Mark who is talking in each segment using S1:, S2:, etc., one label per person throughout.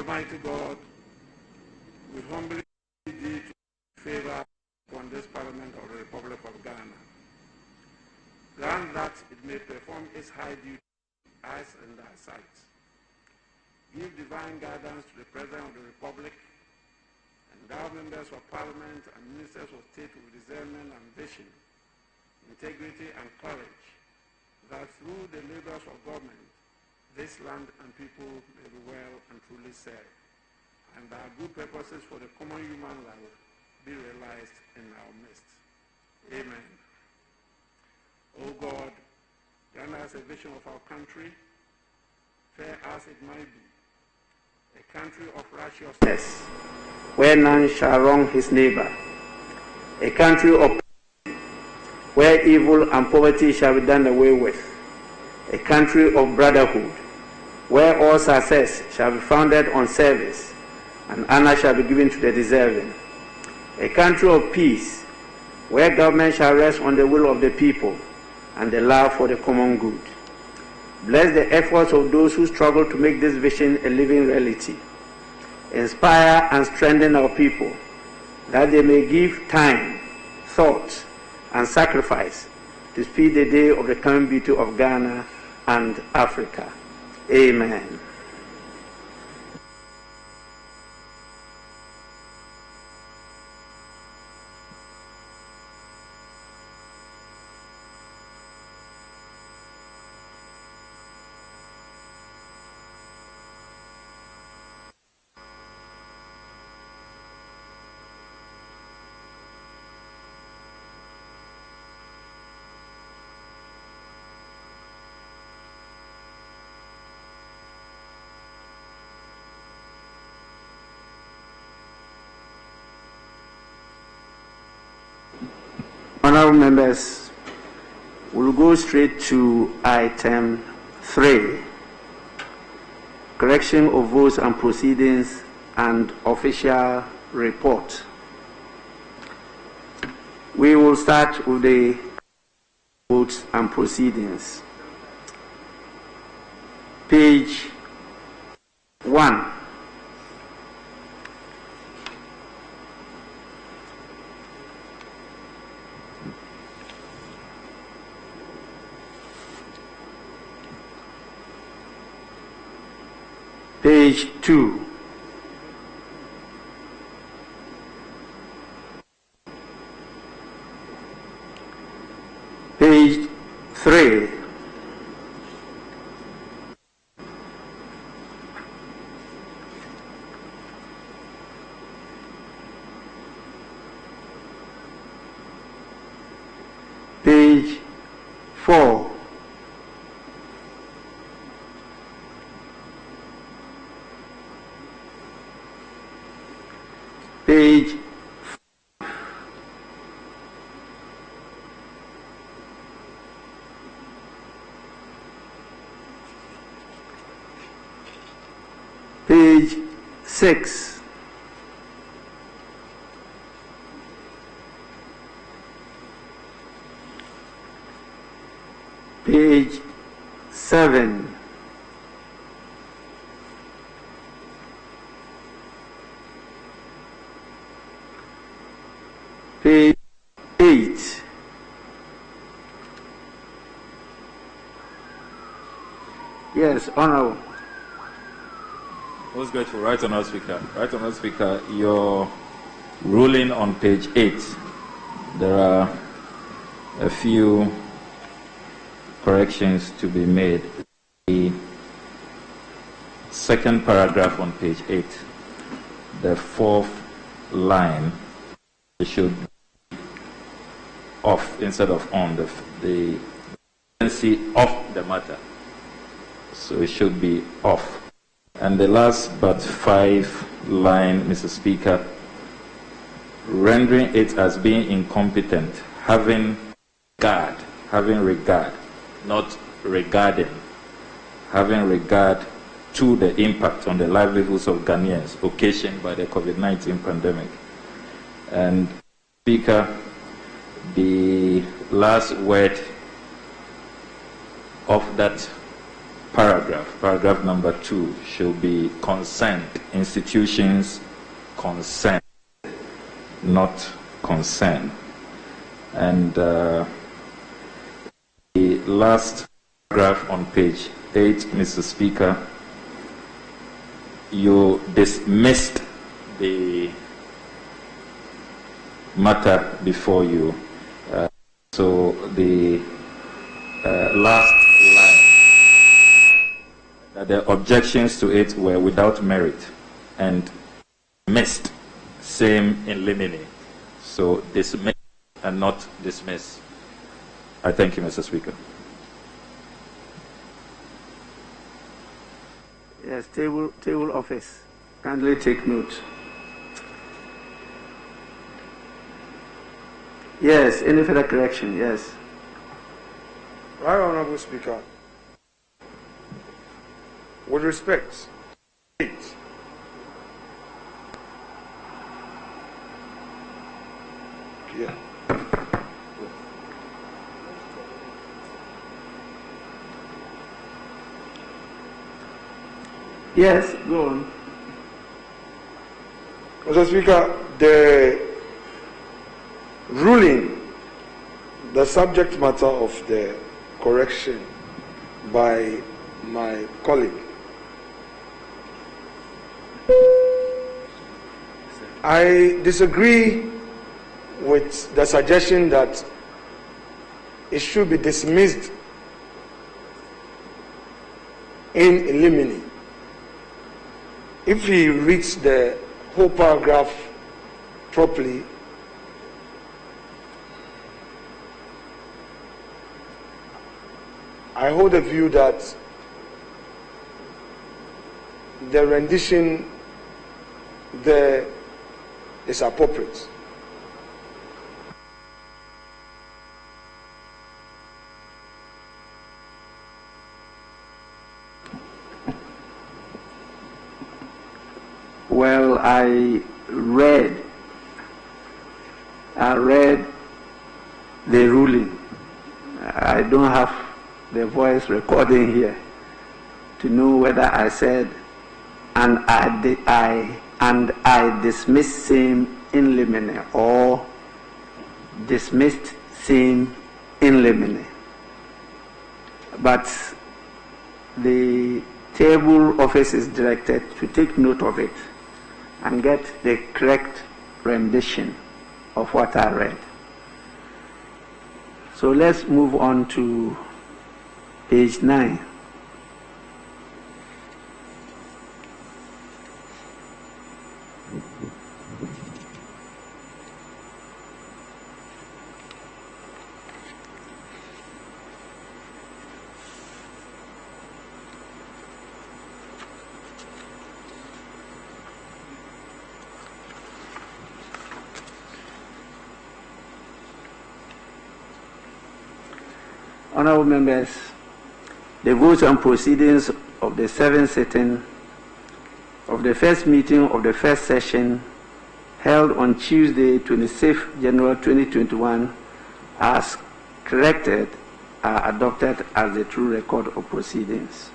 S1: Almighty God, we humbly beg thee to favor upon this Parliament of the Republic of Ghana. Grant that it may perform its high duty in our eyes and our sight. Give divine guidance to the President of the Republic, endow members of Parliament and ministers of state with discernment and vision, integrity and courage, that through the labors of government, this land and people may be well and truly served, and our good purposes for the common human life be realized in our midst. Amen. O God, grant us a vision of our country, fair as it might be, a country of righteousness, where none shall wrong his neighbor, a country of peace, where evil and poverty shall be done away with, a country of brotherhood, where all success shall be founded on service, and honor shall be given to the deserving, a country of peace, where government shall rest on the will of the people and the love for the common good. Bless the efforts of those who struggle to make this vision a living reality. Inspire and strengthen our people, that they may give time, thought, and sacrifice to speed the day of the coming beauty of Ghana and Africa. Amen. Honorable members, we'll go straight to item 3, correction of votes and proceedings and official report. We will start with the votes and proceedings. Page 1. Page 2. Page 3. Page 4. Page 5. Page 6. Page 7. Page 8. Yes, Honorable.
S2: Most grateful. Right Honourable Speaker. Right Honourable Speaker, your ruling on page 8, there are a few corrections to be made. The second paragraph on page 8, the fourth line, it should be off instead of on, the urgency of the matter. So it should be off. And the last but 5 line, Mr. Speaker, rendering it as being incompetent, having regard, not regarding, having regard to the impact on the livelihoods of Ghanaians occasioned by the COVID-19 pandemic. And Speaker, the last word of that paragraph number 2, should be consent. Institutions consent, not concern. And the last paragraph on page 8, Mr. Speaker, you dismissed the matter before you. So the last line, that the objections to it were without merit and missed, same in limine. So dismiss and not dismiss. I thank you, Mr. Speaker.
S1: Yes, table office. Kindly take note. Yes, any further correction? Yes.
S3: Right Honorable Speaker, with respect, yeah.
S1: Yes, go on.
S3: Mr. Speaker, the ruling, the subject matter of the correction by my colleague, I disagree with the suggestion that it should be dismissed in limine. If he reads the whole paragraph properly, I hold a view that the rendition there is appropriate.
S1: Well, I read the ruling. I don't have the voice recording here to know whether I said and I dismissed same in limine or dismissed same in limine. But the table office is directed to take note of it and get the correct rendition of what I read. So let's move on to page 9. Honorable members, the vote on proceedings of the 7th sitting of the first meeting of the first session held on Tuesday, 26th January 2021, as corrected, are adopted as the true record of proceedings.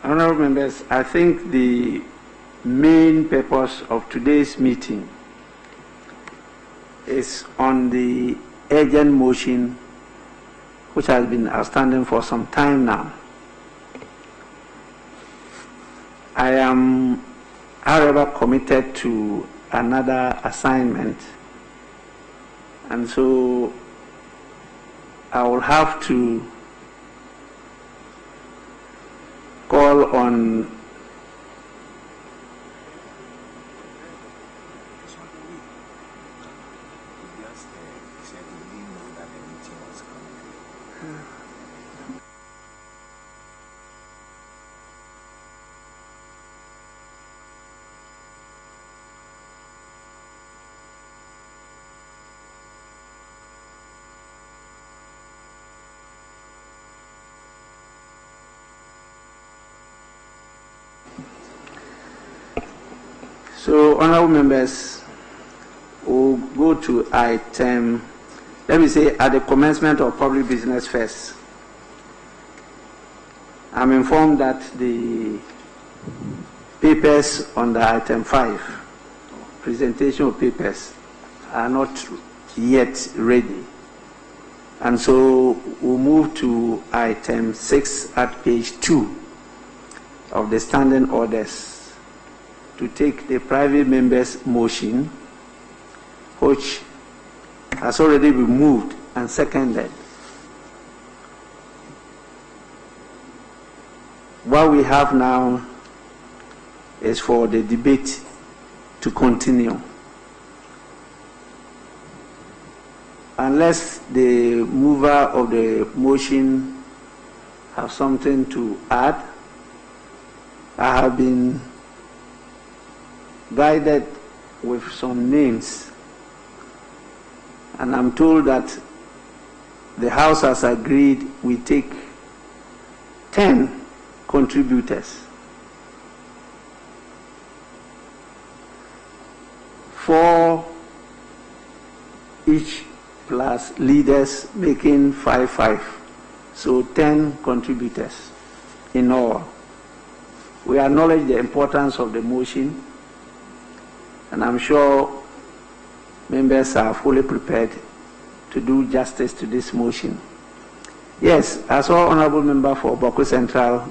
S1: Honorable members, I think the main purpose of today's meeting is on the urgent motion which has been outstanding for some time now. I am, however, committed to another assignment, and so I will have to call on
S4: So, honorable members, we'll go to item, let me say, at the commencement of public business first. I'm informed that the papers under item 5, presentation of papers, are not yet ready. And so we'll move to item 6 at page 2 of the standing orders to take the private member's motion, which has already been moved and seconded. What we have now is for the debate to continue. Unless the mover of the motion have something to add, I have been guided with some names, and I'm told that the House has agreed we take 10 contributors. 4 each plus leaders, making 5. So 10 contributors in all. We acknowledge the importance of the motion, and I'm sure members are fully prepared to do justice to this motion. Yes, as all honorable member for Boko Central,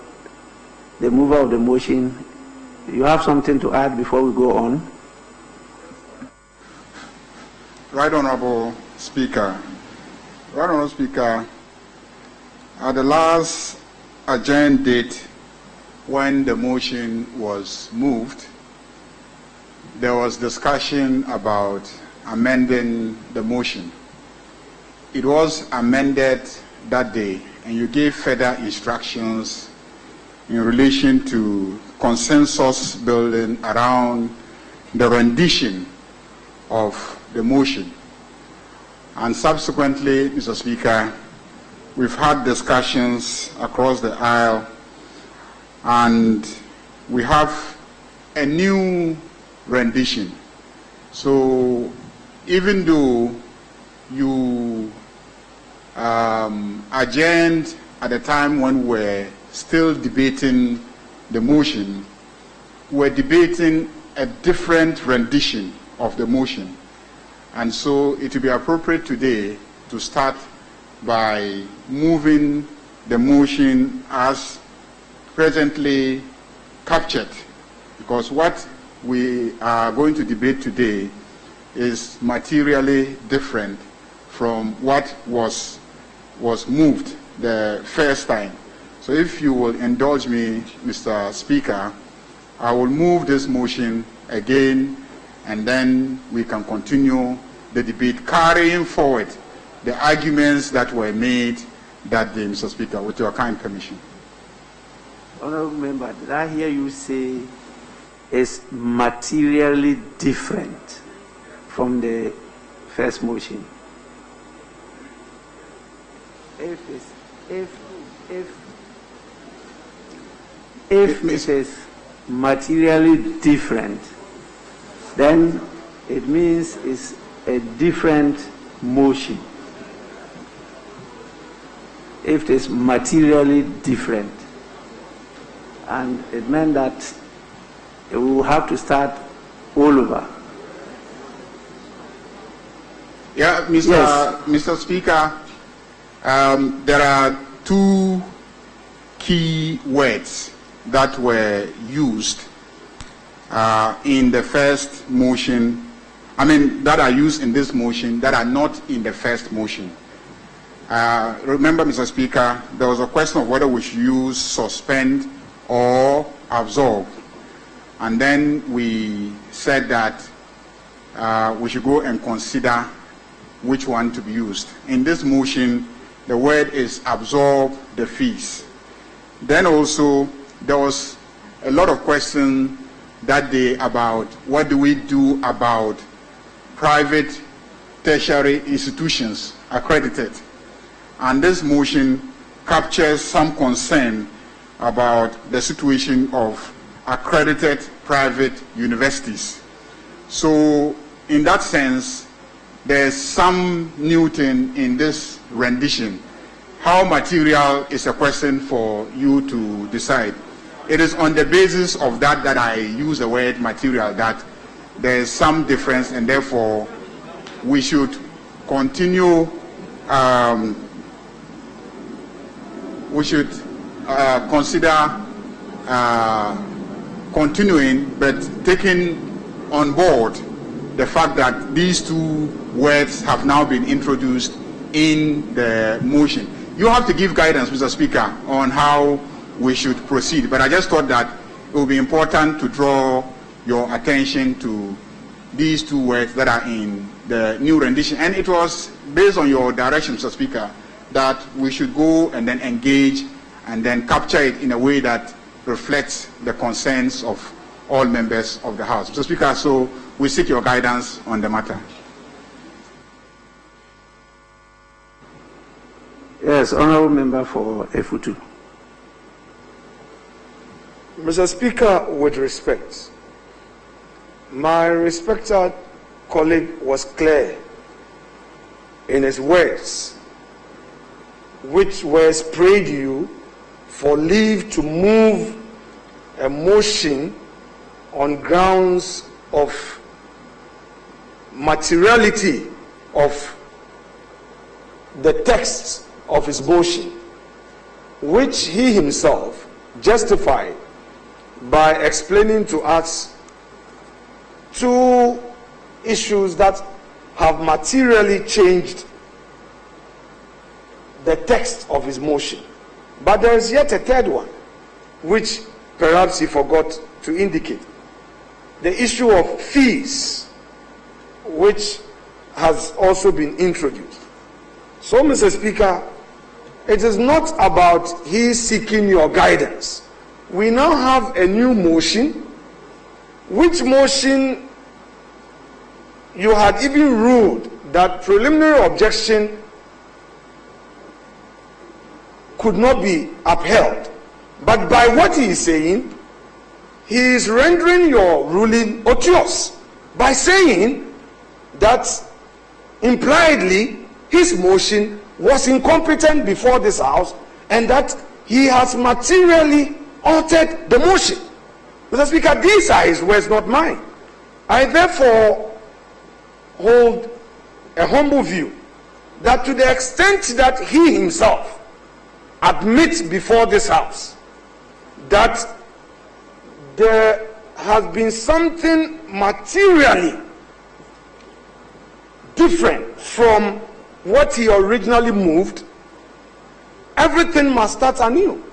S4: the mover of the motion, you have something to add before we go on?
S5: Right Honorable Speaker. Right Honorable Speaker, at the last adjourned date when the motion was moved, there was discussion about amending the motion. It was amended that day, and you gave further instructions in relation to consensus building around the rendition of the motion. And subsequently, Mr. Speaker, we've had discussions across the aisle, and we have a new rendition. So even though you adjourned at the time when we're still debating the motion, we're debating a different rendition of the motion. And so it will be appropriate today to start by moving the motion as presently captured, because what we are going to debate today is materially different from what was moved the first time. So if you will indulge me, Mr. Speaker, I will move this motion again, and then we can continue the debate, carrying forward the arguments that were made that day, Mr. Speaker, with your kind permission.
S4: Honorable member, did I hear you say it's materially different from the first motion? If it is materially different, then it means it's a different motion. If it is materially different, and it meant that we will have to start all over.
S5: Yeah, Mr. Speaker, there are two key words that were used in the first motion, that are used in this motion that are not in the first motion. Remember, Mr. Speaker, there was a question of whether we should use suspend or absolve. And then we said that we should go and consider which one to be used. In this motion, the word is absolve the fees. Then also, there was a lot of questions that day about what do we do about private tertiary institutions accredited. And this motion captures some concern about the situation of accredited private universities. So in that sense, there's some new thing in this rendition. How material is a question for you to decide. It is on the basis of that that I use the word material, that there is some difference, and therefore we should continue, consider continuing, but taking on board the fact that these two words have now been introduced in the motion. You have to give guidance, Mr. Speaker, on how we should proceed, but I just thought that it would be important to draw your attention to these two words that are in the new rendition. And it was based on your direction, Mr. Speaker, that we should go and then engage and then capture it in a way that reflects the concerns of all members of the House. Mr. Speaker, so we seek your guidance on the matter.
S4: Yes, Honourable Member for Efutu.
S3: Mr. Speaker, with respect, my respected colleague was clear in his words, which words prayed you for leave to move a motion on grounds of materiality of the text of his motion, which he himself justified by explaining to us two issues that have materially changed the text of his motion. But there is yet a third one, which perhaps he forgot to indicate. The issue of fees, which has also been introduced. So, Mr. Speaker, it is not about he seeking your guidance. We now have a new motion, which motion you had even ruled that preliminary objection could not be upheld. But by what he is saying, he is rendering your ruling odious by saying that impliedly his motion was incompetent before this House and that he has materially altered the motion. Mr. Speaker, these are his words, not mine. I therefore hold a humble view that to the extent that he himself admits before this House that there has been something materially different from what he originally moved, everything must start anew.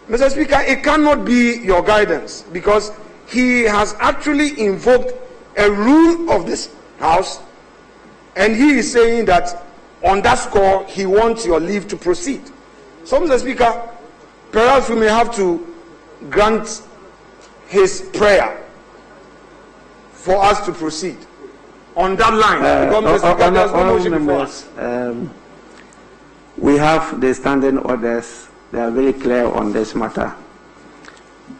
S3: Mr. Speaker, it cannot be your guidance because he has actually invoked a rule of this House, and he is saying that on that score he wants your leave to proceed. So, Mr. Speaker, perhaps we may have to grant his prayer for us to proceed on that line. Because Mr. Speaker, there's no motion before us.
S4: We have the standing orders. They are very clear on this matter.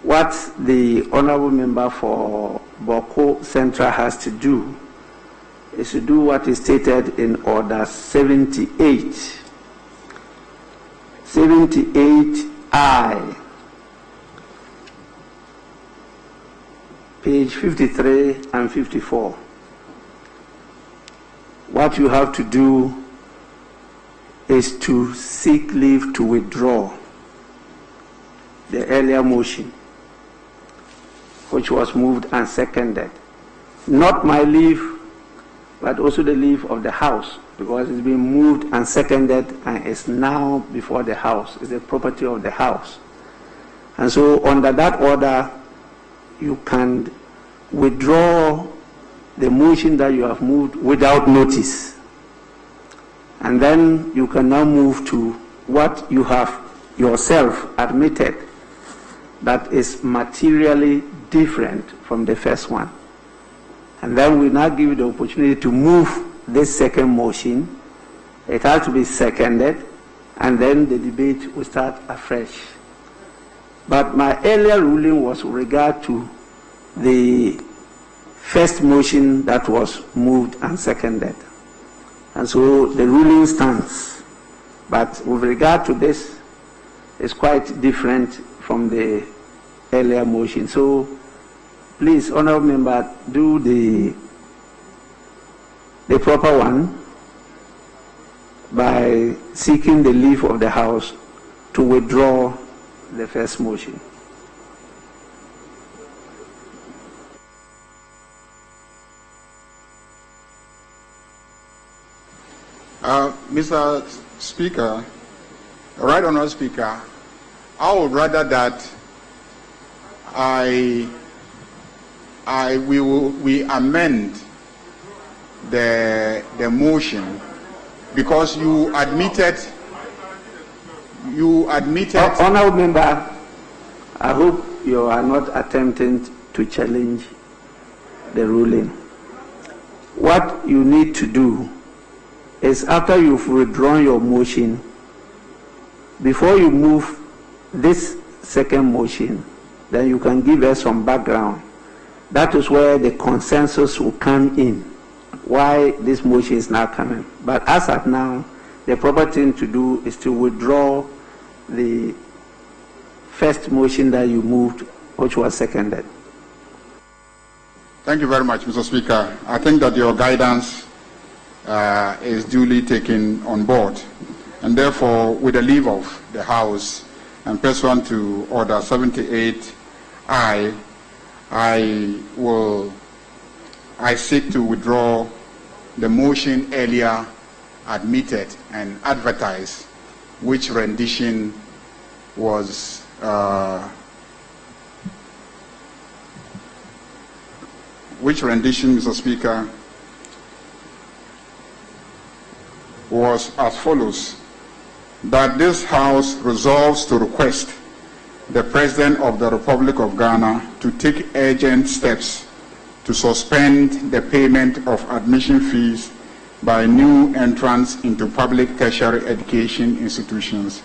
S4: What the Honourable Member for Boko Central has to do is to do what is stated in Order 78. 78I, page 53 and 54. What you have to do is to seek leave to withdraw the earlier motion, which was moved and seconded. Not my leave, but also the leave of the House, because it's been moved and seconded and is now before the House. It's the property of the House. And so under that order, you can withdraw the motion that you have moved without notice. And then you can now move to what you have yourself admitted that is materially different from the first one. And then we now give you the opportunity to move this second motion. It has to be seconded, and then the debate will start afresh. But my earlier ruling was with regard to the first motion that was moved and seconded. And so the ruling stands. But with regard to this, it's quite different from the earlier motion. So please, honorable member, do the proper one by seeking the leave of the House to withdraw the first motion.
S5: Mr. Speaker, Right Honourable Speaker, I would rather that we amend the motion, because you admitted.
S4: Honourable member, I hope you are not attempting to challenge the ruling. What you need to do is, after you've withdrawn your motion, before you move this second motion, then you can give us some background. That is where the consensus will come in, why this motion is now coming. But as at now, the proper thing to do is to withdraw the first motion that you moved, which was seconded.
S5: Thank you very much, Mr. Speaker. I think that your guidance is duly taken on board, and therefore, with the leave of the House and pursuant to Order 78I, I seek to withdraw the motion earlier admitted and advertised, which rendition was Mr. Speaker, was as follows: that this House resolves to request the President of the Republic of Ghana to take urgent steps to suspend the payment of admission fees by new entrants into public tertiary education institutions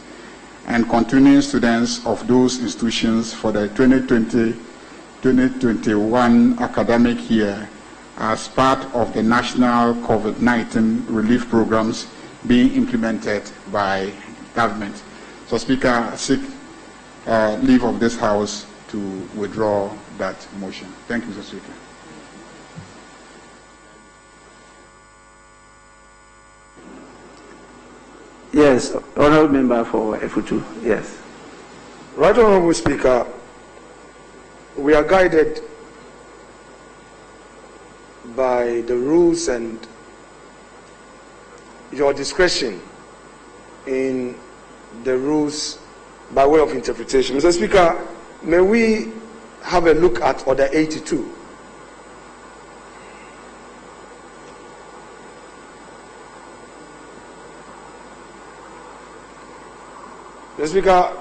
S5: and continuing students of those institutions for the 2020-2021 academic year as part of the national COVID-19 relief programs being implemented by government. So, Speaker, I seek leave of this House to withdraw that motion. Thank you, Mr. Speaker.
S4: Yes, honourable member for F2. Yes.
S3: Right Honourable Speaker, we are guided by the rules and your discretion in the rules by way of interpretation. Mr. Speaker, may we have a look at Order 82? Mr. Speaker,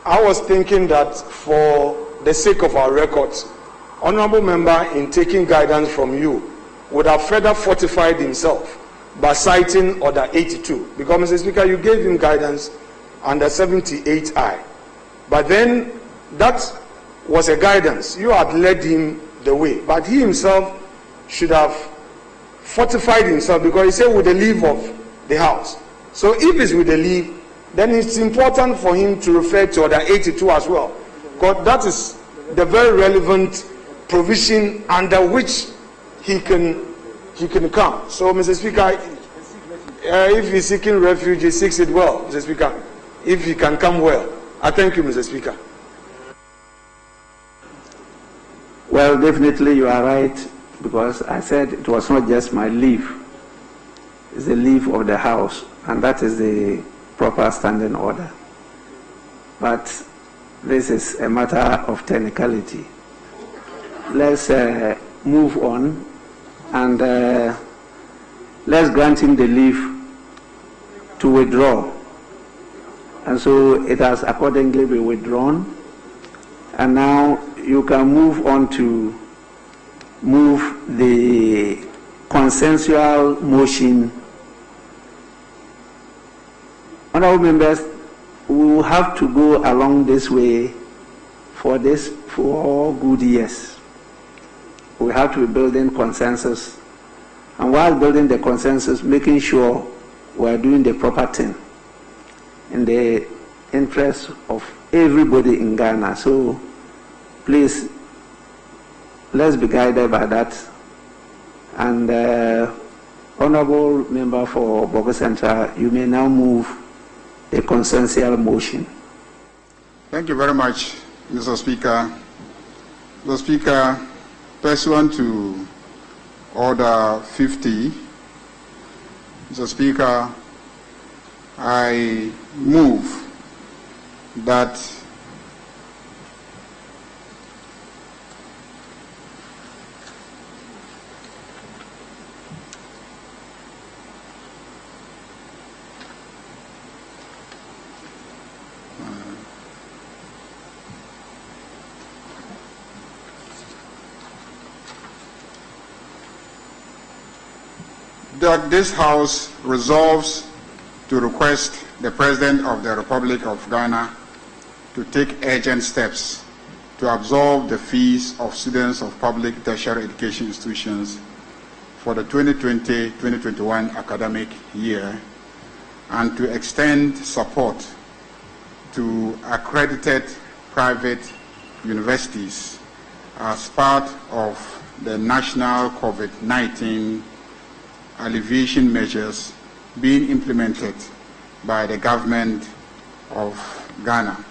S3: I was thinking that for the sake of our records, honourable member, in taking guidance from you, would have further fortified himself by citing Order 82. Because, Mr. Speaker, you gave him guidance under 78I. But then that was a guidance. You had led him the way. But he himself should have fortified himself, because he said with the leave of the House. So if it's with the leave, then it's important for him to refer to Order 82 as well, because that is the very relevant provision under which he can come. So, Mr. Speaker, if he's seeking refuge, he seeks it well, Mr. Speaker. If he can come well. I thank you, Mr. Speaker.
S4: Well, definitely you are right, because I said it was not just my leave. It's the leave of the House, and that is the proper standing order. But this is a matter of technicality. Let's move on, and let's grant him the leave to withdraw. And so it has accordingly been withdrawn. And now you can move on to move the consensual motion. Honourable members, we will have to go along this way for this 4 good years. We have to be building consensus, and while building the consensus, making sure we are doing the proper thing in the interest of everybody in Ghana. So please, let's be guided by that. And Honorable Member for Bogo Central, you may now move the consensual motion.
S5: Thank you very much, Mr. Speaker. Mr. Speaker, pursuant to Order 50, Mr. Speaker, I move that this House resolves to request the President of the Republic of Ghana to take urgent steps to absorb the fees of students of public tertiary education institutions for the 2020-2021 academic year, and to extend support to accredited private universities as part of the national COVID-19 alleviation measures being implemented by the government of Ghana.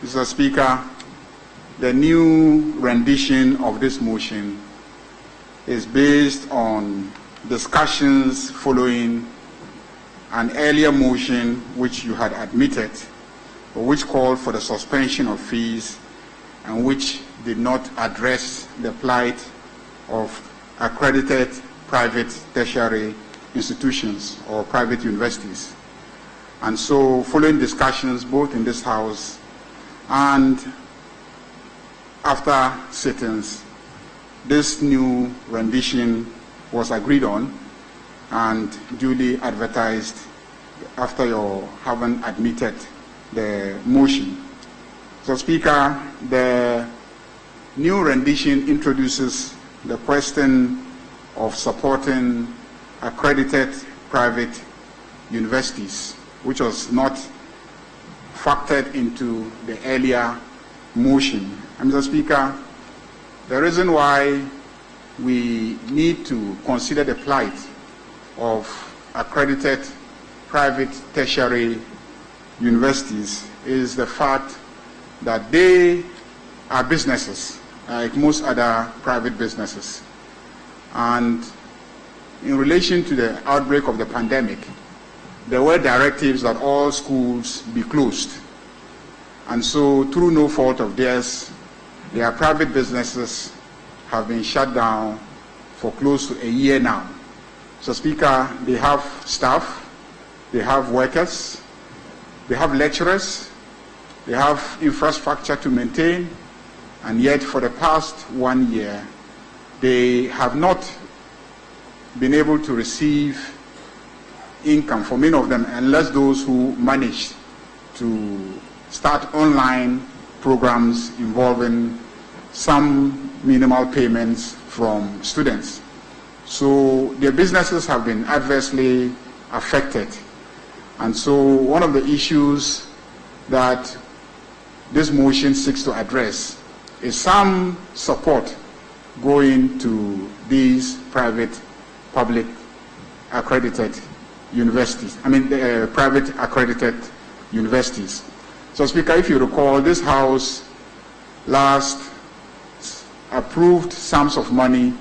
S5: Mr. Speaker, the new rendition of this motion is based on discussions following an earlier motion which you had admitted, which called for the suspension of fees and which did not address the plight of accredited private tertiary institutions or private universities. And so, following discussions both in this House and after sittings, this new rendition was agreed on and duly advertised after your having admitted the motion. So, Speaker, the new rendition introduces the question of supporting accredited private universities, which was not factored into the earlier motion. And Mr. Speaker, the reason why we need to consider the plight of accredited private tertiary universities is the fact that they are businesses, like most other private businesses. And in relation to the outbreak of the pandemic, there were directives that all schools be closed. And so, through no fault of theirs, their private businesses have been shut down for close to a year now. So, Speaker, they have staff, they have workers, they have lecturers, they have infrastructure to maintain, and yet for the past 1 year, they have not been able to receive income for many of them, unless those who managed to start online programs involving some minimal payments from students. So their businesses have been adversely affected. And so one of the issues that this motion seeks to address is some support going to these private public accredited universities, private accredited universities. So, Speaker, if you recall, this House last approved sums of money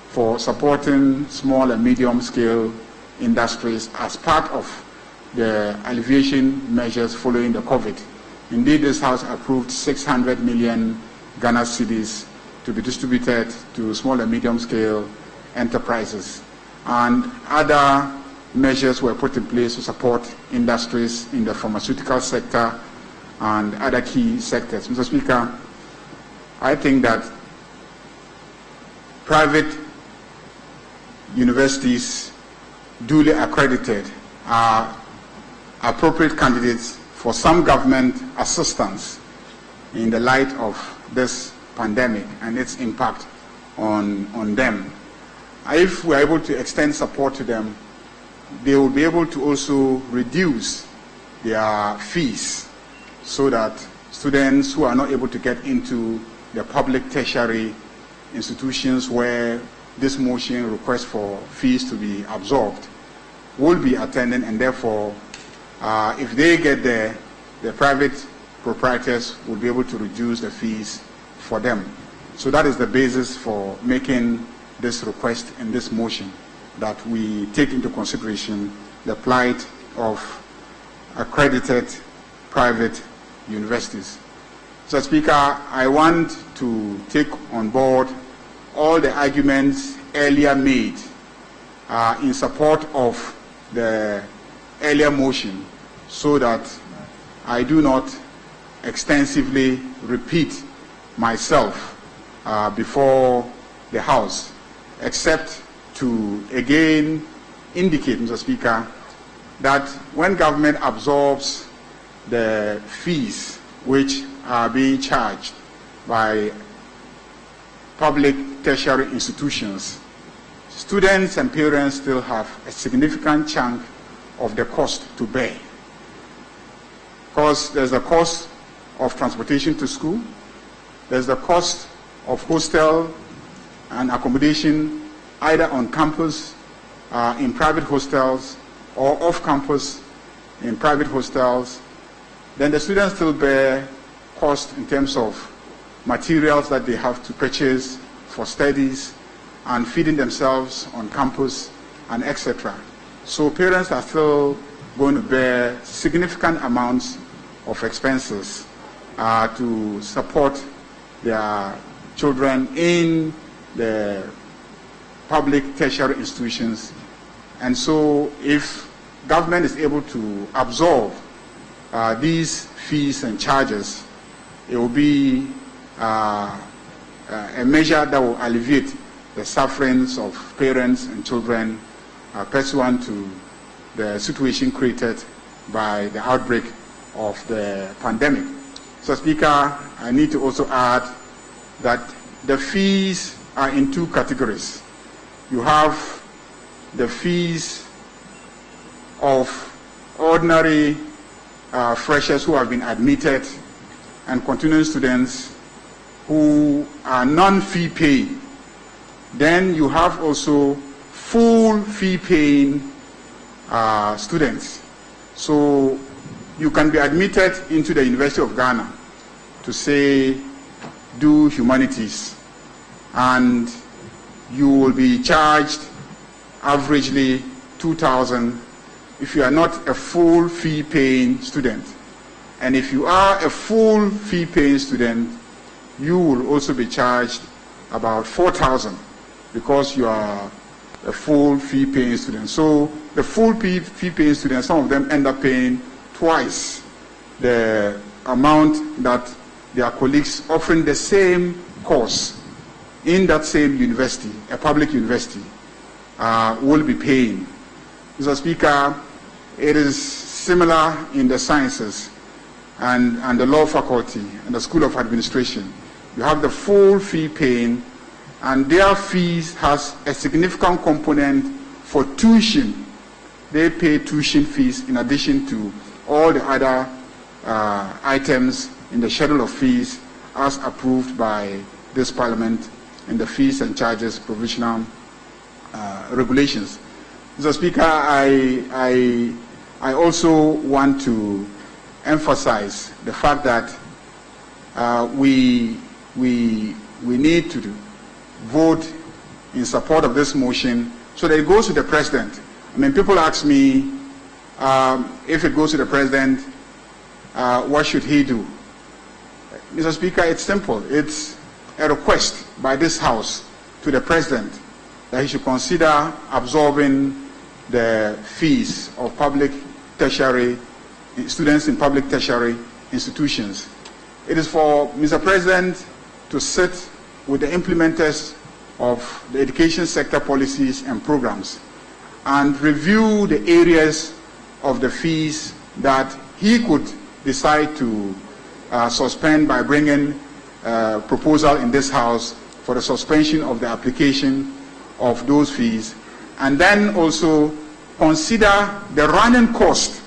S5: for supporting small and medium scale industries as part of the alleviation measures following the COVID. Indeed, this House approved 600 million Ghana cedis to be distributed to small and medium scale enterprises. And other measures were put in place to support industries in the pharmaceutical sector and other key sectors. Mr. Speaker, I think that private universities duly accredited are appropriate candidates for some government assistance in the light of this pandemic and its impact on them. If we're able to extend support to them, they will be able to also reduce their fees so that students who are not able to get into the public tertiary institutions where this motion requests for fees to be absorbed will be attending, and therefore if they get there, the private proprietors will be able to reduce the fees for them. So that is the basis for making this request in this motion, that we take into consideration the plight of accredited private universities. Mr. Speaker, I want to take on board all the arguments earlier made in support of the earlier motion, so that I do not extensively repeat myself before the House, except to again indicate, Mr. Speaker, that when government absorbs the fees which are being charged by public tertiary institutions, students and parents still have a significant chunk of the cost to bear. Because there's the cost of transportation to school, there's the cost of hostel and accommodation either on campus in private hostels or off campus in private hostels. Then the students still bear cost in terms of materials that they have to purchase for studies and feeding themselves on campus and etc. So parents are still going to bear significant amounts of expenses to support their children in the public tertiary institutions. And so if government is able to absorb these fees and charges, it will be a measure that will alleviate the sufferings of parents and children pursuant to the situation created by the outbreak of the pandemic. So, Speaker, I need to also add that the fees are in two categories. You have the fees of ordinary freshers who have been admitted and continuing students who are non-fee paying. Then you have also full fee paying students. So you can be admitted into the University of Ghana to say do humanities, and you will be charged averagely 2,000 if you are not a full fee paying student. And if you are a full fee paying student, you will also be charged about 4,000 because you are a full fee paying student. So the full fee paying students, some of them end up paying twice the amount that their colleagues offering the same course in that same university, a public university, will be paying. Mr. Speaker, it is similar in the sciences and the law faculty and the School of Administration. You have the full fee paying, and their fees has a significant component for tuition. They pay tuition fees in addition to all the other items in the schedule of fees as approved by this Parliament in the fees and charges provisional regulations. Mr. Speaker, I also want to emphasize the fact that we need to vote in support of this motion so that it goes to the President. I mean, people ask me if it goes to the President, what should he do? Mr. Speaker, it's simple. It's a request by this House to the President that he should consider absorbing the fees of public tertiary students in public tertiary institutions. It is for Mr. President to sit with the implementers of the education sector policies and programs and review the areas of the fees that he could decide to suspend by bringing a proposal in this House for the suspension of the application of those fees, and then also consider the running cost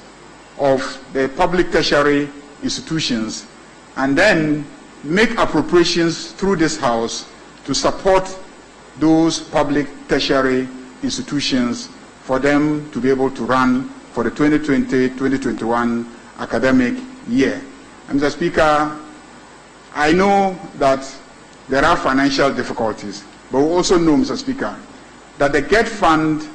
S5: of the public tertiary institutions, and then make appropriations through this House to support those public tertiary institutions for them to be able to run for the 2020-2021 academic year. And Mr. Speaker, I know that there are financial difficulties, but we also know, Mr. Speaker, that the GET fund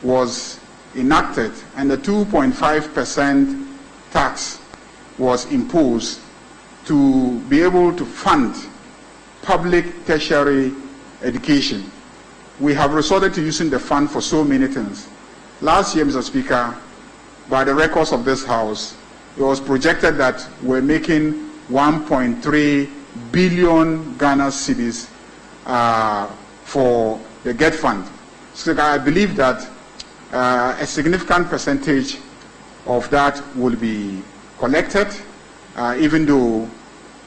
S5: was enacted and the 2.5% tax was imposed to be able to fund public tertiary education. We have resorted to using the fund for so many things. Last year, Mr. Speaker, by the records of this House, it was projected that we're making 1.3 billion Ghana cedis for the GET fund. So I believe that a significant percentage of that will be collected, even though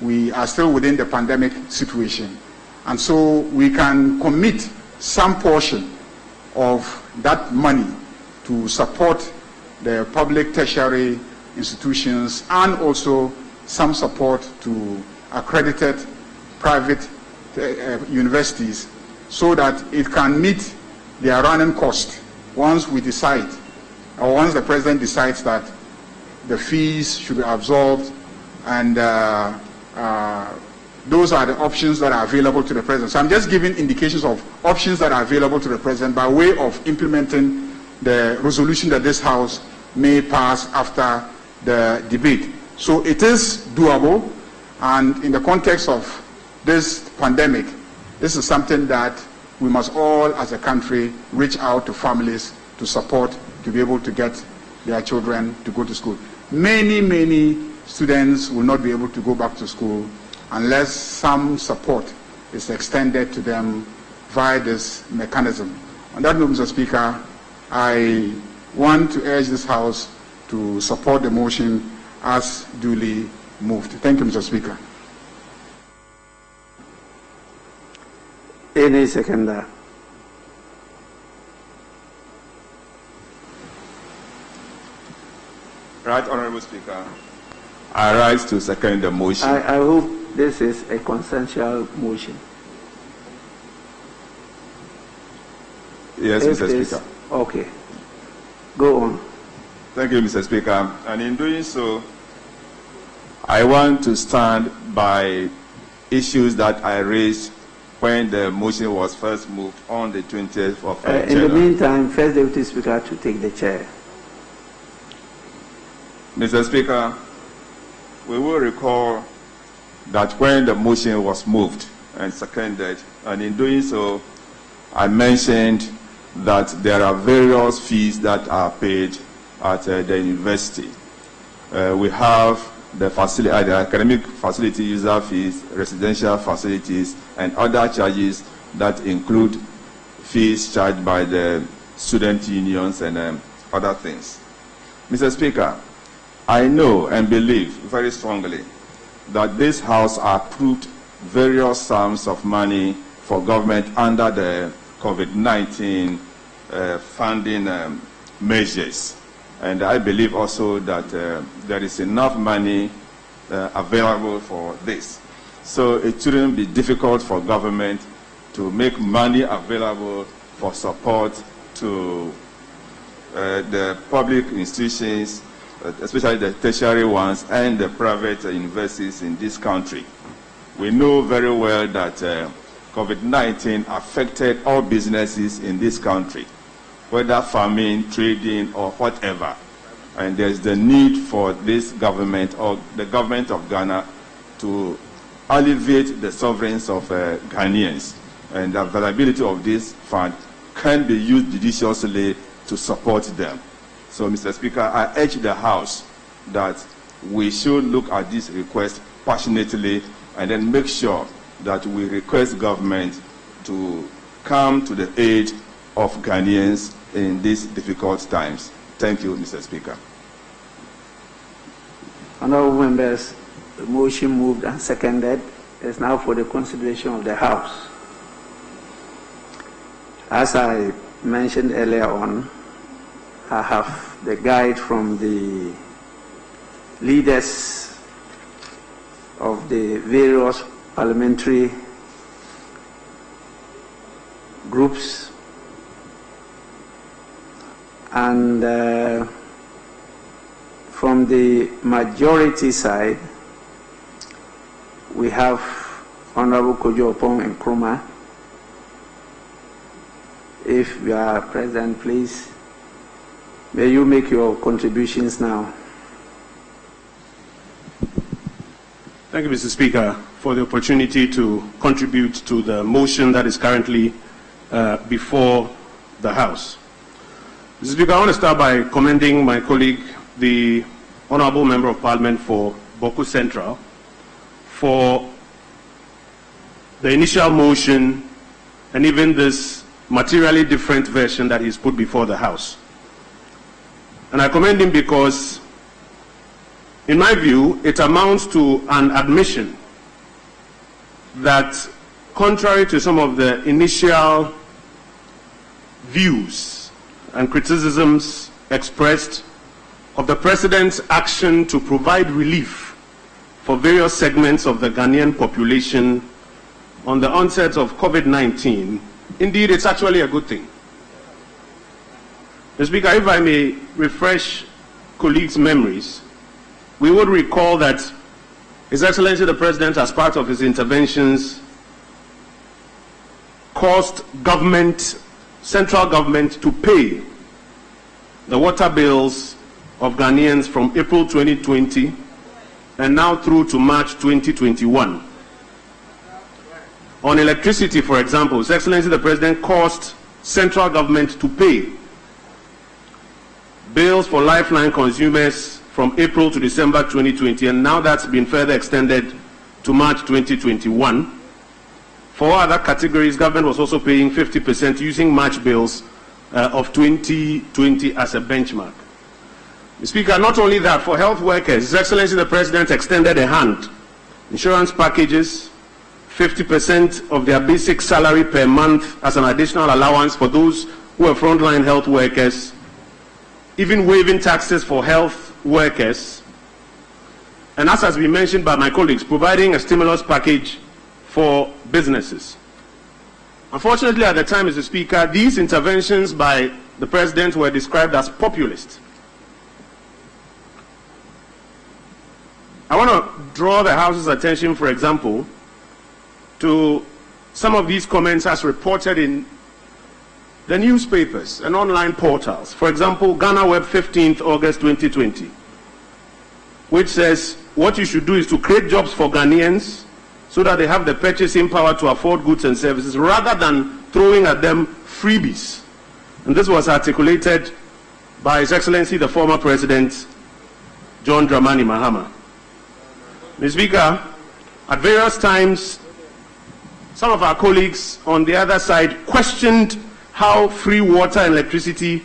S5: we are still within the pandemic situation. And so we can commit some portion of that money to support the public tertiary institutions and also some support to accredited private universities so that it can meet their running cost once we decide, or once the President decides that the fees should be absorbed, and those are the options that are available to the President. So I'm just giving indications of options that are available to the President by way of implementing the resolution that this House may pass after the debate. So it is doable, and in the context of this pandemic, this is something that we must all as a country reach out to families to support, to be able to get their children to go to school. Many students will not be able to go back to school unless some support is extended to them via this mechanism. On that note, Mr. Speaker, I want to urge this House to support the motion as duly moved. Thank you, Mr. Speaker.
S4: Any seconder?
S6: Right, Honorable Speaker. I rise to second the motion.
S4: I hope this is a consensual motion.
S6: Yes, Mr. Speaker.
S4: Okay. Go on.
S6: Thank you, Mr. Speaker. And in doing so, I want to stand by issues that I raised when the motion was first moved on the 20th of January.
S4: In the meantime, First Deputy Speaker to take the chair.
S6: Mr. Speaker, we will recall that when the motion was moved and seconded, and in doing so, I mentioned that there are various fees that are paid at the university. We have the academic facility user fees, residential facilities, and other charges that include fees charged by the student unions and other things. Mr. Speaker, I know and believe very strongly that this House approved various sums of money for government under the COVID-19 funding measures. And I believe also that there is enough money available for this. So it shouldn't be difficult for government to make money available for support to the public institutions, especially the tertiary ones and the private universities in this country. We know very well that COVID-19 affected all businesses in this country, whether farming, trading, or whatever. And there's the need for this government or the government of Ghana to alleviate the sufferings of Ghanaians. And the availability of this fund can be used judiciously to support them. So, Mr. Speaker, I urge the House that we should look at this request passionately and then make sure that we request government to come to the aid of Ghanaians in these difficult times. Thank you, Mr. Speaker.
S4: Honorable members, The motion moved and seconded. It's now for the consideration of the House. As I mentioned earlier on, I have the guide from the leaders of the various parliamentary groups, and from the majority side, we have Honorable Kojo Opong Nkrumah. If you are present, please, may you make your contributions now.
S7: Thank you, Mr. Speaker, for the opportunity to contribute to the motion that is currently before the House. Mr. Speaker, I want to start by commending my colleague, the Honourable Member of Parliament for Boku Central, for the initial motion and even this materially different version that he's put before the House. And I commend him because, in my view, it amounts to an admission that, contrary to some of the initial views and criticisms expressed of the President's action to provide relief for various segments of the Ghanaian population on the onset of COVID-19, indeed, it's actually a good thing. Mr. Speaker, if I may refresh colleagues' memories, we would recall that His Excellency the President, as part of his interventions, caused government, central government, to pay the water bills of Ghanaians from April 2020 and now through to March 2021. On electricity, for example, His Excellency the President caused central government to pay bills for lifeline consumers from April to December 2020, and now that's been further extended to March 2021. For other categories, government was also paying 50% using March bills of 2020 as a benchmark. Mr. Speaker, not only that, for health workers, His Excellency the President extended a hand. Insurance packages, 50% of their basic salary per month as an additional allowance for those who are frontline health workers, even waiving taxes for health workers, and as has been mentioned by my colleagues, providing a stimulus package for businesses. Unfortunately, at the time, Mr. Speaker, these interventions by the President were described as populist. I want to draw the House's attention, for example, to some of these comments as reported in the newspapers and online portals. For example, Ghana Web, 15th August 2020, which says what you should do is to create jobs for Ghanaians so that they have the purchasing power to afford goods and services rather than throwing at them freebies. And this was articulated by His Excellency the former President John Dramani Mahama. Mr. Speaker, at various times, some of our colleagues on the other side questioned how free water and electricity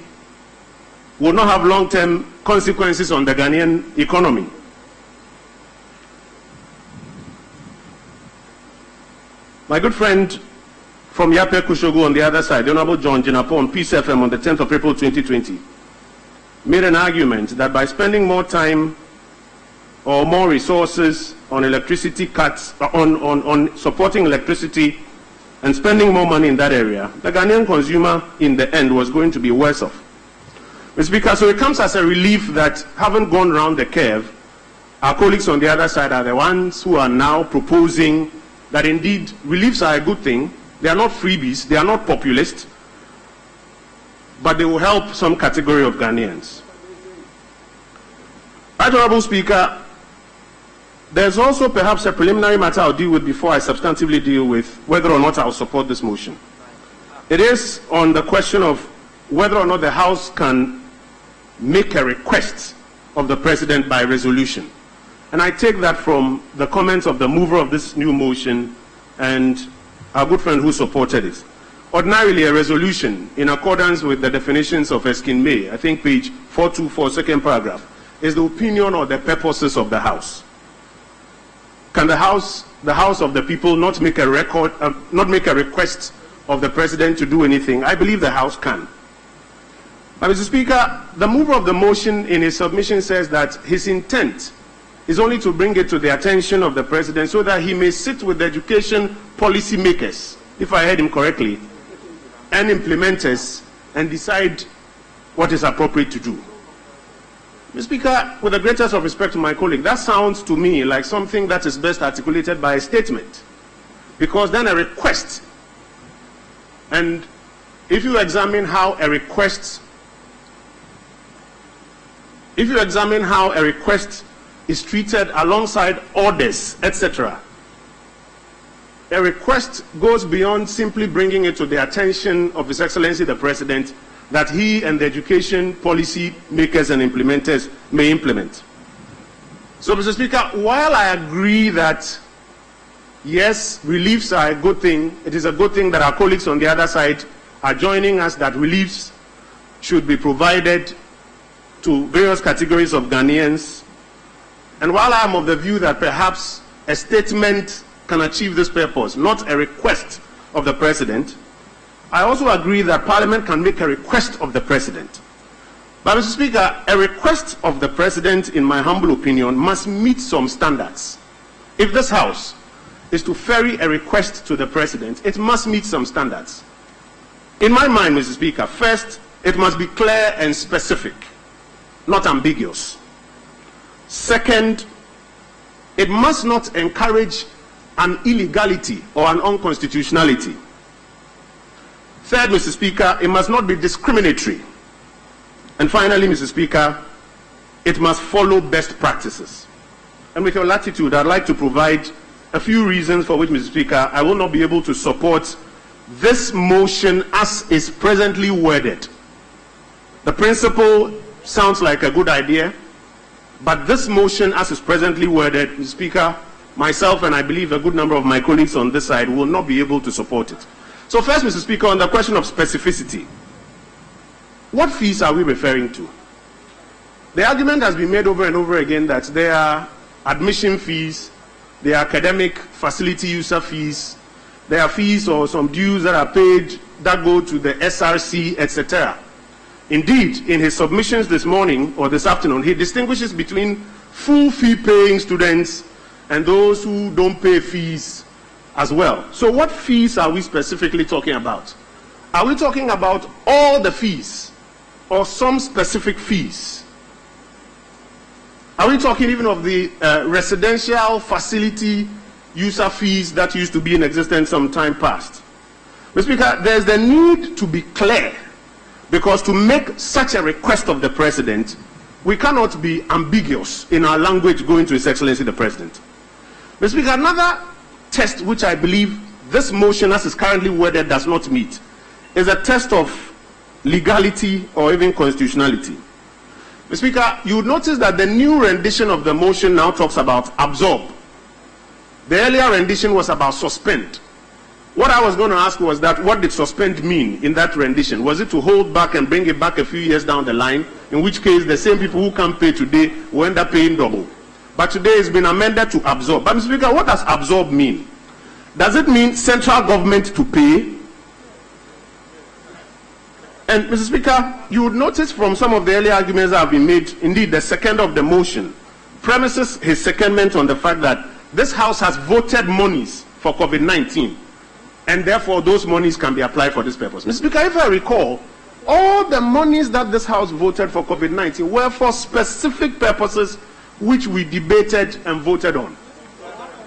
S7: will not have long-term consequences on the Ghanaian economy. My good friend from Yape Kushogu on the other side, the Honorable John Jinapo on Peace FM on the 10th of April 2020, made an argument that by spending more time or more resources on electricity cuts, on supporting electricity and spending more money in that area, the Ghanaian consumer in the end was going to be worse off. Mr. Speaker, so it comes as a relief that, having gone round the curve, our colleagues on the other side are the ones who are now proposing that indeed reliefs are a good thing. They are not freebies, they are not populist, but they will help some category of Ghanaians. Right, Honorable Speaker, there's also perhaps a preliminary matter I'll deal with before I substantively deal with whether or not I'll support this motion. It is on the question of whether or not the House can make a request of the President by resolution. And I take that from the comments of the mover of this new motion and our good friend who supported it. Ordinarily, a resolution, in accordance with the definitions of Erskine May, I think page 424, second paragraph, is the opinion or the purposes of the House. can the House of the people not make a request of the President to do anything? I believe the House can. But Mr. Speaker, the mover of the motion in his submission says that his intent is only to bring it to the attention of the President so that he may sit with the education policy makers, if I heard him correctly, and implementers, and decide what is appropriate to do. Mr. Speaker, with the greatest of respect to my colleague, that sounds to me like something that is best articulated by a statement, because then a request, and if you examine how a request is treated alongside orders, etc., a request goes beyond simply bringing it to the attention of His Excellency the President that he and the education policy makers and implementers may implement. So, Mr. Speaker, while I agree that, yes, reliefs are a good thing, it is a good thing that our colleagues on the other side are joining us that reliefs should be provided to various categories of Ghanaians, and while I am of the view that perhaps a statement can achieve this purpose, not a request of the President, I also agree that Parliament can make a request of the President. But, Mr. Speaker, a request of the President, in my humble opinion, must meet some standards. If this House is to ferry a request to the President, it must meet some standards. In my mind, Mr. Speaker, first, it must be clear and specific, not ambiguous. Second, it must not encourage an illegality or an unconstitutionality. Third, Mr. Speaker, it must not be discriminatory. And finally, Mr. Speaker, it must follow best practices. And with your latitude, I'd like to provide a few reasons for which, Mr. Speaker, I will not be able to support this motion as is presently worded. The principle sounds like a good idea, but this motion as is presently worded, Mr. Speaker, myself and I believe a good number of my colleagues on this side will not be able to support it. So first, Mr. Speaker, on the question of specificity, what fees are we referring to? The argument has been made over and over again that there are admission fees, there are academic facility user fees, there are fees or some dues that are paid that go to the SRC, etc. Indeed, in his submissions this morning or this afternoon, he distinguishes between full fee paying students and those who don't pay fees as well. So what fees are we specifically talking about? Are we talking about all the fees or some specific fees? Are we talking even of the residential facility user fees that used to be in existence some time past? Mr. Speaker, there's the need to be clear, because to make such a request of the President, we cannot be ambiguous in our language going to His Excellency the President. Mr. Speaker, another test which I believe this motion as is currently worded does not meet is a test of legality or even constitutionality. Mr. Speaker, you would notice that the new rendition of the motion now talks about absorb. The earlier rendition was about suspend. What I was going to ask was that what did suspend mean in that rendition? Was it to hold back and bring it back a few years down the line, in which case the same people who can't pay today will end up paying double? But today it's been amended to absorb. But Mr. Speaker, what does absorb mean? Does it mean central government to pay? And Mr. Speaker, you would notice from some of the earlier arguments that have been made, indeed the second of the motion premises his secondment on the fact that this House has voted monies for COVID-19, and therefore those monies can be applied for this purpose. Mr. Speaker, if I recall, all the monies that this House voted for COVID-19 were for specific purposes which we debated and voted on.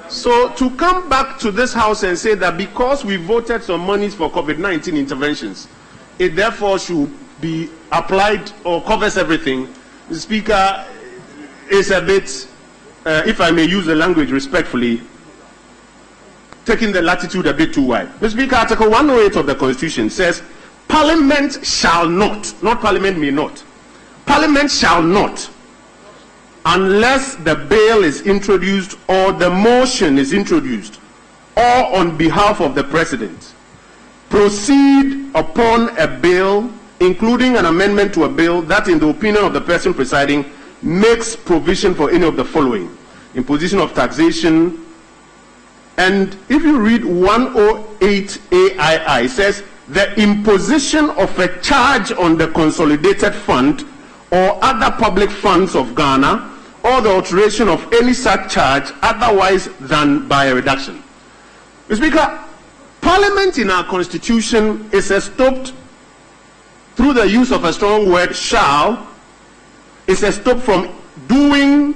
S7: So to come back to this House and say that because we voted some monies for COVID-19 interventions, it therefore should be applied or covers everything, Mr. Speaker, is a bit, if I may use the language respectfully, taking the latitude a bit too wide. Mr. Speaker, Article 108 of the Constitution says, Parliament shall not Parliament may not, Parliament shall not, unless the bill is introduced or the motion is introduced, or on behalf of the President, proceed upon a bill, including an amendment to a bill that, in the opinion of the person presiding, makes provision for any of the following: imposition of taxation, And if you read 108 AII, it says the imposition of a charge on the consolidated fund or other public funds of Ghana, or the alteration of any such charge otherwise than by a reduction. Mr. Speaker, Parliament in our constitution is estopped through the use of a strong word, shall, is estopped from doing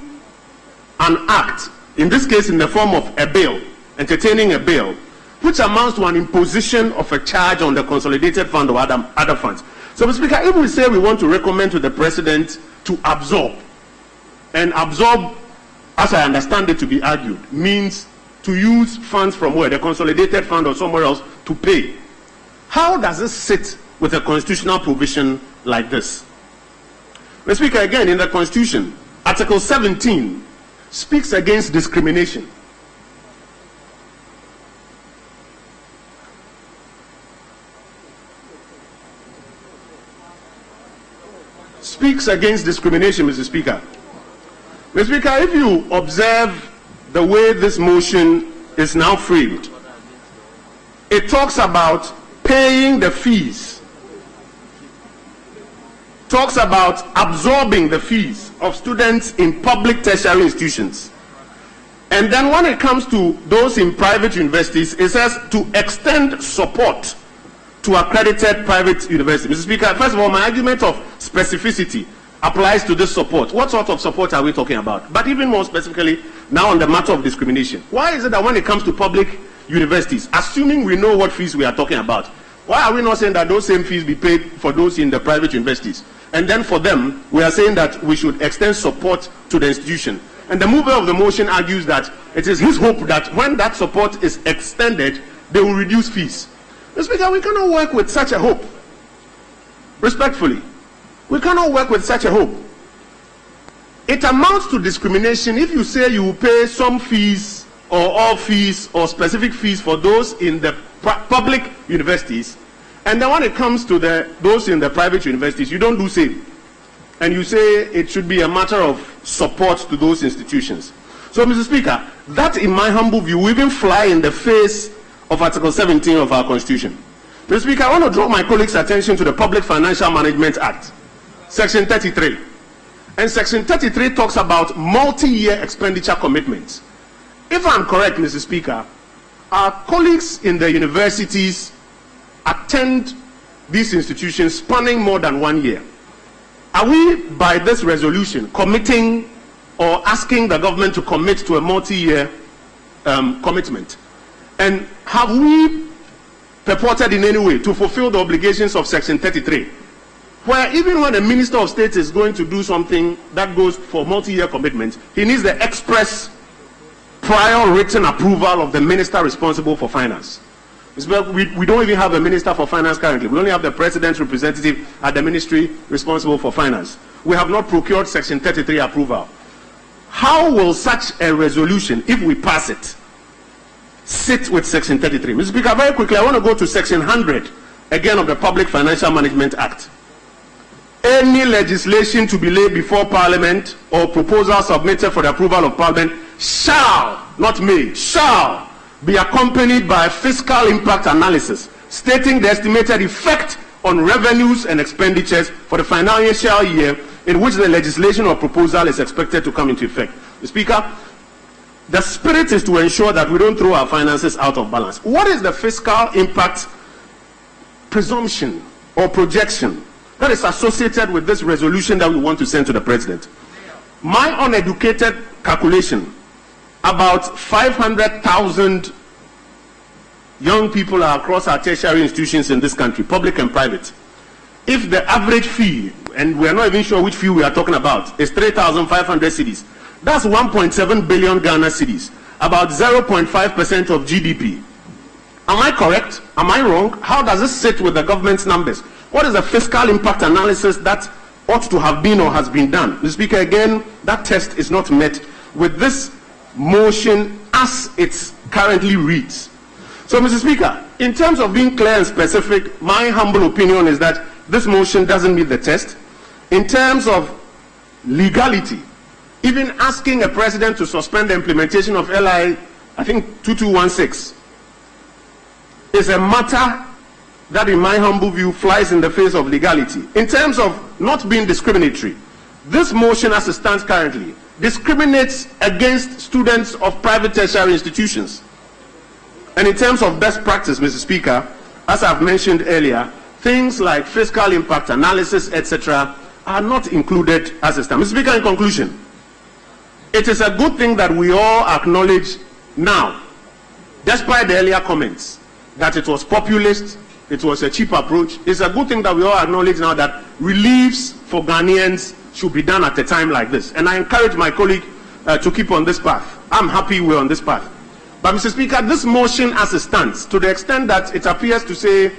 S7: an act, in this case in the form of a bill, entertaining a bill, which amounts to an imposition of a charge on the consolidated fund or other funds. So, Mr. Speaker, if we say we want to recommend to the President to absorb, and absorb, as I understand it to be argued, means to use funds from where? The consolidated fund or somewhere else to pay. How does it sit with a constitutional provision like this? Mr. Speaker, again, in the Constitution, Article 17 speaks against discrimination. Speaks against discrimination, Mr. Speaker. Mr. Speaker, if you observe the way this motion is now framed, it talks about paying the fees, talks about absorbing the fees of students in public tertiary institutions. And then when it comes to those in private universities, it says to extend support to accredited private universities. Mr. Speaker, first of all, my argument of specificity applies to this support. What sort of support are we talking about? But even more specifically, now on the matter of discrimination. Why is it that when it comes to public universities, assuming we know what fees we are talking about, why are we not saying that those same fees be paid for those in the private universities? And then for them, we are saying that we should extend support to the institution. And the mover of the motion argues that it is his hope that when that support is extended, they will reduce fees. Mr. Speaker, we cannot work with such a hope. Respectfully, we cannot work with such a hope. It amounts to discrimination if you say you will pay some fees or all fees or specific fees for those in the public universities, and then when it comes to those in the private universities, you don't do same. And you say it should be a matter of support to those institutions. So, Mr. Speaker, that in my humble view will even fly in the face of Article 17 of our Constitution. Mr. Speaker, I want to draw my colleagues' attention to the Public Financial Management Act, Section 33. And Section 33 talks about multi-year expenditure commitments. If I'm correct, Mr. Speaker, our colleagues in the universities attend these institutions spanning more than 1 year. Are we, by this resolution, committing or asking the government to commit to a multi-year commitment? And have we purported in any way to fulfill the obligations of Section 33, where even when the Minister of State is going to do something that goes for multi-year commitment, he needs the express prior written approval of the minister responsible for finance? We don't even have a minister for finance currently. We only have the president's representative at the ministry responsible for finance. We have not procured Section 33 approval. How will such a resolution, if we pass it, sit with Section 33? Mr. Speaker, very quickly, I want to go to Section 100, again, of the Public Financial Management Act. Any legislation to be laid before Parliament or proposal submitted for the approval of Parliament shall, not may, shall be accompanied by a fiscal impact analysis stating the estimated effect on revenues and expenditures for the financial year in which the legislation or proposal is expected to come into effect. Mr. Speaker, the spirit is to ensure that we don't throw our finances out of balance. What is the fiscal impact presumption or projection that is associated with this resolution that we want to send to the President? My uneducated calculation, about 500,000 young people are across our tertiary institutions in this country, public and private. If the average fee, and we are not even sure which fee we are talking about, is 3,500 cedis, that's 1.7 billion Ghana cedis, about 0.5% of GDP. Am I correct? Am I wrong? How does this sit with the government's numbers? What is the fiscal impact analysis that ought to have been or has been done? Mr. Speaker, again, that test is not met with this motion as it currently reads. So, Mr. Speaker, in terms of being clear and specific, my humble opinion is that this motion doesn't meet the test. In terms of legality, even asking a president to suspend the implementation of LI I think 2216, is a matter that, in my humble view, flies in the face of legality. In terms of not being discriminatory, this motion as it stands currently discriminates against students of private tertiary institutions. And in terms of best practice, Mr. Speaker, as I've mentioned earlier, things like fiscal impact analysis, etc., are not included as it stands. Mr. Speaker, in conclusion, it is a good thing that we all acknowledge now, despite the earlier comments, that it was populist, it was a cheap approach. It's a good thing that we all acknowledge now that reliefs for Ghanaians should be done at a time like this. And I encourage my colleague to keep on this path. I'm happy we're on this path. But Mr. Speaker, this motion as it stands, to the extent that it appears to say,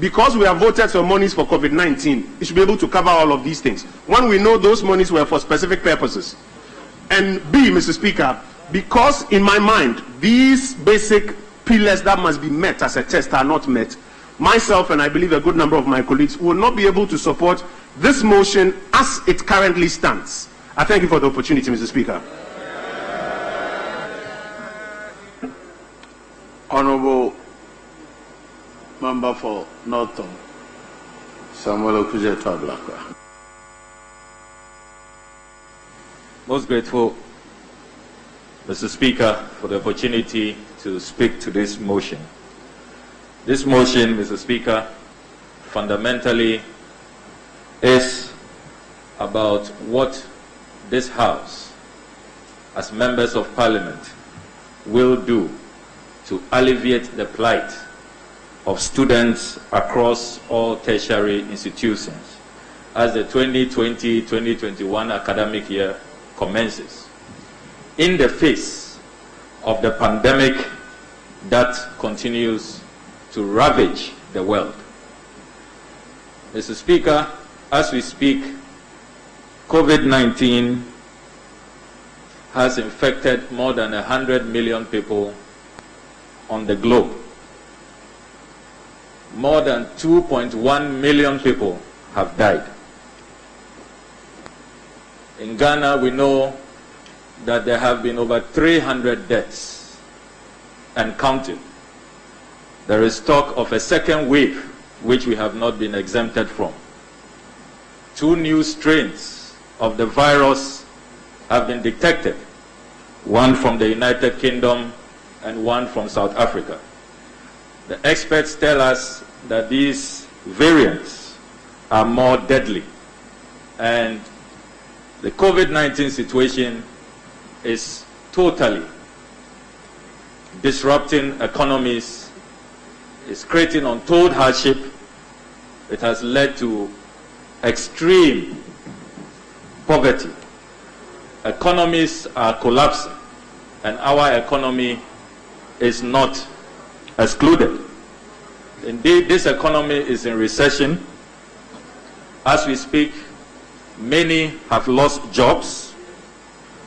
S7: because we have voted for monies for COVID-19, it should be able to cover all of these things, when we know those monies were for specific purposes. And B, Mr. Speaker, because in my mind, these basic pillars that must be met as a test are not met, myself and I believe a good number of my colleagues will not be able to support this motion as it currently stands. I thank you for the opportunity, Mr. Speaker.
S8: Honorable Member for Norton, Samuel Okuze-Toablakwa.
S2: Most grateful, Mr. Speaker, for the opportunity to speak to this motion. This motion, Mr. Speaker, fundamentally is about what this House, as members of Parliament, will do to alleviate the plight of students across all tertiary institutions as the 2020-2021 academic year commences, in the face of the pandemic that continues to ravage the world. Mr. Speaker, as we speak, COVID-19 has infected more than 100 million people on the globe. More than 2.1 million people have died. In Ghana, we know that there have been over 300 deaths and counting. There is talk of a second wave, which we have not been exempted from. 2 new strains of the virus have been detected, one from the United Kingdom and one from South Africa. The experts tell us that these variants are more deadly, and the COVID-19 situation is totally disrupting economies, is creating untold hardship. It has led to extreme poverty. Economies are collapsing, and our economy is not excluded. Indeed, this economy is in recession. As we speak, many have lost jobs,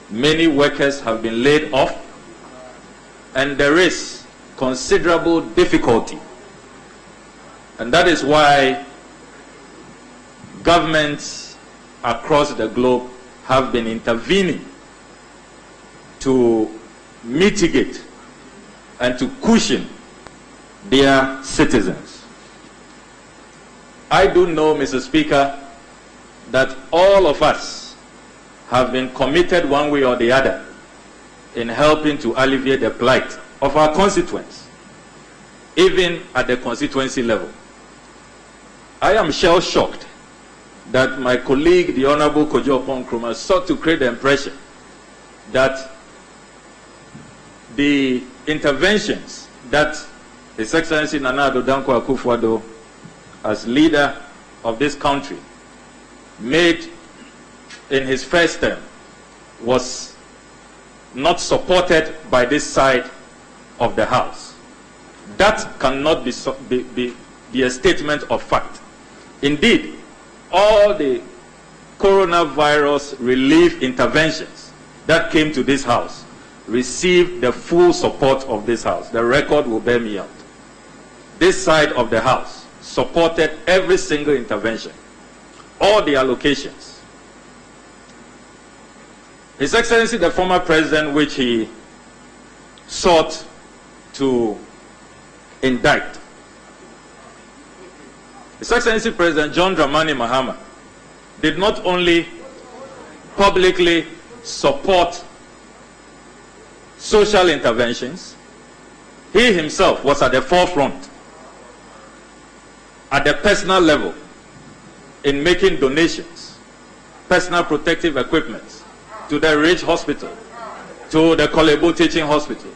S2: many workers have been laid off, and there is considerable difficulty. And that is why governments across the globe have been intervening to mitigate and to cushion their citizens. I do know, Mr. Speaker, that all of us have been committed one way or the other in helping to alleviate the plight of our constituents, even at the constituency level. I am shell-shocked that my colleague, the Honorable Kojo Oppong-Nkrumah, sought to create the impression that the interventions that His Excellency Nana Addo Dankwa Akufo-Addo, as leader of this country, made in his first term was not supported by this side of the House. That cannot be a statement of fact. Indeed, all the coronavirus relief interventions that came to this House received the full support of this House. The record will bear me out. This side of the House supported every single intervention, all the allocations. His Excellency, the former president, which he sought to indict. His Excellency President John Dramani Mahama did not only publicly support social interventions, he himself was at the forefront, at the personal level, in making donations, personal protective equipment, to the Ridge Hospital, to the Kolebo Teaching Hospital,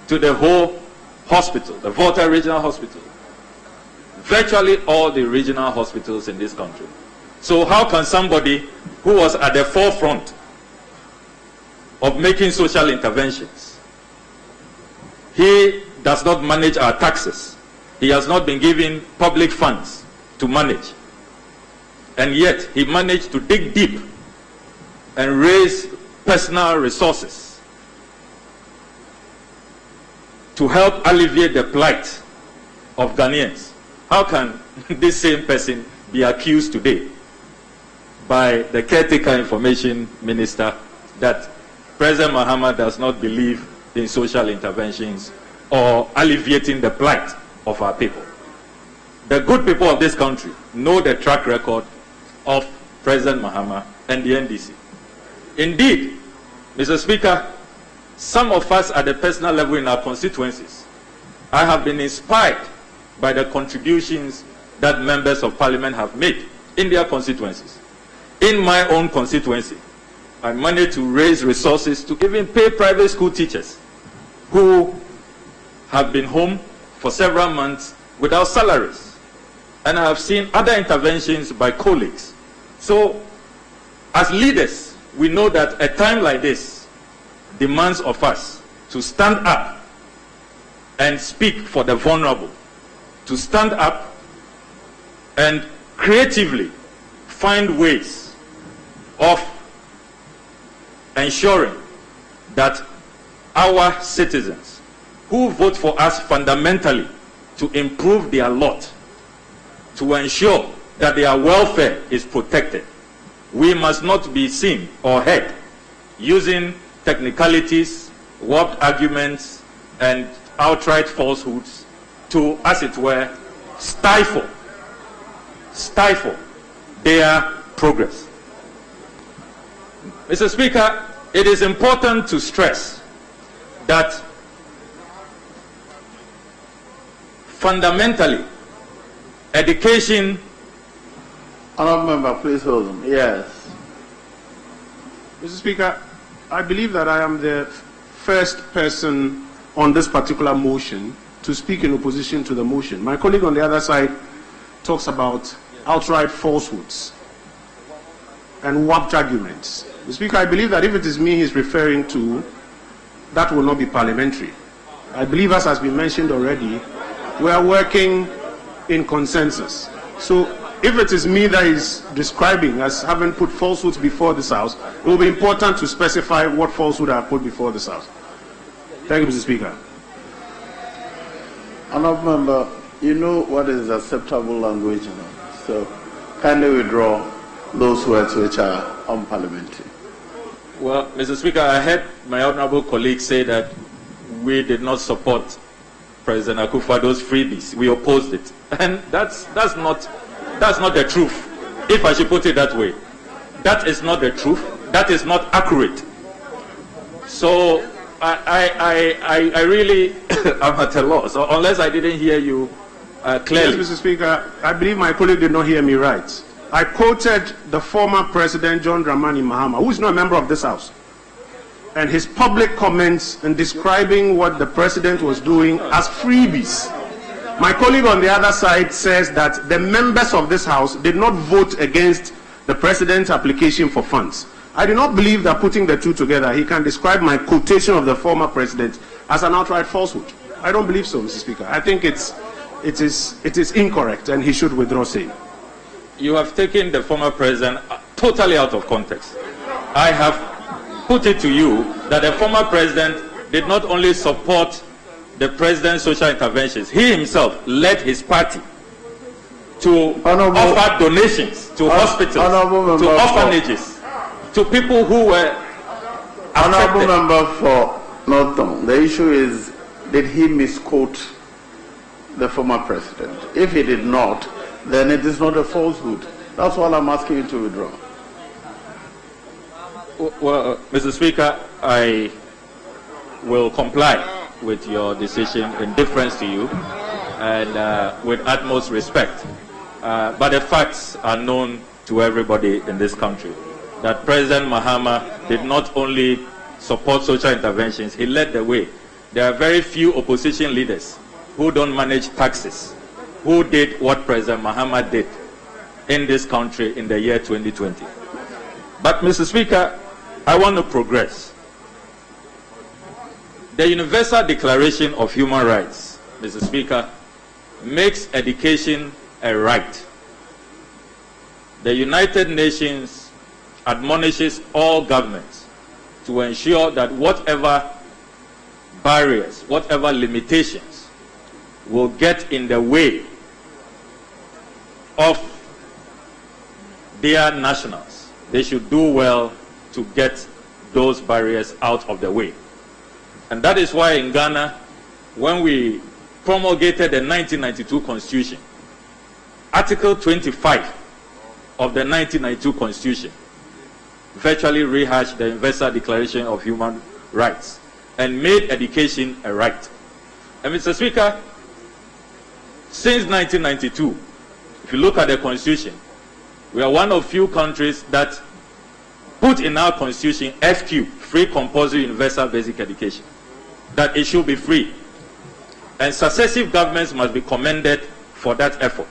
S2: to the Ho Hospital, the Volta Regional Hospital, virtually all the regional hospitals in this country. So how can somebody who was at the forefront of making social interventions, he does not manage our taxes, he has not been given public funds to manage, and yet he managed to dig deep and raise personal resources to help alleviate the plight of Ghanaians? How can this same person be accused today by the caretaker information minister that President Mahama does not believe in social interventions or alleviating the plight of our people? The good people of this country know the track record of President Mahama and the NDC. Indeed, Mr. Speaker, some of us at the personal level in our constituencies, I have been inspired by the contributions that members of parliament have made in their constituencies. In my own constituency, I managed to raise resources to even pay private school teachers who have been home for several months without salaries. And I have seen other interventions by colleagues. So, as leaders, we know that a time like this demands of us to stand up and speak for the vulnerable, to stand up and creatively find ways of ensuring that our citizens who vote for us fundamentally to improve their lot, to ensure that their welfare is protected, we must not be seen or heard using technicalities, warped arguments, and outright falsehoods to, as it were, stifle their progress. Mr. Speaker, it is important to stress that fundamentally, education...
S8: Honourable Member, please hold on. Yes.
S7: Mr. Speaker, I believe that I am the first person on this particular motion to speak in opposition to the motion. My colleague on the other side talks about outright falsehoods and warped arguments. Mr. Speaker, I believe that if it is me he's referring to, that will not be parliamentary. I believe, as has been mentioned already, we are working in consensus. So if it is me that is describing as having put falsehoods before this House, it will be important to specify what falsehood I have put before this House. Thank you, Mr. Speaker.
S8: Honourable Member, you know what is acceptable language, so kindly withdraw those words which are unparliamentary.
S2: Well, Mr. Speaker, I heard my honourable colleague say that we did not support President Akufo-Addo's freebies. We opposed it, and that's not the truth. If I should put it that way, that is not the truth. That is not accurate. So I really am at a loss, so unless I didn't hear you clearly.
S7: Yes, Mr. Speaker, I believe my colleague did not hear me right. I quoted the former President John Dramani Mahama, who is not a member of this House, and his public comments in describing what the President was doing as freebies. My colleague on the other side says that the members of this House did not vote against the President's application for funds. I do not believe that putting the two together, he can describe my quotation of the former President as an outright falsehood. I don't believe so, Mr. Speaker. I think it is incorrect, and he should withdraw saying.
S2: You have taken the former President totally out of context. I have put it to you that the former President did not only support the President's social interventions, he himself led his party to offer donations to hospitals, to orphanages, to people who were affected.
S8: Honourable Member for No. The issue is, did he misquote the former president? If he did not, then it is not a falsehood. That's all I'm asking you to withdraw.
S2: Well, Mr. Speaker, I will comply with your decision in deference to you and with utmost respect. But the facts are known to everybody in this country that President Mahama did not only support social interventions, he led the way. There are very few opposition leaders who don't manage taxes, who did what President Mahama did in this country in the year 2020. But, Mr. Speaker, I want to progress. The Universal Declaration of Human Rights, Mr. Speaker, makes education a right. The United Nations admonishes all governments to ensure that whatever barriers, whatever limitations will get in the way of their nationals, they should do well to get those barriers out of the way. And that is why in Ghana, when we promulgated the 1992 Constitution, Article 25 of the 1992 Constitution virtually rehashed the Universal Declaration of Human Rights and made education a right. And Mr. Speaker, since 1992, if you look at the Constitution, we are one of few countries that put in our Constitution FQ, free compulsory universal basic education, that it should be free. And successive governments must be commended for that effort.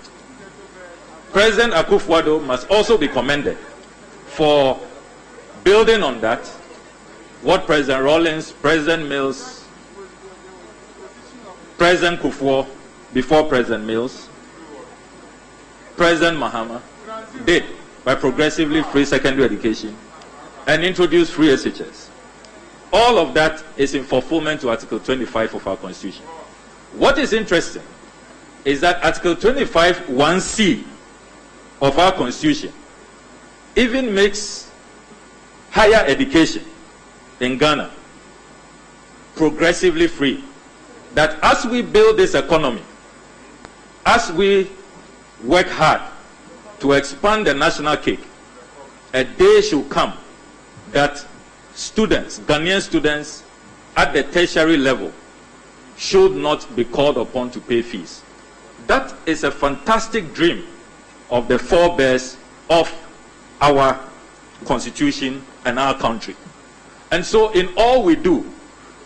S2: President Akufo-Addo must also be commended for building on that, what President Rawlings, President Mills, President Kufuor, before President Mills, President Mahama did by progressively free secondary education and introduced free SHS. All of that is in fulfillment to Article 25 of our Constitution. What is interesting is that Article 25 1C of our Constitution even makes higher education in Ghana progressively free. That as we build this economy, as we work hard to expand the national cake, a day should come that students, Ghanaian students at the tertiary level, should not be called upon to pay fees. That is a fantastic dream of the forebears of our Constitution and our country. And so in all we do,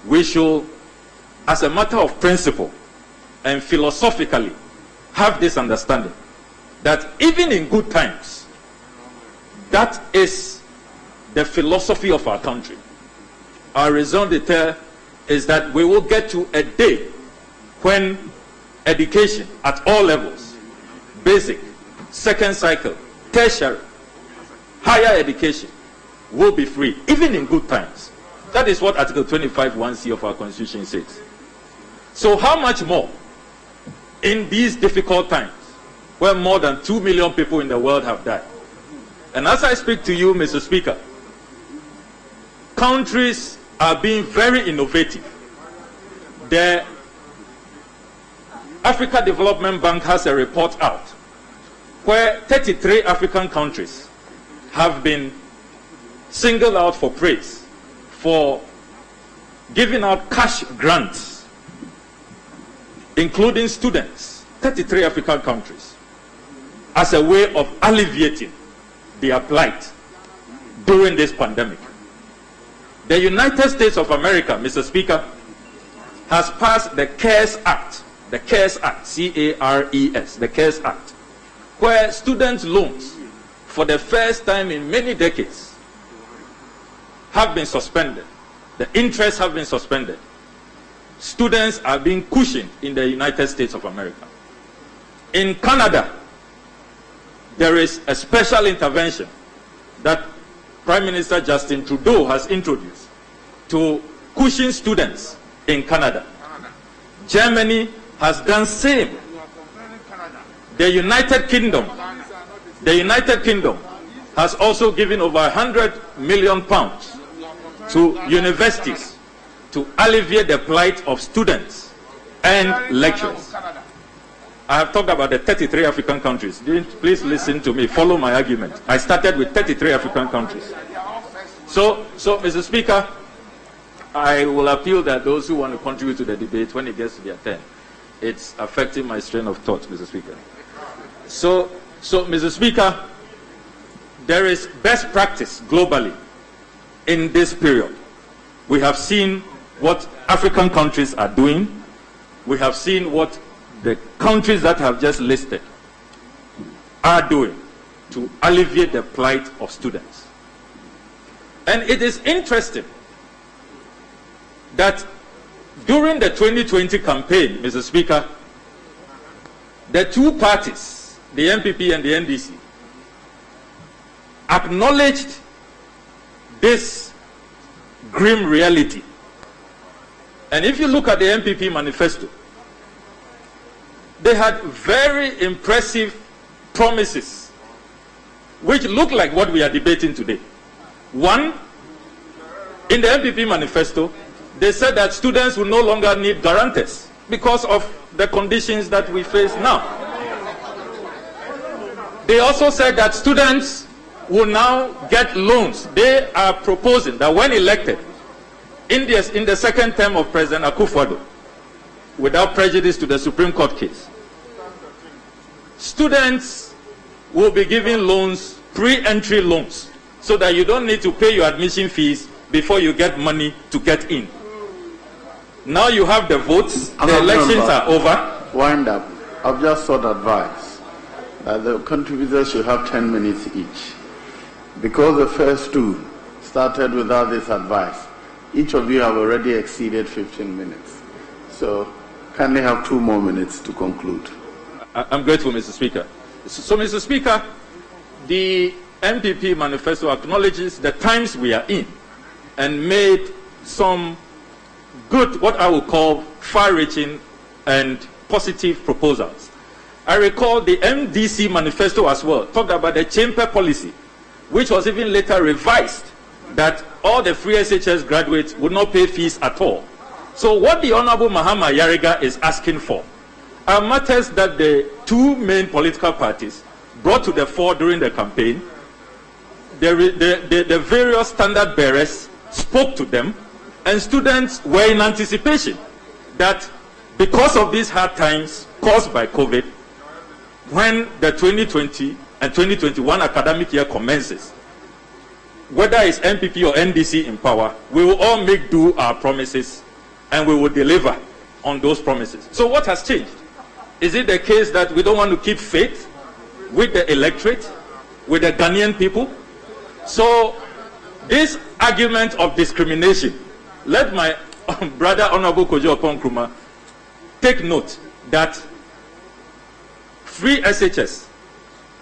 S2: we should, as a matter of principle and philosophically, have this understanding that even in good times, that is the philosophy of our country. Our raison d'etre is that we will get to a day when education at all levels, basic, second cycle, tertiary, higher education, will be free, even in good times. That is what Article 25 1C of our Constitution says. So how much more in these difficult times where more than 2 million people in the world have died? And as I speak to you, Mr. Speaker, countries are being very innovative. The Africa Development Bank has a report out where 33 African countries have been singled out for praise for giving out cash grants, including students, 33 African countries, as a way of alleviating their plight during this pandemic. The United States of America, Mr. Speaker, has passed the CARES Act, C-A-R-E-S, the CARES Act, where student loans, for the first time in many decades, have been suspended. The interests have been suspended. Students are being cushioned in the United States of America. In Canada, there is a special intervention that Prime Minister Justin Trudeau has introduced to cushion students in Canada. Germany has done same. The United Kingdom has also given over £100 million to universities to alleviate the plight of students and lecturers. I have talked about the 33 African countries. Please listen to me. Follow my argument. I started with 33 African countries. So, Mr. Speaker, I will appeal that those who want to contribute to the debate, when it gets to their turn, it's affecting my strain of thought, Mr. Speaker. So, Mr. Speaker, there is best practice globally in this period. We have seen what African countries are doing. We have seen what the countries that have just listed are doing to alleviate the plight of students. And it is interesting that during the 2020 campaign, Mr. Speaker, the two parties, the MPP and the NDC, acknowledged this grim reality. And if you look at the MPP manifesto, they had very impressive promises which look like what we are debating today. One, in the MPP manifesto, they said that students will no longer need guarantors because of the conditions that we face now. They also said that students will now get loans. They are proposing that when elected, in the second term of President Akufo-Addo, without prejudice to the Supreme Court case, students will be given loans, pre-entry loans, so that you don't need to pay your admission fees before you get money to get in. Now you have the votes, the elections are over.
S8: Wind up. I've just sought advice that the contributors should have 10 minutes each. Because the first two started without this advice, each of you have already exceeded 15 minutes. So kindly have 2 more minutes to conclude.
S2: I'm grateful, Mr. Speaker. So, Mr. Speaker, the MPP manifesto acknowledges the times we are in and made some good, what I would call far-reaching and positive proposals. I recall the MDC manifesto as well talked about the chamber policy, which was even later revised, that all the free SHS graduates would not pay fees at all. So what the Honorable Mahama Yariga is asking for are matters that the two main political parties brought to the fore during the campaign. The various standard bearers spoke to them, and students were in anticipation that because of these hard times caused by COVID, when the 2020 and 2021 academic year commences, whether it's MPP or NDC in power, we will all make do our promises and we will deliver on those promises. So what has changed? Is it the case that we don't want to keep faith with the electorate, with the Ghanaian people? So this argument of discrimination, let my brother Honorable Kojo Oppong-Nkrumah take note that free SHS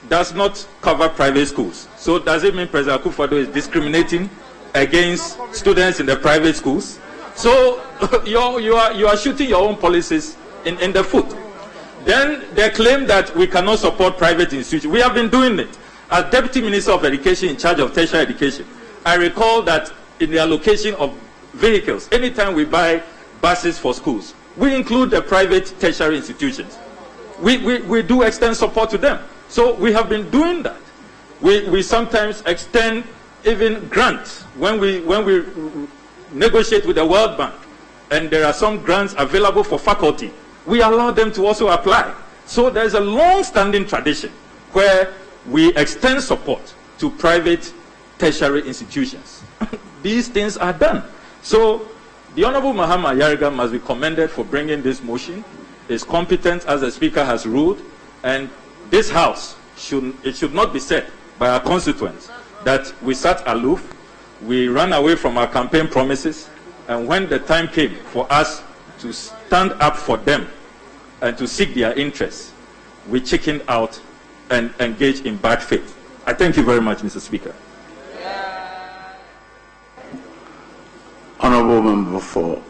S2: does not cover private schools. So does it mean President Akufo-Addo is discriminating against students in the private schools? So you are shooting your own policies in the foot. Then they claim that we cannot support private institutions. We have been doing it. As Deputy Minister of Education in charge of tertiary education, I recall that in the allocation of vehicles, anytime we buy buses for schools, we include the private tertiary institutions. We do extend support to them. So we have been doing that. We sometimes extend even grants when we negotiate with the World Bank, and there are some grants available for faculty. We allow them to also apply. So there's a long-standing tradition where we extend support to private tertiary institutions. These things are done. So the Honorable Mahama Yariga must be commended for bringing this motion. Is competent as the Speaker has ruled, and this House should not be said by our constituents that we sat aloof, we ran away from our campaign promises, and when the time came for us to stand up for them and to seek their interests, we chickened out and engaged in bad faith. I thank you very much, Mr. Speaker.
S8: Honorable Member for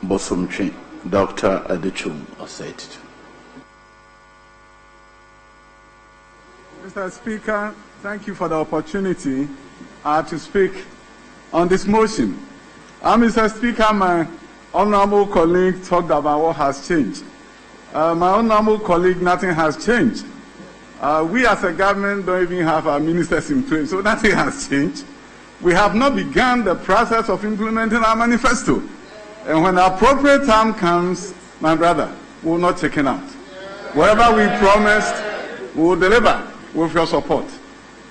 S8: Bosomtwe, Dr. Adichum Osei.
S9: Mr. Speaker, thank you for the opportunity to speak on this motion. Mr. Speaker, my honorable colleague talked about what has changed. My honorable colleague, nothing has changed. We as a government don't even have our ministers in place, so nothing has changed. We have not begun the process of implementing our manifesto. And when the appropriate time comes, my brother, we will not chicken out. Whatever we promised, we will deliver with your support.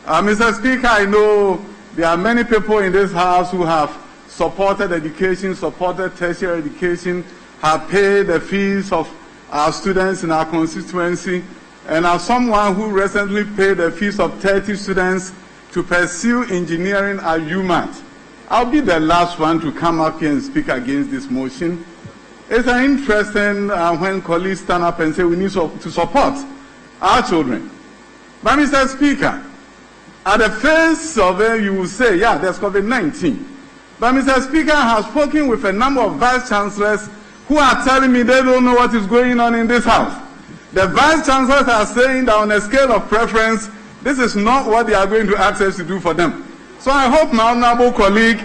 S9: Mr. Speaker, I know there are many people in this House who have supported education, supported tertiary education, have paid the fees of our students in our constituency, and as someone who recently paid the fees of 30 students to pursue engineering at UMatt, I'll be the last one to come up here and speak against this motion. It's interesting when colleagues stand up and say we need to support our children. But Mr. Speaker, at the first survey you will say, yeah, there's COVID-19. But Mr. Speaker, I have spoken with a number of vice chancellors who are telling me they don't know what is going on in this house. The vice chancellors are saying that on a scale of preference, this is not what they are going to ask us to do for them. So I hope my honorable colleague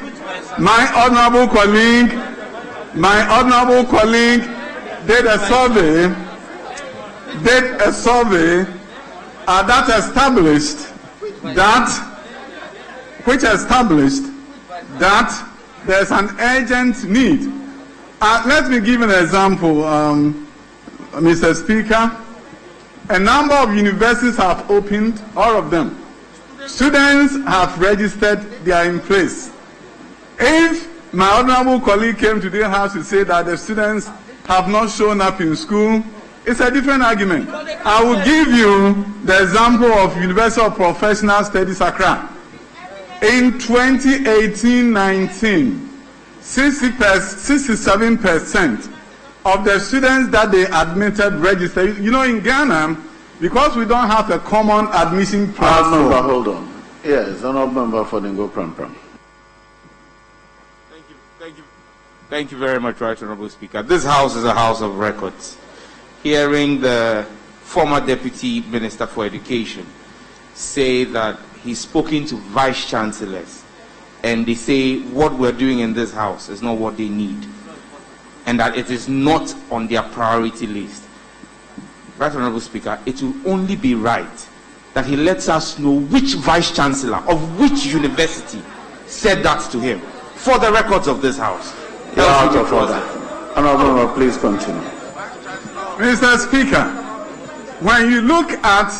S9: did a survey that established that there's an urgent need. Let me give an example, Mr. Speaker. A number of universities have opened, all of them. Students have registered, they are in place. If my honorable colleague came to the House to say that the students have not shown up in school, it's a different argument. I will give you the example of University of Professional Studies, Accra. In 2018-19, 67% of the students that they admitted registered. You know, in Ghana, because we don't have a common admission platform.
S8: Hold on. Yes, honorable member for Ningo Pram.
S10: Thank you very much, Right Honorable Speaker. This House is a house of records. Hearing the former Deputy Minister for Education say that he's spoken to vice chancellors and they say what we're doing in this house is not what they need and that it is not on their priority list. Right Honorable Speaker, it will only be right that he lets us know which vice chancellor of which university said that to him for the records of this house.
S8: You're out of order. Honorable member, please continue.
S9: Mr. Speaker, when you look at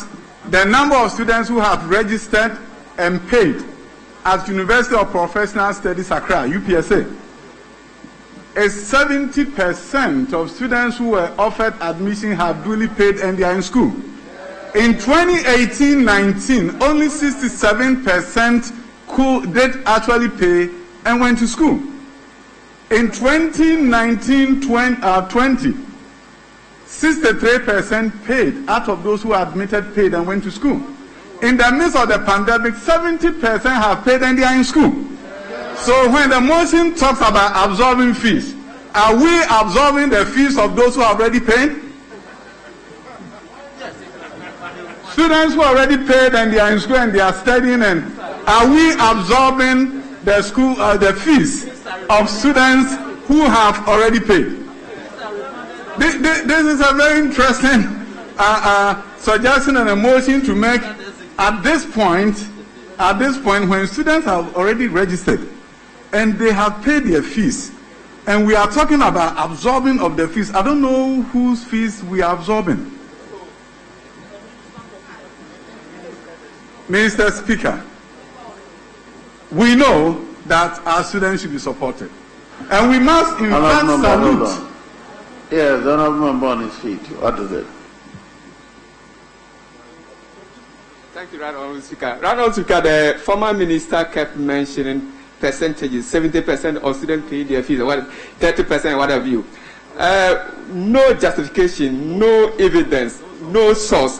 S9: the number of students who have registered and paid at University of Professional Studies, Accra, UPSA, is 70% of students who were offered admission have duly paid and they are in school. In 2018-19, only 67% did actually pay and went to school. In 2019-20, 63% paid out of those who admitted paid and went to school. In the midst of the pandemic, 70% have paid and they are in school. So when the motion talks about absorbing fees, are we absorbing the fees of those who have already paid? Students who already paid and they are in school and they are studying, and are we absorbing the school the fees of students who have already paid? This is a very interesting suggestion and a motion to make at this point when students have already registered and they have paid their fees, and we are talking about absorbing of the fees. I don't know whose fees we are absorbing. Mr. Speaker, we know that our students should be supported, and we must in fact salute.
S8: Yes, the honorable member on his feet. What is it?
S11: Thank you, Right Honorable Speaker. Right Honorable Speaker, the former minister kept mentioning percentages. 70% of students pay their fees, 30%, what have you. No justification, no evidence, no source.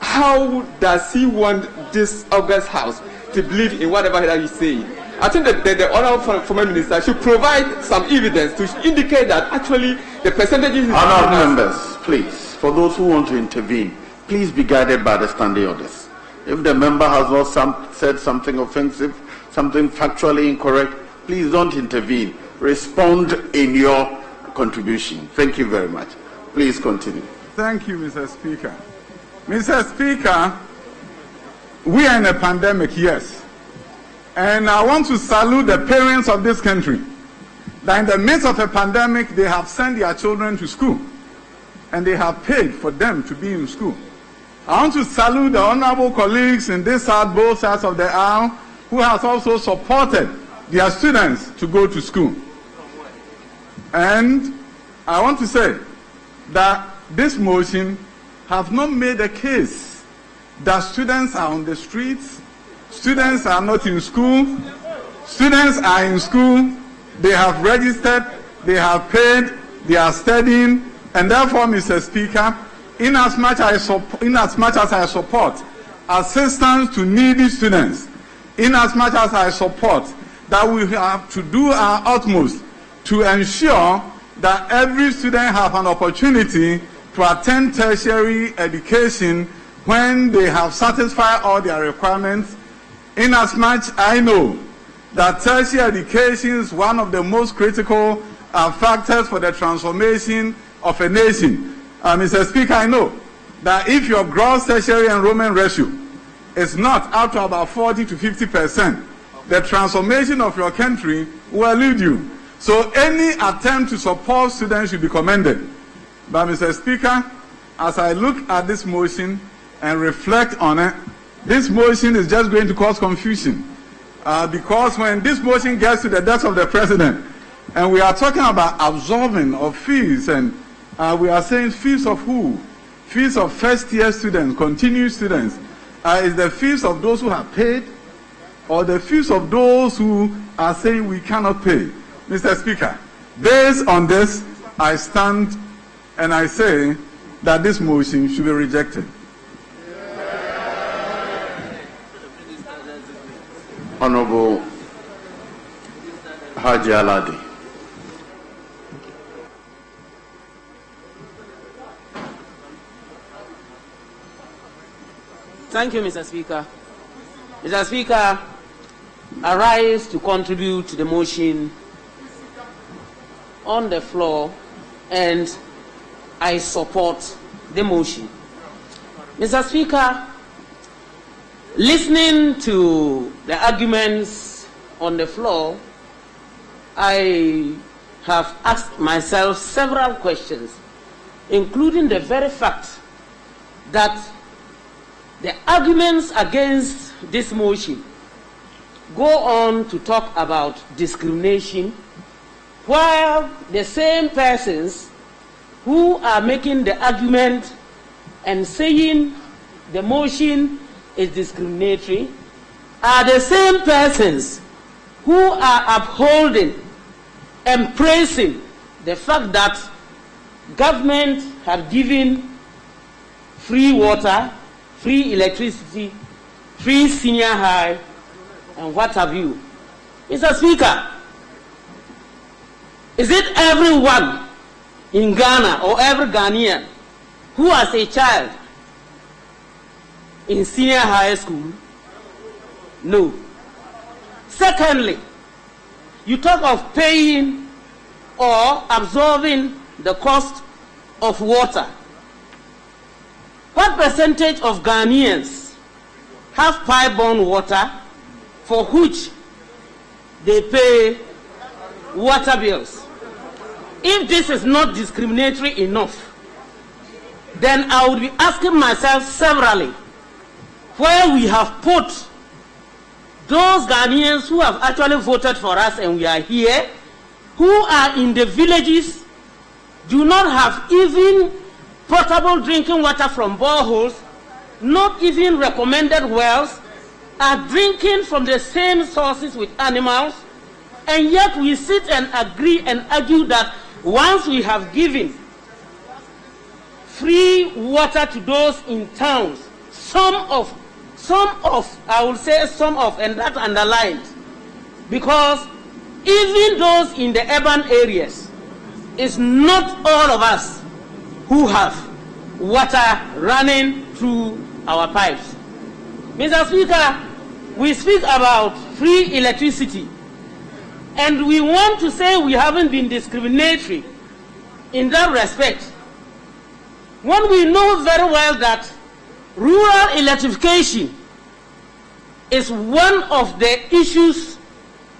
S11: How does he want this August House to believe in whatever that he's saying? I think that the honorable former minister should provide some evidence to indicate that actually the percentages.
S8: Honorable members, please, for those who want to intervene, please be guided by the standing orders. If the member has not said something offensive, something factually incorrect, please don't intervene. respond in your contribution. Thank you very much. Please continue.
S9: Thank you, Mr. Speaker. Mr. Speaker, we are in a pandemic, yes. And I want to salute the parents of this country that in the midst of a pandemic, they have sent their children to school and they have paid for them to be in school. I want to salute the honorable colleagues in this side, both sides of the aisle, who have also supported their students to go to school. And I want to say that this motion have not made a case that students are on the streets, students are not in school, students are in school, they have registered, they have paid, they are studying, and therefore, Mr. Speaker, inasmuch as I support assistance to needy students, inasmuch as I support that we have to do our utmost to ensure that every student have an opportunity to attend tertiary education when they have satisfied all their requirements, inasmuch I know that tertiary education is one of the most critical factors for the transformation of a nation. Mr. Speaker, I know that if your gross tertiary enrollment ratio is not up to about 40 to 50%, the transformation of your country will elude you. So any attempt to support students should be commended. But Mr. Speaker, as I look at this motion and reflect on it, this motion is just going to cause confusion. Because when this motion gets to the desk of the president, and we are talking about absolving of fees, and we are saying fees of who? Fees of first-year students, continuing students. Is the fees of those who have paid, or the fees of those who are saying we cannot pay? Mr. Speaker, based on this, I stand and I say that this motion should be rejected.
S8: Honorable Haji Aladi.
S12: Thank you, Mr. Speaker. Mr. Speaker, I rise to contribute to the motion on the floor, and I support the motion. Mr. Speaker, listening to the arguments on the floor, I have asked myself several questions, including the very fact that the arguments against this motion go on to talk about discrimination, while the same persons who are making the argument and saying the motion is discriminatory are the same persons who are upholding and praising the fact that government have given free water, free electricity, free senior high, and what have you. Mr. Speaker, is it everyone in Ghana or every Ghanaian who has a child in senior high school? No. Secondly, you talk of paying or absorbing the cost of water. What percentage of Ghanaians have pipe-borne water for which they pay water bills? If this is not discriminatory enough, then I would be asking myself severally where we have put those Ghanaians who have actually voted for us and we are here, who are in the villages, do not have even potable drinking water from boreholes, not even recommended wells, are drinking from the same sources with animals, and yet we sit and agree and argue that once we have given free water to those in towns, I will say some of, and that underlined, because even those in the urban areas, it's not all of us who have water running through our pipes. Mr. Speaker, we speak about free electricity. And we want to say we haven't been discriminatory in that respect, when we know very well that rural electrification is one of the issues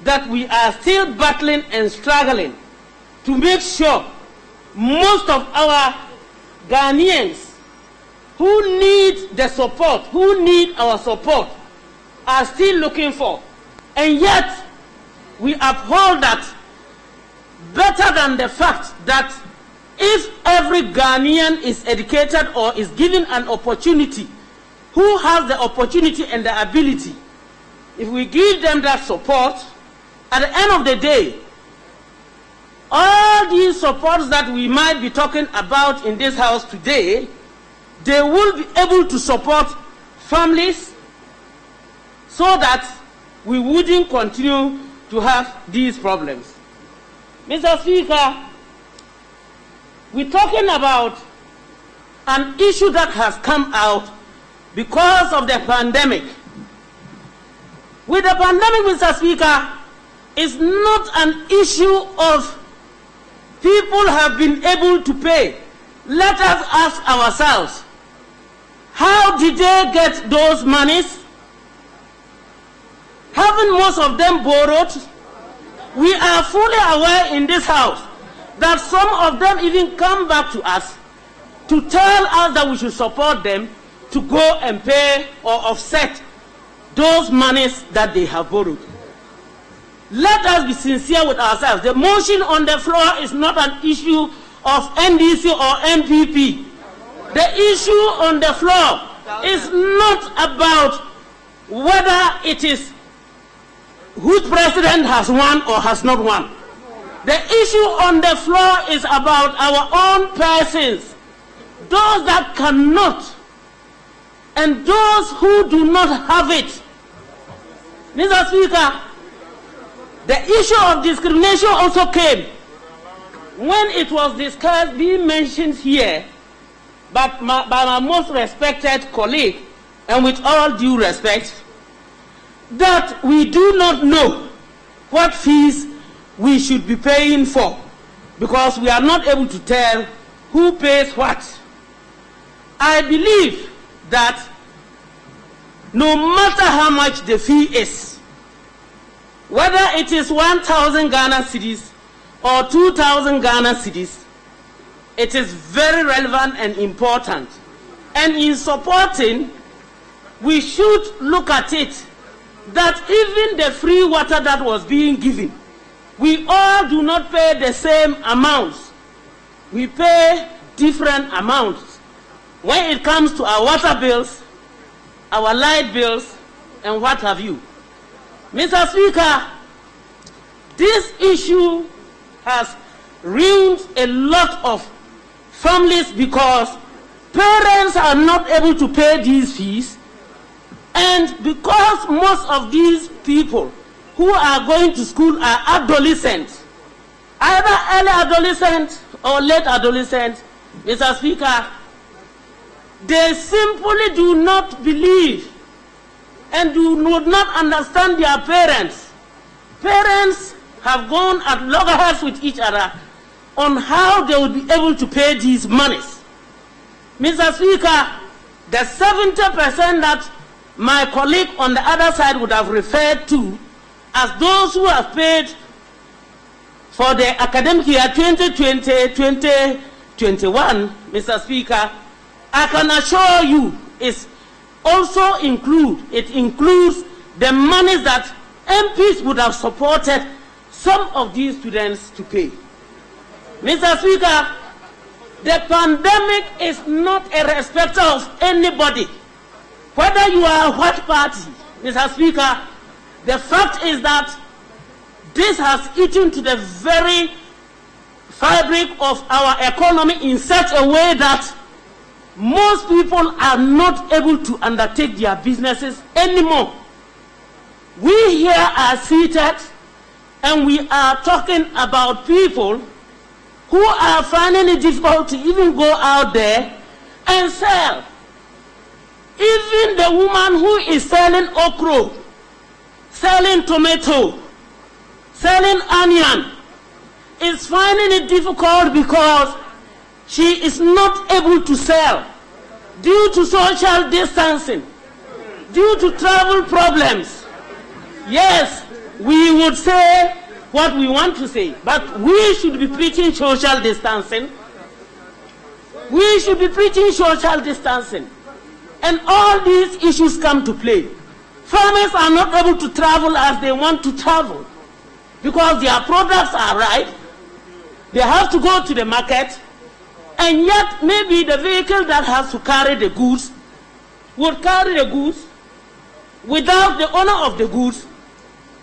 S12: that we are still battling and struggling to make sure most of our Ghanaians who need the support, who need our support, are still looking for. And yet, we uphold that better than the fact that if every Ghanaian is educated or is given an opportunity, who has the opportunity and the ability, if we give them that support, at the end of the day, all these supports that we might be talking about in this house today, they will be able to support families so that we wouldn't continue to have these problems. Mr. Speaker, we're talking about an issue that has come out because of the pandemic. With the pandemic, Mr. Speaker, it's not an issue of people have been able to pay. Let us ask ourselves, how did they get those monies? Haven't most of them borrowed? We are fully aware in this house that some of them even come back to us to tell us that we should support them to go and pay or offset those monies that they have borrowed. Let us be sincere with ourselves. The motion on the floor is not an issue of NDC or NPP. The issue on the floor is not about whether it is whose president has won or has not won. The issue on the floor is about our own persons, those that cannot, and those who do not have it. Mr. Speaker, the issue of discrimination also came when it was discussed, being mentioned here, but by my most respected colleague, and with all due respect, that we do not know what fees we should be paying for, because we are not able to tell who pays what. I believe that no matter how much the fee is, whether it is 1,000 Ghana cedis or 2,000 Ghana cedis, it is very relevant and important. And in supporting, we should look at it that even the free water that was being given, we all do not pay the same amounts. We pay different amounts when it comes to our water bills, our light bills, and what have you. Mr. Speaker, this issue has ruined a lot of families because parents are not able to pay these fees, and because most of these people who are going to school are adolescents, either early adolescent or late adolescent, Mr. Speaker, they simply do not believe and do not understand their parents. Parents have gone at loggerheads with each other on how they will be able to pay these monies. Mr. Speaker, the 70% that my colleague on the other side would have referred to as those who have paid for the academic year 2020-2021, Mr. Speaker, I can assure you it includes the monies that MPs would have supported some of these students to pay. Mr. Speaker, the pandemic is not a respecter of anybody. Whether you are what party, Mr. Speaker, the fact is that this has eaten to the very fabric of our economy in such a way that most people are not able to undertake their businesses anymore. We here are seated and we are talking about people who are finding it difficult to even go out there and sell. Even the woman who is selling okra, selling tomato, selling onion is finding it difficult because she is not able to sell due to social distancing, due to travel problems. Yes, we would say what we want to say, but we should be preaching social distancing. We should be preaching social distancing. And all these issues come to play. Farmers are not able to travel as they want to travel because their products are ripe. They have to go to the market, and yet maybe the vehicle that has to carry the goods would carry the goods without the owner of the goods,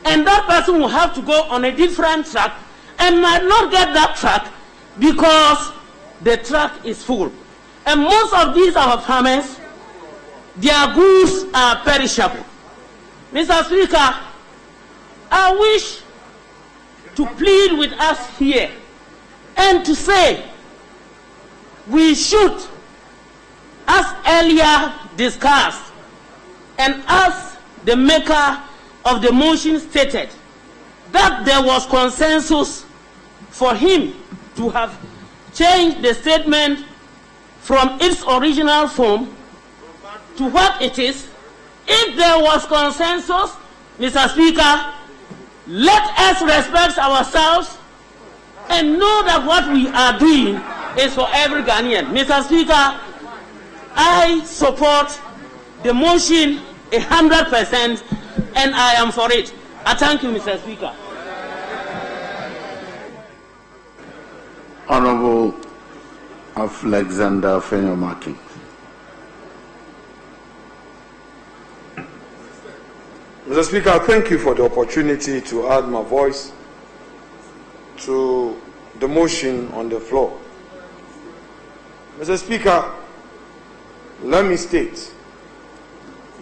S12: and that person will have to go on a different truck and might not get that truck because the truck is full. And most of these our farmers, their goods are perishable. Mr. Speaker, I wish to plead with us here and to say we should, as earlier discussed, and as the maker of the motion stated, that there was consensus for him to have changed the statement from its original form to what it is. If there was consensus, Mr. Speaker, let us respect ourselves and know that what we are doing is for every Ghanaian. Mr. Speaker, I support the motion 100% and I am for it. I thank you, Mr. Speaker.
S8: Honorable Alexander Fenyomaki.
S3: Mr. Speaker, thank you for the opportunity to add my voice to the motion on the floor. Mr. Speaker, let me state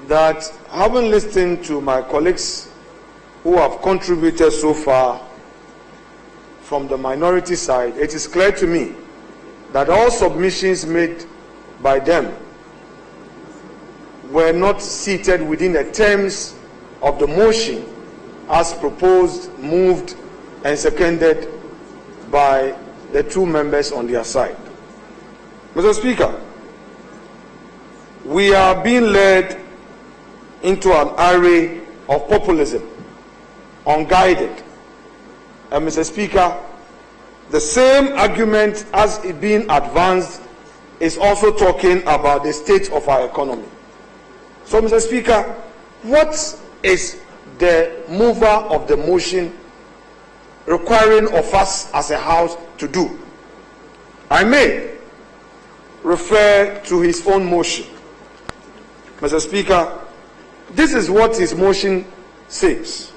S3: that having listened to my colleagues who have contributed so far from the minority side, it is clear to me that all submissions made by them were not seated within the terms of the motion as proposed, moved, and seconded by the two members on their side. Mr. Speaker, we are being led into an array of populism, unguided. And Mr. Speaker, the same argument as it being advanced is also talking about the state of our economy. So, Mr. Speaker, what is the mover of the motion requiring of us as a House to do? I may refer to his own motion. Mr. Speaker, this is what his motion says.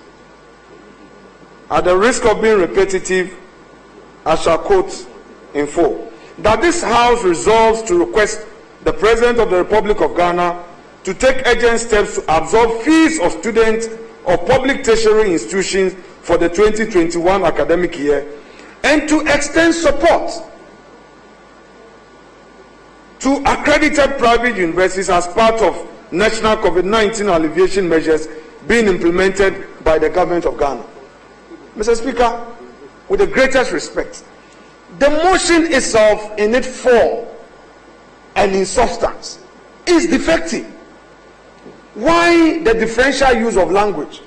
S3: At the risk of being repetitive, I shall quote in full, that this House resolves to request the President of the Republic of Ghana to take urgent steps to absorb fees of students of public tertiary institutions for the 2021 academic year and to extend support to accredited private universities as part of national COVID-19 alleviation measures being implemented by the government of Ghana. Mr. Speaker, with the greatest respect, the motion itself in its form and in substance is defective. Why the differential use of language?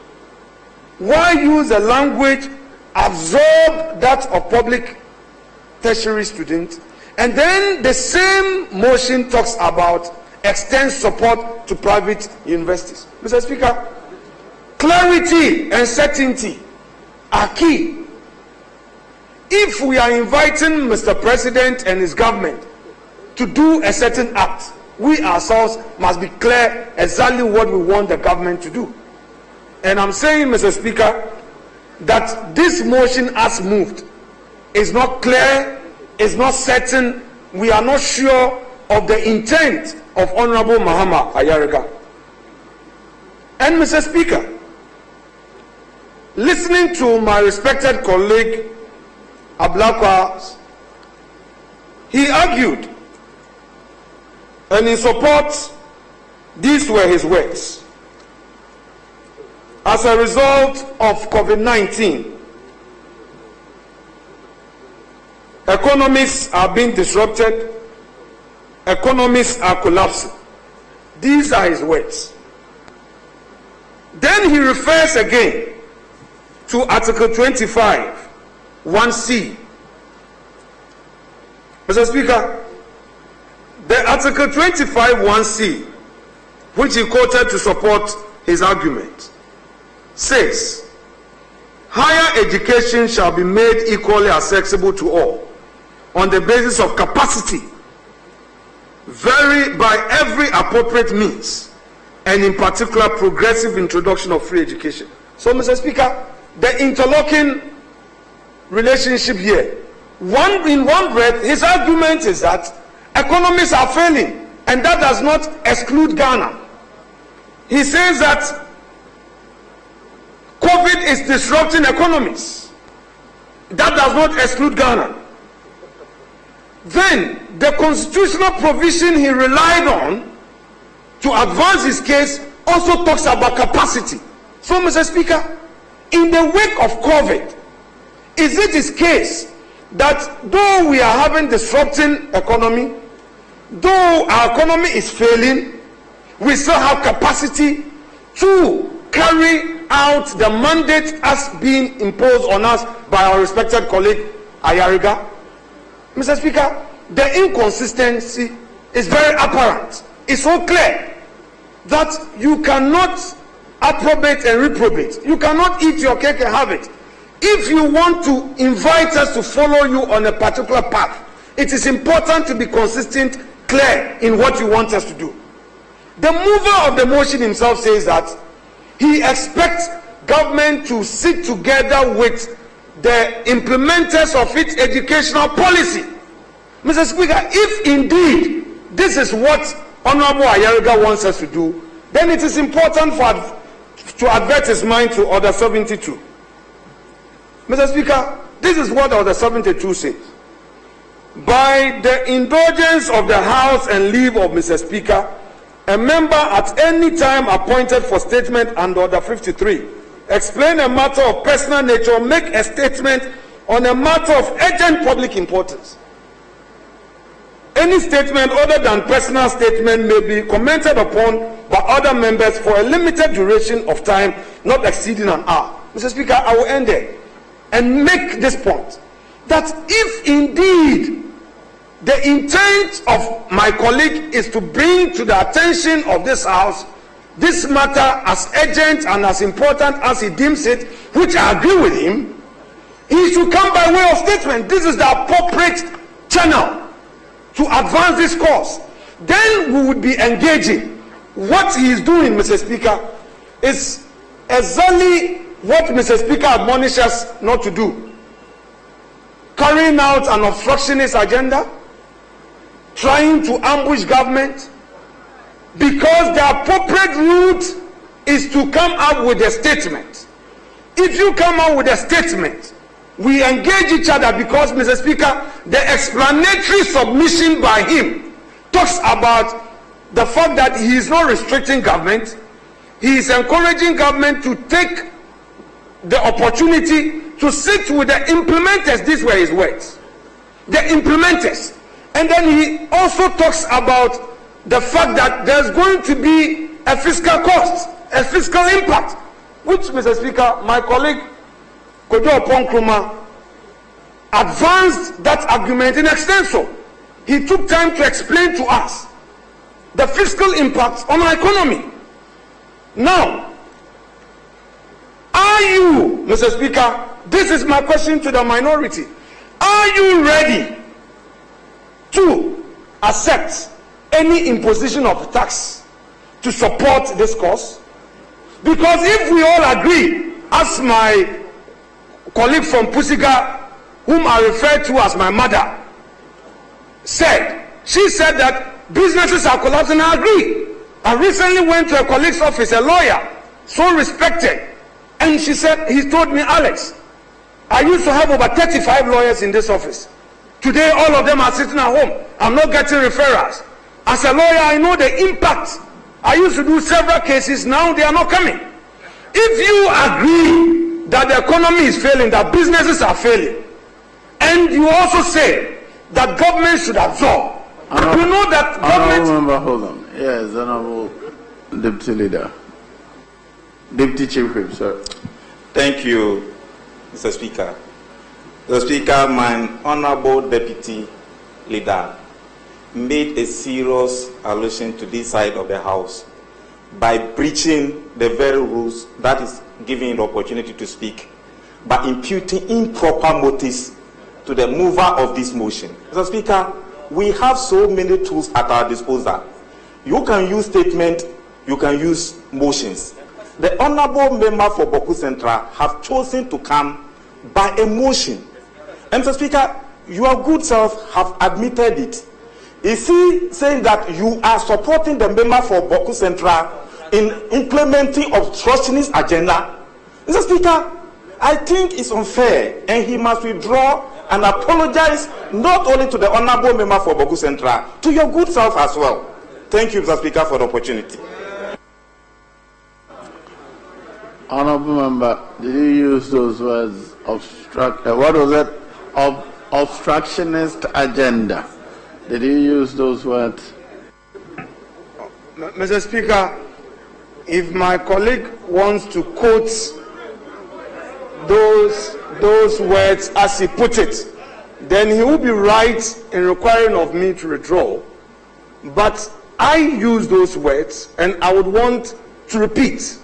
S3: Why use a language absorb that of public tertiary students, and then the same motion talks about extend support to private universities? Mr. Speaker, clarity and certainty are key. If we are inviting Mr. President and his government to do a certain act, we ourselves must be clear exactly what we want the government to do. And I'm saying, Mr. Speaker, that this motion as moved is not clear, is not certain. We are not sure of the intent of Honorable Mahama Ayariga. And Mr. Speaker, listening to my respected colleague Ablakwa, he argued, and in support, these were his words. As a result of COVID-19, economies are being disrupted, economies are collapsing. These are his words. Then he refers again to Article 25, 1C. Mr. Speaker, the Article 25, 1C, which he quoted to support his argument, says, higher education shall be made equally accessible to all on the basis of capacity, vary by every appropriate means, and in particular progressive introduction of free education. So, Mr. Speaker, the interlocking relationship here, in one breath, his argument is that economies are failing, and that does not exclude Ghana. He says that COVID is disrupting economies. That does not exclude Ghana. Then, the constitutional provision he relied on to advance his case also talks about capacity. So, Mr. Speaker, in the wake of COVID, is it his case that though we are having disrupting economy, though our economy is failing, we still have capacity to carry out the mandate as being imposed on us by our respected colleague Ayariga? Mr. Speaker, the inconsistency is very apparent. It's so clear that you cannot approbate and reprobate. You cannot eat your cake and have it. If you want to invite us to follow you on a particular path, it is important to be consistent, clear in what you want us to do. The mover of the motion himself says that he expects government to sit together with the implementers of its educational policy. Mr. Speaker, if indeed this is what Honorable Ayariga wants us to do, then it is important to advert his mind to Order 72. Mr. Speaker, this is what Order 72 says. By the indulgence of the House and leave of Mr. Speaker, a member at any time appointed for statement under Order 53, explain a matter of personal nature, make a statement on a matter of urgent public importance. Any statement other than personal statement may be commented upon by other members for a limited duration of time, not exceeding an hour. Mr. Speaker, I will end there and make this point, that if indeed the intent of my colleague is to bring to the attention of this House this matter as urgent and as important as he deems it, which I agree with him, he should come by way of statement. This is the appropriate channel to advance this cause. Then we would be engaging. What he is doing, Mr. Speaker, is exactly what Mr. Speaker admonishes us not to do. Carrying out an obstructionist agenda, trying to ambush government, because the appropriate route is to come up with a statement. If you come out with a statement, we engage each other, because, Mr. Speaker, the explanatory submission by him talks about the fact that he is not restricting government. He is encouraging government to take the opportunity to sit with the implementers. These were his words. The implementers. And then he also talks about the fact that there's going to be a fiscal cost, a fiscal impact, which, Mr. Speaker, my colleague Kojo Oponkruma advanced that argument in extenso. He took time to explain to us the fiscal impacts on our economy. Now, are you, Mr. Speaker, this is my question to the minority, are you ready to accept any imposition of tax to support this cause? Because if we all agree, as my colleague from Pusiga, whom I refer to as my mother, said, she said that businesses are collapsing. I agree. I recently went to a colleague's office, a lawyer, so respected, and she said, he told me, Alex, I used to have over 35 lawyers in this office. Today, all of them are sitting at home. I'm not getting referrals. As a lawyer, I know the impact. I used to do several cases. Now they are not coming. If you agree that the economy is failing, that businesses are failing, and and you also say that government should absorb. You know that government...
S8: Member, hold on. Yes, Honorable Deputy Leader. Deputy Chief Whip, sir.
S13: Thank you, Mr. Speaker. Mr. Speaker, my Honorable Deputy Leader made a serious allusion to this side of the House by breaching the very rules that is giving the opportunity to speak, by imputing improper motives to the mover of this motion. Mr. Speaker, we have so many tools at our disposal. You can use statements, you can use motions. The Honorable Member for Boku Central have chosen to come by a motion. And Mr. Speaker, your good self have admitted it. Is he saying that you are supporting the member for Boku Central in implementing obstructionist agenda? Mr. Speaker, I think it's unfair, and he must withdraw and apologize not only to the Honorable Member for Boku Central, to your good self as well. Thank you, Mr. Speaker, for the opportunity.
S8: Honorable Member, did you use those words, what was it? Obstructionist agenda. Did you use those words?
S3: Mr. Speaker, if my colleague wants to quote those words as he put it, then he will be right in requiring of me to withdraw. But I use those words, and I would want to repeat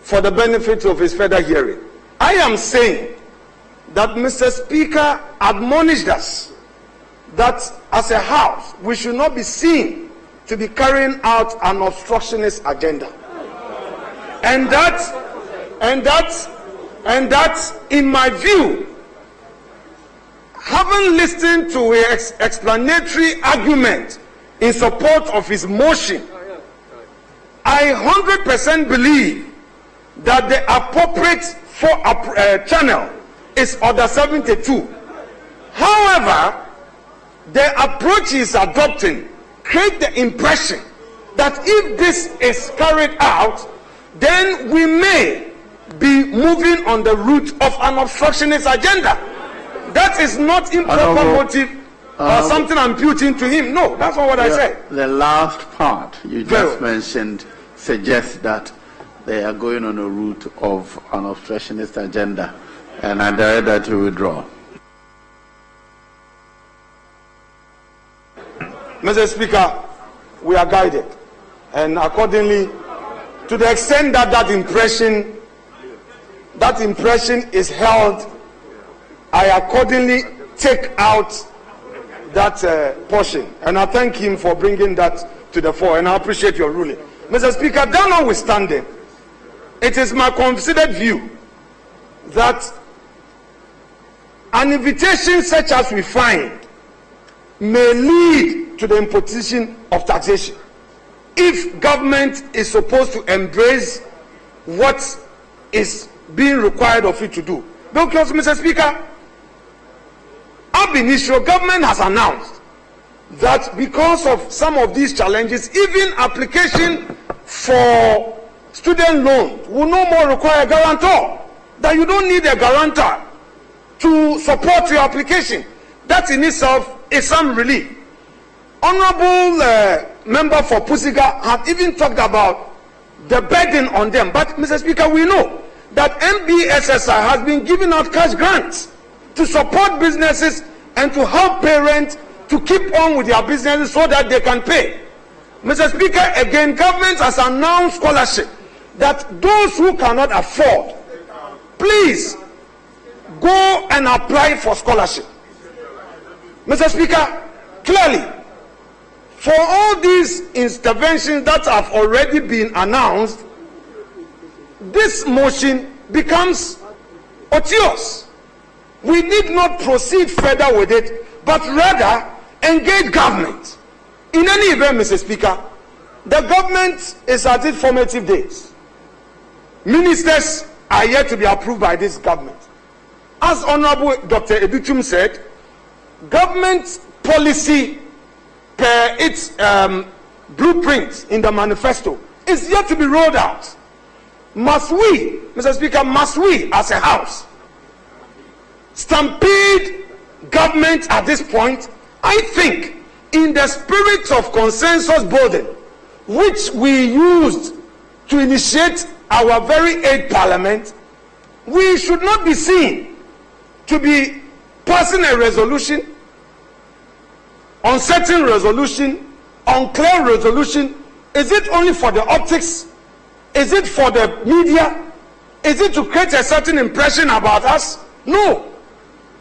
S3: for the benefit of his further hearing. I am saying that Mr. Speaker admonished us that as a House, we should not be seen to be carrying out an obstructionist agenda. And that, in my view, having listened to his explanatory argument in support of his motion, I 100% believe that the appropriate channel is Order 72. However, the approach he is adopting creates the impression that if this is carried out, then we may be moving on the route of an obstructionist agenda. That is not improper motive or something I'm imputing to him. No, that's not what I said.
S8: The last part you just mentioned suggests that they are going on a route of an obstructionist agenda, and I direct that to withdraw.
S3: Mr. Speaker, we are guided, and accordingly, to the extent that that impression is held, I accordingly take out that portion, and I thank him for bringing that to the fore, and I appreciate your ruling. Mr. Speaker, that notwithstanding, it is my considered view that an invitation such as we find may lead to the imposition of taxation if government is supposed to embrace what is being required of it to do. Because, Mr. Speaker, ab initio, government has announced that because of some of these challenges, even application for student loan will no more require a guarantor, that you don't need a guarantor to support your application. That in itself is some relief. Honorable member for Pusiga had even talked about the burden on them. But, Mr. Speaker, we know that MBSSI has been giving out cash grants to support businesses and to help parents to keep on with their businesses so that they can pay. Mr. Speaker, again, government has announced scholarship that those who cannot afford, please go and apply for scholarship. Mr. Speaker, clearly, for all these interventions that have already been announced, this motion becomes odious. We need not proceed further with it, but rather engage government. In any event, Mr. Speaker, the government is at its formative days. Ministers are yet to be approved by this government. As Honorable Dr. Educhum said, government policy per its blueprint in the manifesto is yet to be rolled out. Must we, Mr. Speaker, must we as a House stampede government at this point. I think in the spirit of consensus building, which we used to initiate our very 8th parliament, we should not be seen to be passing a resolution, uncertain resolution, unclear resolution. Is it only for the optics? Is it for the media? Is it to create a certain impression about us? No.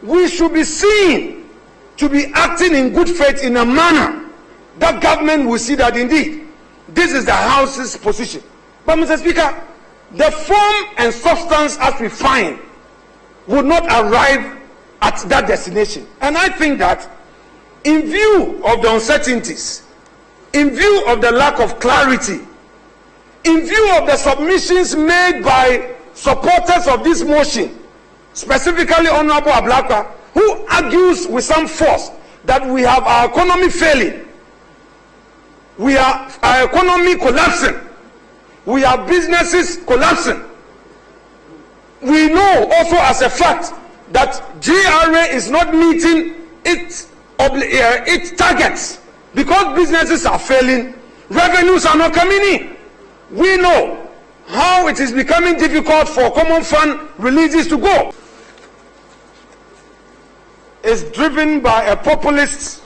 S3: We should be seen to be acting in good faith in a manner that government will see that indeed this is the House's position. But Mr. Speaker, the form and substance as we find would not arrive at that destination. And I think that in view of the uncertainties, in view of the lack of clarity, in view of the submissions made by supporters of this motion, specifically Honorable Ablakwa, who argues with some force that we have our economy failing, we have our economy collapsing, we have businesses collapsing. We know also as a fact that GRA is not meeting its targets because businesses are failing, revenues are not coming in. We know how it is becoming difficult for common fund releases to go. It's driven by a populist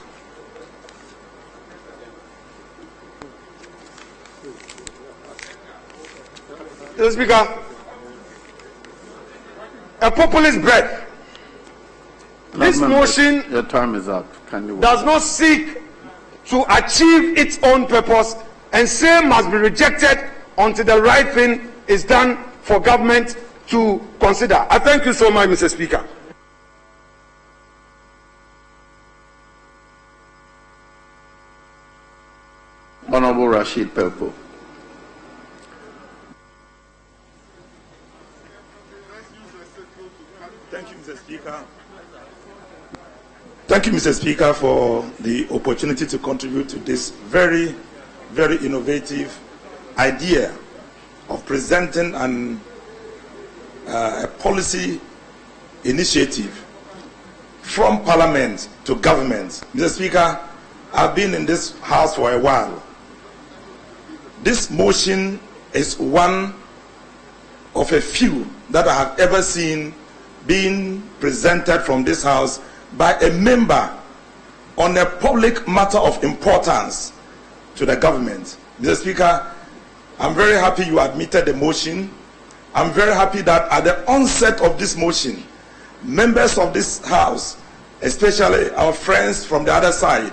S3: Mr. Speaker, a populist breath. This motion
S8: your time is up.
S3: Does not seek to achieve its own purpose and say must be rejected until the right thing is done for government to consider. I thank you so much, Mr. Speaker.
S8: Honorable Rashid Pelpo.
S14: Thank you, Mr. Speaker. Thank you, Mr. Speaker, for the opportunity to contribute to this very, very innovative idea of presenting a policy initiative from Parliament to government. Mr. Speaker, I've been in this House for a while. This motion is one of a few that I have ever seen being presented from this House by a member on a public matter of importance to the government. Mr. Speaker, I'm very happy you admitted the motion. I'm very happy that at the onset of this motion, members of this House, especially our friends from the other side,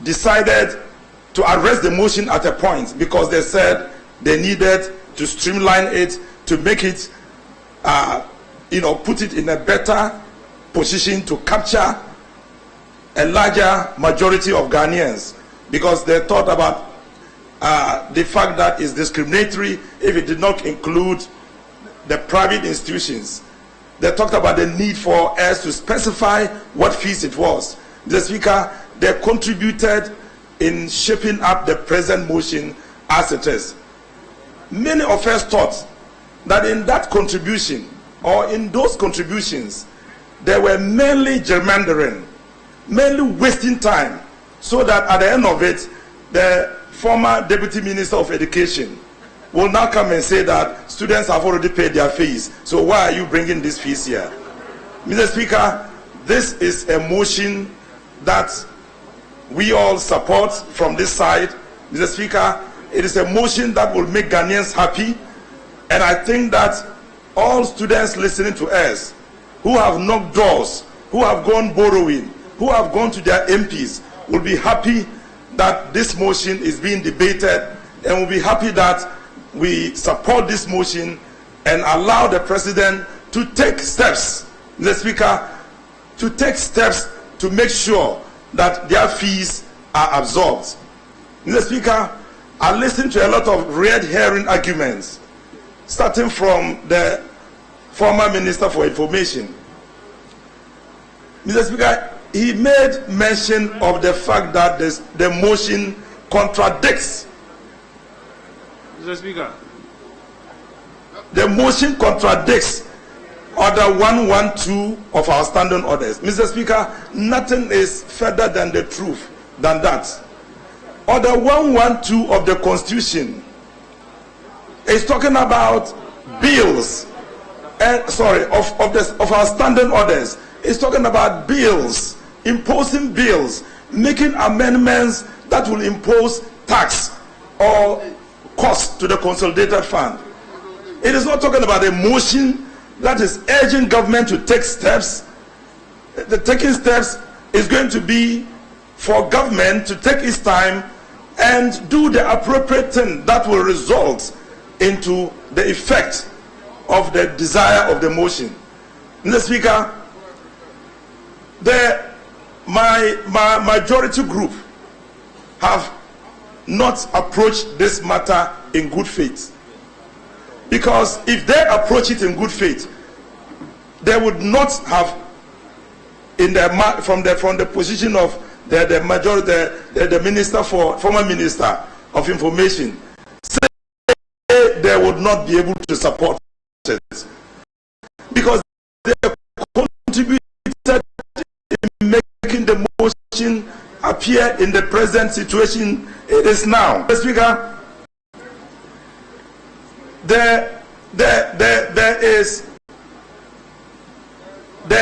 S14: decided to arrest the motion at a point because they said they needed to streamline it, to make it, put it in a better position to capture a larger majority of Ghanaians, because they thought about the fact that it's discriminatory if it did not include the private institutions. They talked about the need for us to specify what fees it was. The Speaker, they contributed in shaping up the present motion as it is. Many of us thought that in that contribution, or in those contributions, they were mainly gerrymandering, mainly wasting time, so that at the end of it, the former Deputy Minister of Education will now come and say that students have already paid their fees, so why are you bringing these fees here? Mr. Speaker, this is a motion that we all support from this side. Mr. Speaker, it is a motion that will make Ghanaians happy, and I think that all students listening to us who have knocked doors, who have gone borrowing, who have gone to their MPs will be happy that this motion is being debated, and will be happy that we support this motion and allow the President to take steps, Mr. Speaker, to take steps to make sure that their fees are absorbed. Mr. Speaker, I listened to a lot of red herring arguments, starting from the former Minister for Information. Mr. Speaker, he made mention of the fact that the motion contradicts.
S7: Mr. Speaker.
S14: The motion contradicts Order 112 of our standing orders. Mr. Speaker, nothing is further than the truth than that. Order 112 of the Constitution is talking about bills, of our standing orders. It's talking about bills, imposing bills, making amendments that will impose tax or cost to the consolidated fund. It is not talking about a motion that is urging government to take steps. The taking steps is going to be for government to take its time and do the appropriate thing that will result into the effect of the desire of the motion. Mr. Speaker, my majority group have not approached this matter in good faith. Because if they approach it in good faith, they would not have, from the position of the majority, the minister former minister of information, say they would not be able to support it because they contributed in making the motion appear in the present situation it is now. Mr. Speaker, there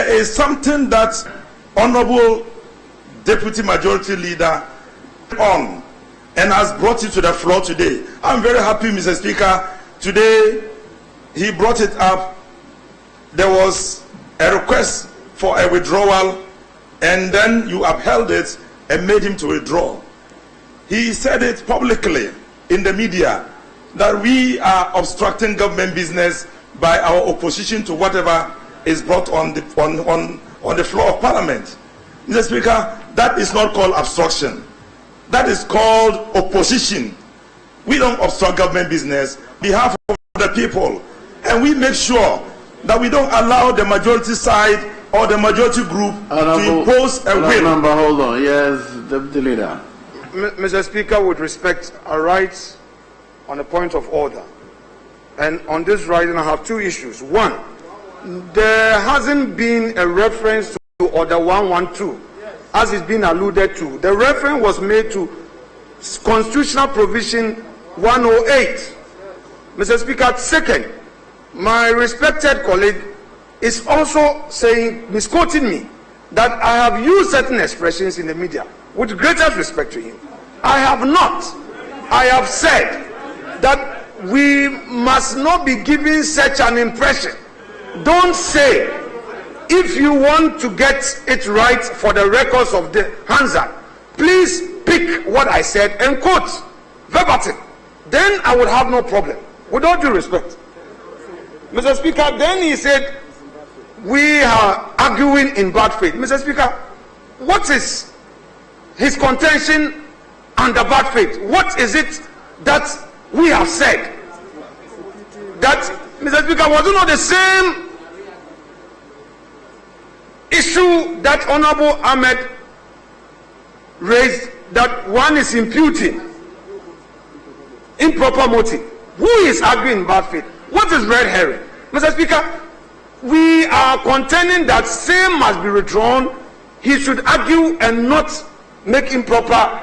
S14: is something that Honorable Deputy Majority Leader on and has brought it to the floor today. I'm very happy, Mr. Speaker. Today he brought it up. There was a request for a withdrawal, and then you upheld it and made him to withdraw. He said it publicly in the media that we are obstructing government business by our opposition to whatever is brought on the floor of Parliament. Mr. Speaker, that is not called obstruction. That is called opposition. We don't obstruct government business on behalf of the people, and we make sure that we don't allow the majority side or the majority group to impose a will.
S8: Hold on. Yes, Deputy Leader.
S3: Mr. Speaker, with respect, I write on a point of order. And on this writing, I have two issues. One, there hasn't been a reference to Order 112, as it's been alluded to. The reference was made to Constitutional Provision 108. Mr. Speaker, second, my respected colleague is also saying, misquoting me, that I have used certain expressions in the media. With greatest respect to him, I have not. I have said that we must not be giving such an impression. Don't say, if you want to get it right for the records of the Hansa, please pick what I said and quote verbatim. Then I would have no problem. With all due respect. Mr. Speaker, then he said, we are arguing in bad faith. Mr. Speaker, what is his contention under bad faith? What is it that we have said? That, Mr. Speaker, was it not the same issue that Honorable Ahmed raised, that one is imputing improper motive? Who is arguing in bad faith? What is red herring? Mr. Speaker, we are contending that same must be withdrawn. He should argue and not make improper,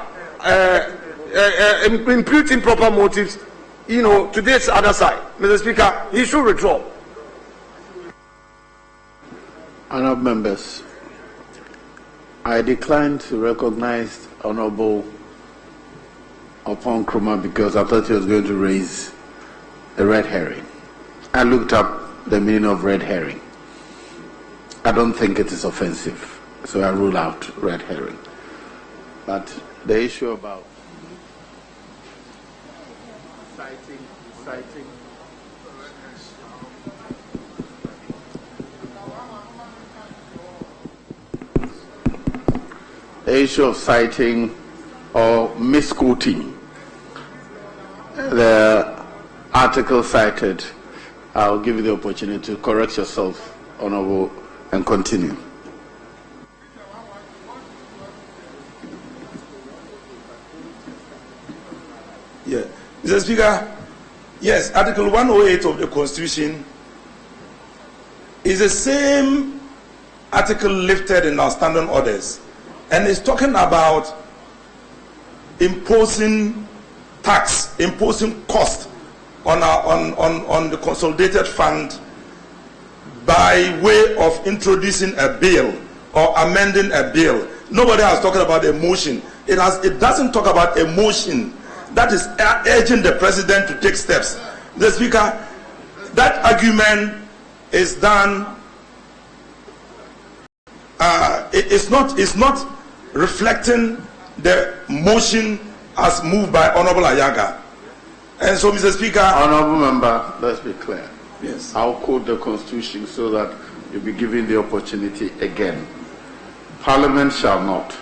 S3: impute improper motives, to this other side. Mr. Speaker, he should withdraw.
S8: Honourable members, I declined to recognize Honourable Opon Nkrumah because I thought he was going to raise a red herring. I looked up the meaning of red herring. I don't think it is offensive, so I rule out red herring. But the issue about citing the issue of citing or misquoting the article cited, I'll give you the opportunity to correct yourself, Honourable, and continue.
S14: Yeah. Mr. Speaker, yes, Article 108 of the Constitution is the same article lifted in our standing orders, and it's talking about imposing tax, imposing cost on the consolidated fund by way of introducing a bill or amending a bill. Nobody has talked about a motion. It doesn't talk about a motion that is urging the president to take steps. The Speaker, that argument is done. It's not reflecting the motion as moved by Honorable Ayaga. And so, Mr. Speaker.
S8: Honorable Member, let's be clear.
S14: Yes.
S8: I'll quote the Constitution so that you'll be given the opportunity again. Parliament shall not,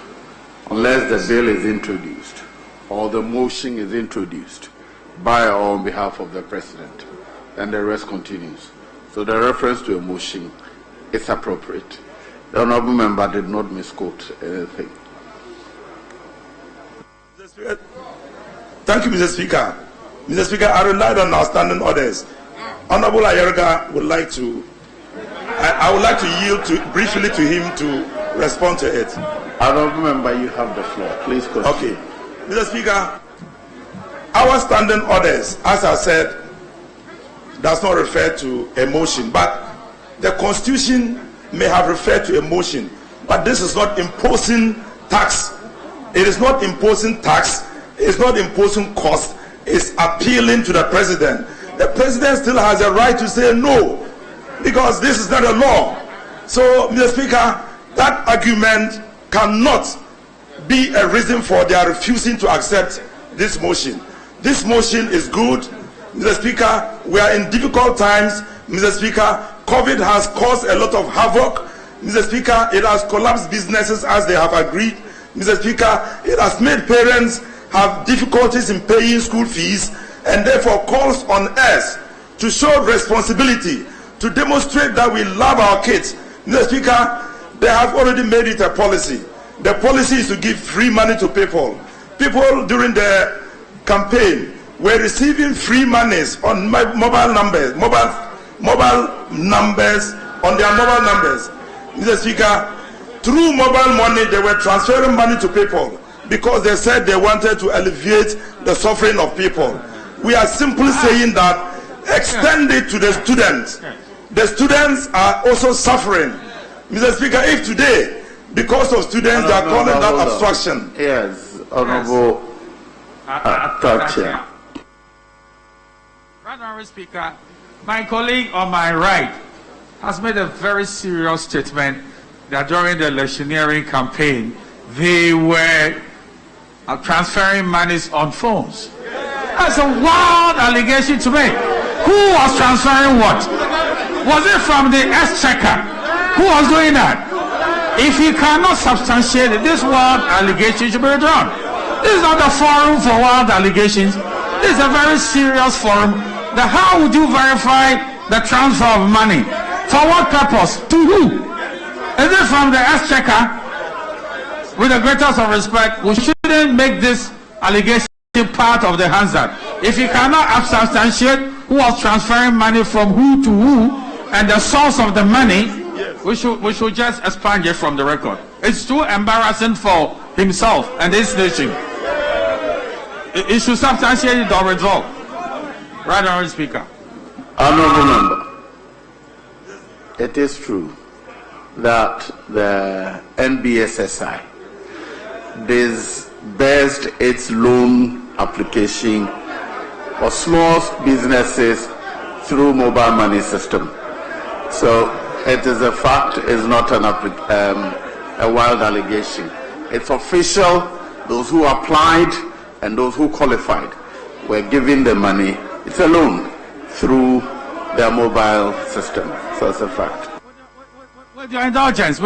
S8: unless the bill is introduced or the motion is introduced by or on behalf of the President, and the rest continues. So the reference to a motion is appropriate. The Honorable Member did not misquote anything.
S14: Thank you, Mr. Speaker. Mr. Speaker, I relied on our standing orders. Honorable Ayerga would like to, I would like to yield briefly to him to respond to it.
S8: Honorable Member, you have the floor. Please continue.
S14: Okay. Mr. Speaker, our standing orders, as I said, does not refer to a motion, but the Constitution may have referred to a motion, but this is not imposing tax. It is not imposing tax. It's not imposing cost. It's appealing to the president. The president still has a right to say no, because this is not a law. So, Mr. Speaker, that argument cannot be a reason for their refusing to accept this motion. This motion is good. Mr. Speaker, we are in difficult times. Mr. Speaker, COVID has caused a lot of havoc. Mr. Speaker, it has collapsed businesses as they have agreed. Mr. Speaker, it has made parents have difficulties in paying school fees, and therefore calls on us to show responsibility, to demonstrate that we love our kids. Mr. Speaker, they have already made it a policy. The policy is to give free money to people. People during the campaign were receiving free monies on mobile numbers, on their mobile numbers. Mr. Speaker, through mobile money, they were transferring money to people because they said they wanted to alleviate the suffering of people. We are simply saying that extend it to the students. The students are also suffering. Mr. Speaker, if today, because of students, they are calling that obstruction.
S8: Yes, Honorable Chair.
S10: Honorable Speaker, my colleague on my right has made a very serious statement that during the electioneering campaign, they were transferring monies on phones. That's a wild allegation to me. Who was transferring what? Was it from the exchequer? Who was doing that? If he cannot substantiate it, this wild allegation should be withdrawn. This is not a forum for wild allegations. This is a very serious forum. How would you verify the transfer of money? For what purpose? To who? Is it from the exchequer? With the greatest of respect, we shouldn't make this allegation part of the Hansard. If you cannot substantiate who was transferring money from who to who and the source of the money, we should just expunge it from the record. It's too embarrassing for himself and this nation. It should substantiate it or resolve. Right, Honorable Speaker.
S8: Honorable Member, it is true that the NBSSI disbursed its loan application for small businesses through mobile money system. So it is a fact, it's not a wild allegation. It's official. Those who applied and those who qualified were given the money. It's a loan through their mobile system. So it's a fact.
S10: With your indulgence,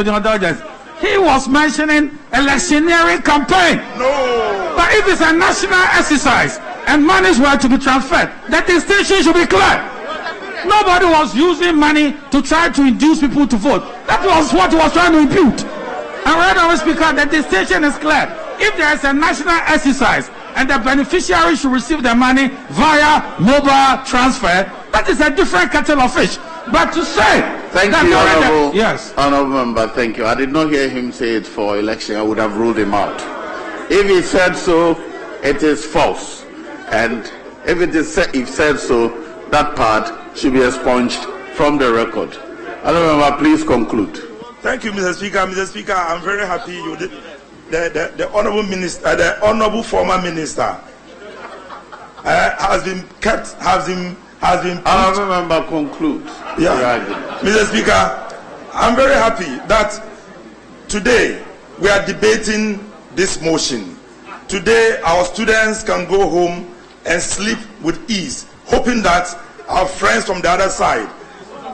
S10: he was mentioning electioneering campaign.
S14: No.
S10: But if it's a national exercise and monies were to be transferred, the distinction should be clear. Nobody was using money to try to induce people to vote. That was what he was trying to impute. And right now, Speaker, the distinction is clear. If there is a national exercise and the beneficiary should receive the money via mobile transfer, that is a different kettle of fish. But to say
S8: Thank you, Honorable.
S7: Yes.
S8: Honorable Member, thank you. I did not hear him say it for election. I would have ruled him out. If he said so, it is false. And if it is if said so, that part should be expunged from the record. Honorable Member, please conclude.
S14: Thank you, Mr. Speaker. Mr. Speaker, I'm very happy you did. The honorable minister, the honorable former minister, has been kept, has been.
S8: Honorable Member, conclude.
S14: Yeah, Mr. Speaker, I'm very happy that today we are debating this motion. Today, our students can go home and sleep with ease, hoping that our friends from the other side,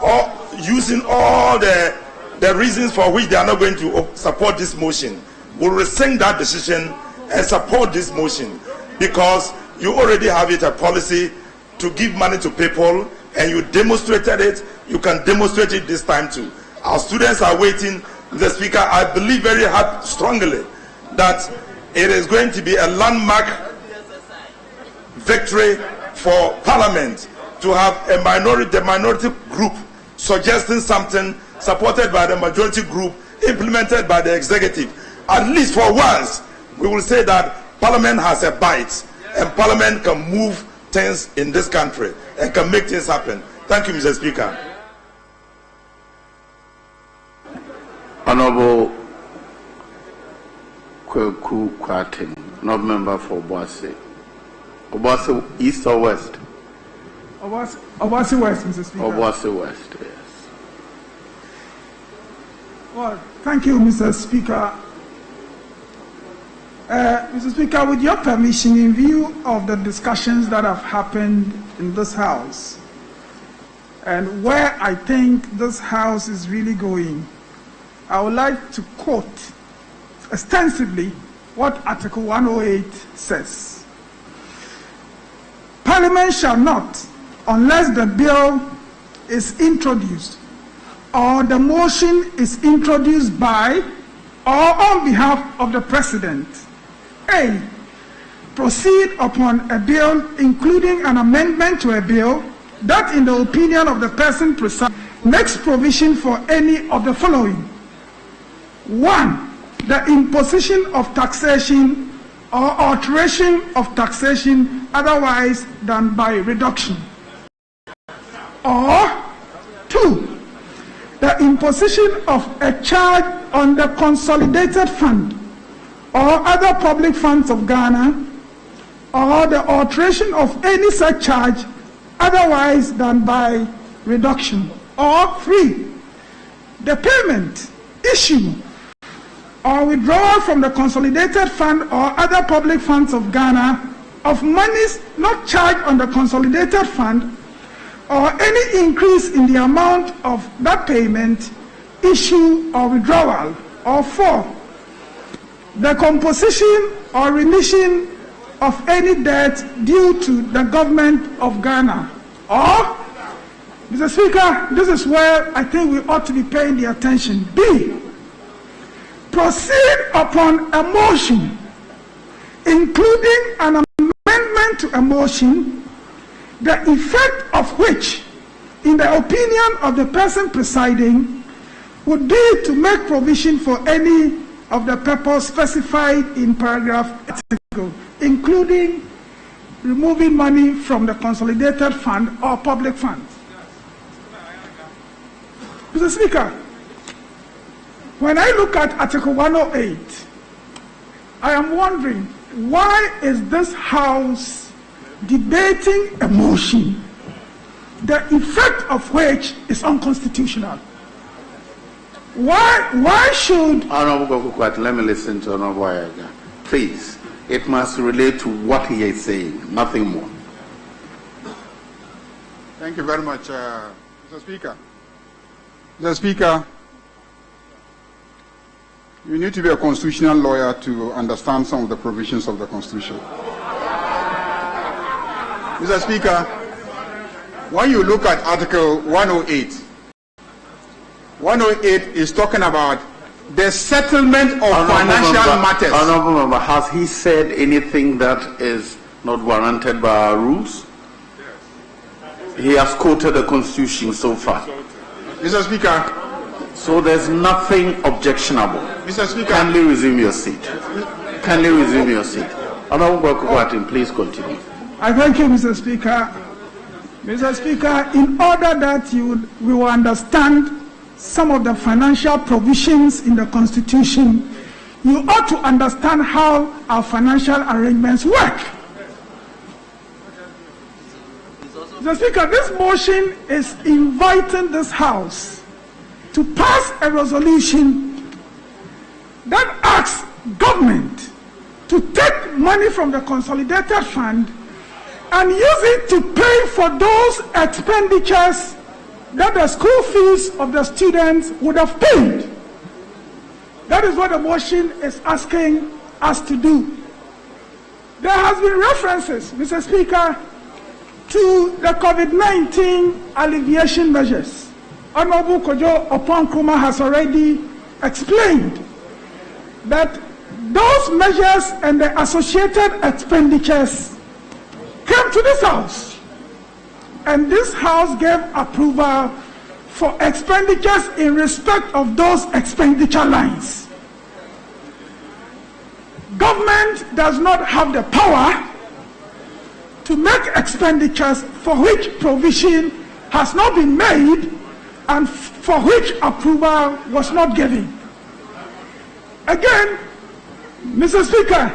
S14: or using all the reasons for which they are not going to support this motion, will rescind that decision and support this motion, because you already have it a policy to give money to people, and you demonstrated it. You can demonstrate it this time too. Our students are waiting. Mr. Speaker, I believe very strongly that it is going to be a landmark victory for Parliament to have the minority group suggesting something supported by the majority group, implemented by the executive. At least for once, we will say that Parliament has a bite, and Parliament can move things in this country and can make things happen. Thank you, Mr. Speaker.
S8: Honorable Kweku Kwatin, not member for Obuasi. Obuasi East or West?
S15: Obuasi West, Mr. Speaker.
S8: Obuasi West, yes.
S15: Well, thank you, Mr. Speaker. Mr. Speaker, with your permission, in view of the discussions that have happened in this House, and where I think this House is really going, I would like to quote extensively what Article 108 says. Parliament shall not, unless the bill is introduced or the motion is introduced by or on behalf of the President, A, proceed upon a bill including an amendment to a bill that, in the opinion of the person presiding, makes provision for any of the following. 1. The imposition of taxation or alteration of taxation otherwise than by reduction. Or 2. The imposition of a charge on the consolidated fund or other public funds of Ghana, or the alteration of any such charge otherwise than by reduction. Or 3. The payment, issue, or withdrawal from the consolidated fund or other public funds of Ghana of monies not charged on the consolidated fund, or any increase in the amount of that payment, issue, or withdrawal. Or 4. The composition or remission of any debt due to the government of Ghana. Or, Mr. Speaker, this is where I think we ought to be paying the attention. B. Proceed upon a motion, including an amendment to a motion, the effect of which, in the opinion of the person presiding, would be to make provision for any of the purpose specified in paragraph article, including removing money from the consolidated fund or public funds. Mr. Speaker, when I look at Article 108, I am wondering, why is this House debating a motion, the effect of which is unconstitutional? Why should...
S8: Honorable Kukwat, let me listen to Honorable Ayaga. Please, it must relate to what he is saying, nothing more.
S5: Thank you very much, Mr. Speaker. Mr. Speaker, you need to be a constitutional lawyer to understand some of the provisions of the Constitution. Mr. Speaker, when you look at Article 108, 108 is talking about the settlement of financial matters.
S8: Honorable Member, has he said anything that is not warranted by our rules? Yes. He has quoted the Constitution so far.
S5: Mr. Speaker.
S8: So there's nothing objectionable.
S5: Mr. Speaker.
S8: Kindly resume your seat. Kindly resume your seat. Honorable Kwatin, please continue.
S15: I thank you, Mr. Speaker. Mr. Speaker, in order that we will understand some of the financial provisions in the Constitution, you ought to understand how our financial arrangements work. Mr. Speaker, this motion is inviting this House to pass a resolution that asks government to take money from the consolidated fund and use it to pay for those expenditures that the school fees of the students would have paid. That is what the motion is asking us to do. There has been references, Mr. Speaker, to the COVID-19 alleviation measures. Honorable Kojo Oponkroma has already explained that those measures and the associated expenditures came to this House, and this House gave approval for expenditures in respect of those expenditure lines. Government does not have the power to make expenditures for which provision has not been made and for which approval was not given. Again, Mr. Speaker,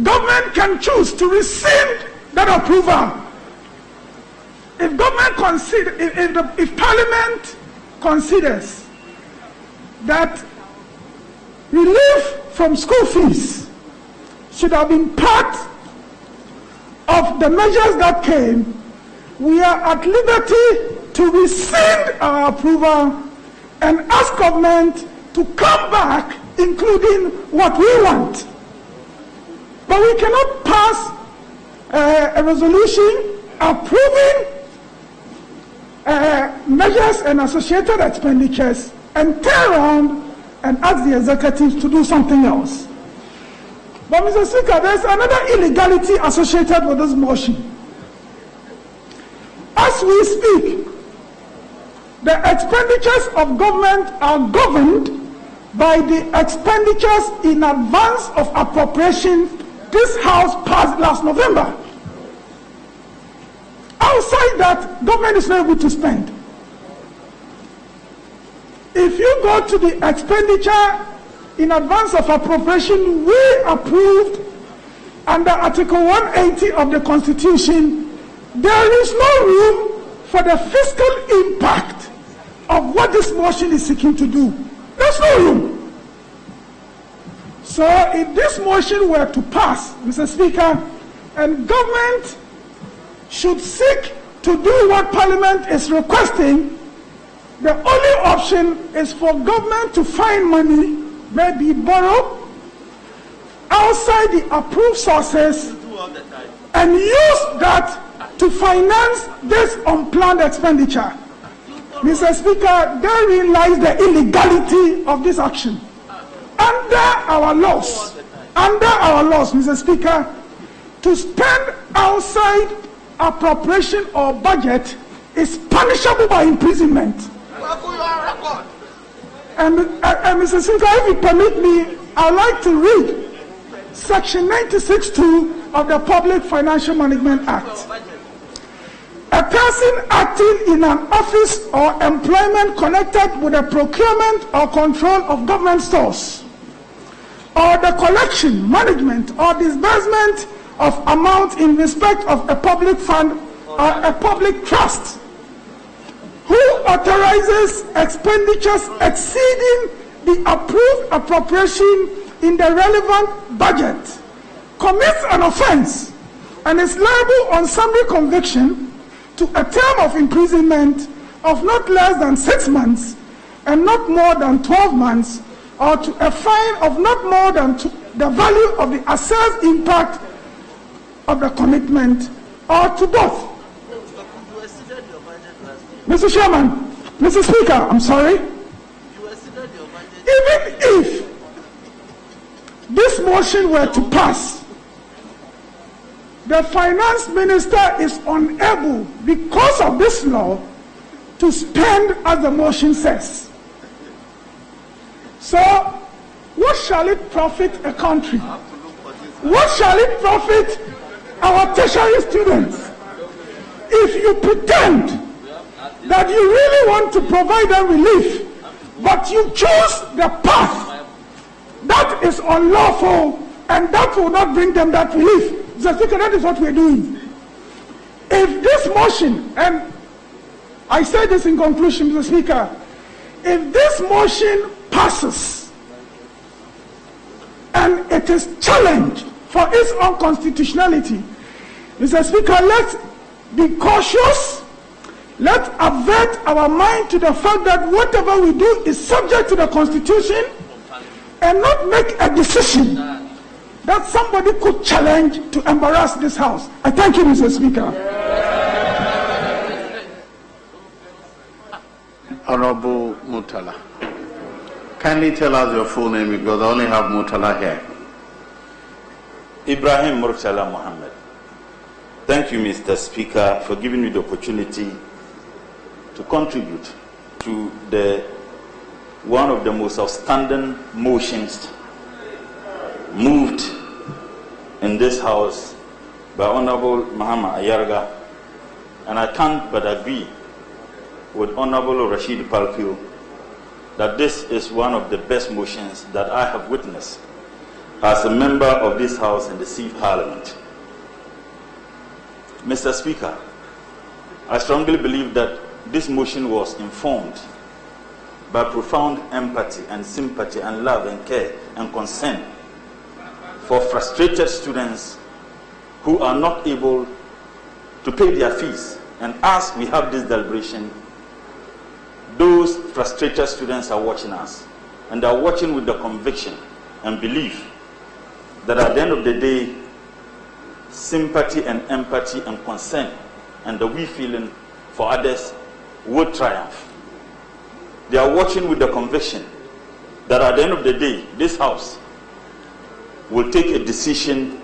S15: government can choose to rescind that approval. If government if Parliament considers that relief from school fees should have been part of the measures that came, we are at liberty to rescind our approval and ask government to come back, including what we want. But we cannot pass a resolution approving measures and associated expenditures and turn around and ask the executives to do something else. But Mr. Speaker, there's another illegality associated with this motion. As we speak, the expenditures of government are governed by the expenditures in advance of appropriation this House passed last November. Outside that, government is not able to spend. If you go to the expenditure in advance of appropriation we approved under Article 180 of the Constitution, there is no room for the fiscal impact of what this motion is seeking to do. There's no room. So if this motion were to pass, Mr. Speaker, and government should seek to do what Parliament is requesting, the only option is for government to find money, maybe borrow, outside the approved sources, and use that to finance this unplanned expenditure. Mr. Speaker, therein lies the illegality of this action. Under our laws, Mr. Speaker, to spend outside appropriation or budget is punishable by imprisonment. And Mr. Speaker, if you permit me, I'd like to read Section 96(2) of the Public Financial Management Act. A person acting in an office or employment connected with the procurement or control of government stores, or the collection, management, or disbursement of amount in respect of a public fund or a public trust, who authorizes expenditures exceeding the approved appropriation in the relevant budget, commits an offense and is liable on summary conviction to a term of imprisonment of not less than 6 months and not more than 12 months, or to a fine of not more than the value of the assessed impact of the commitment, or to both. Mr. Chairman, Mr. Speaker, I'm sorry. Even if this motion were to pass, the finance minister is unable, because of this law, to spend as the motion says. So, what shall it profit a country? What shall it profit our tertiary students if you pretend that you really want to provide them relief, but you choose the path that is unlawful and that will not bring them that relief? Mr. Speaker, that is what we're doing. If this motion, and I say this in conclusion, Mr. Speaker, if this motion passes and it is challenged for its unconstitutionality, Mr. Speaker, let's be cautious. Let's avert our mind to the fact that whatever we do is subject to the Constitution and not make a decision that somebody could challenge to embarrass this House. I thank you, Mr. Speaker.
S8: Honorable Mutala. Kindly tell us your full name because I only have Mutala here.
S13: Ibrahim Murtala Mohammed. Thank you, Mr. Speaker, for giving me the opportunity to contribute to one of the most outstanding motions moved in this House by Honorable Muhammad Ayarga, and I can't but agree with Honorable Rashid Palpil that this is one of the best motions that I have witnessed as a member of this House in the Sea Parliament. Mr. Speaker, I strongly believe that this motion was informed by profound empathy and sympathy and love and care and concern for frustrated students who are not able to pay their fees. And as we have this deliberation, those frustrated students are watching us, and they are watching with the conviction and belief that at the end of the day, sympathy and empathy and concern and the we feeling for others will triumph. They are watching with the conviction that at the end of the day, this House will take a decision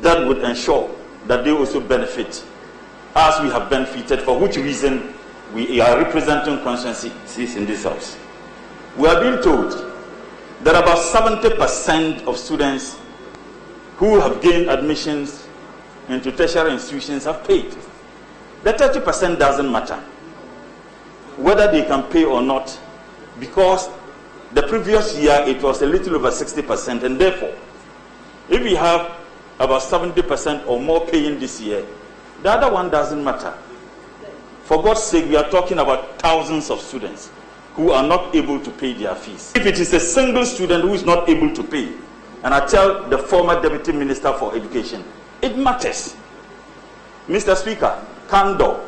S13: that would ensure that they also benefit as we have benefited, for which reason we are representing constituencies in this House. We are being told that about 70% of students who have gained admissions into tertiary institutions have paid. The 30% doesn't matter whether they can pay or not, because the previous year it was a little over 60%, and therefore if we have about 70% or more paying this year, the other one doesn't matter. For God's sake, we are talking about thousands of students who are not able to pay their fees. If it is a single student who is not able to pay, and I tell the former Deputy Minister for Education, it matters. Mr. Speaker, candor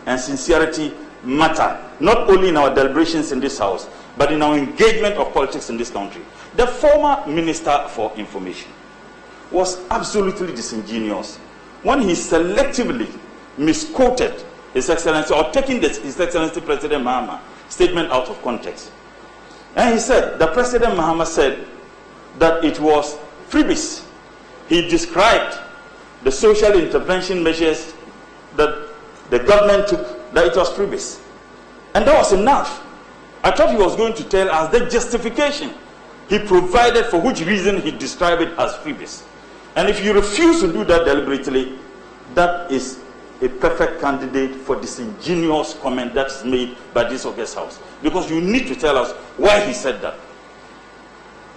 S13: and sincerity matter, not only in our deliberations in this House, but in our engagement of politics in this country. The former Minister for Information was absolutely disingenuous when he selectively misquoted His Excellency, or taking His Excellency President Mahama statement out of context. And he said, the President Mahama said that it was freebies. He described the social intervention measures that the government took, that it was freebies. And that was enough. I thought he was going to tell us the justification he provided for which reason he described it as freebies. And if you refuse to do that deliberately, that is a perfect candidate for disingenuous comment that's made by this August House. Because you need to tell us why he said that.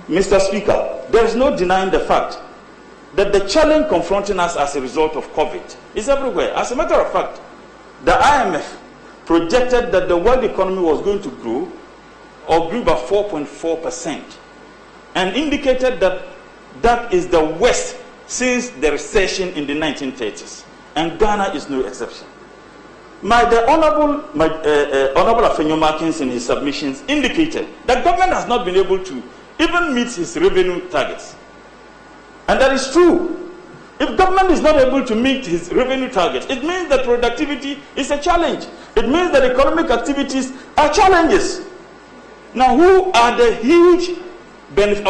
S13: Mr. Speaker, there is no denying the fact that the challenge confronting us as a result of COVID is everywhere. As a matter of fact, the IMF projected that the world economy was going to grow or grew by 4.4% and indicated that that is the worst since the recession in the 1930s. And Ghana is no exception. The Honorable Afenyo Markins in his submissions indicated that government has not been able to even meet his revenue targets. And that is true. If government is not able to meet his revenue targets, it means that productivity is a challenge. It means that economic activities are challenges. Now, who are the huge benefit,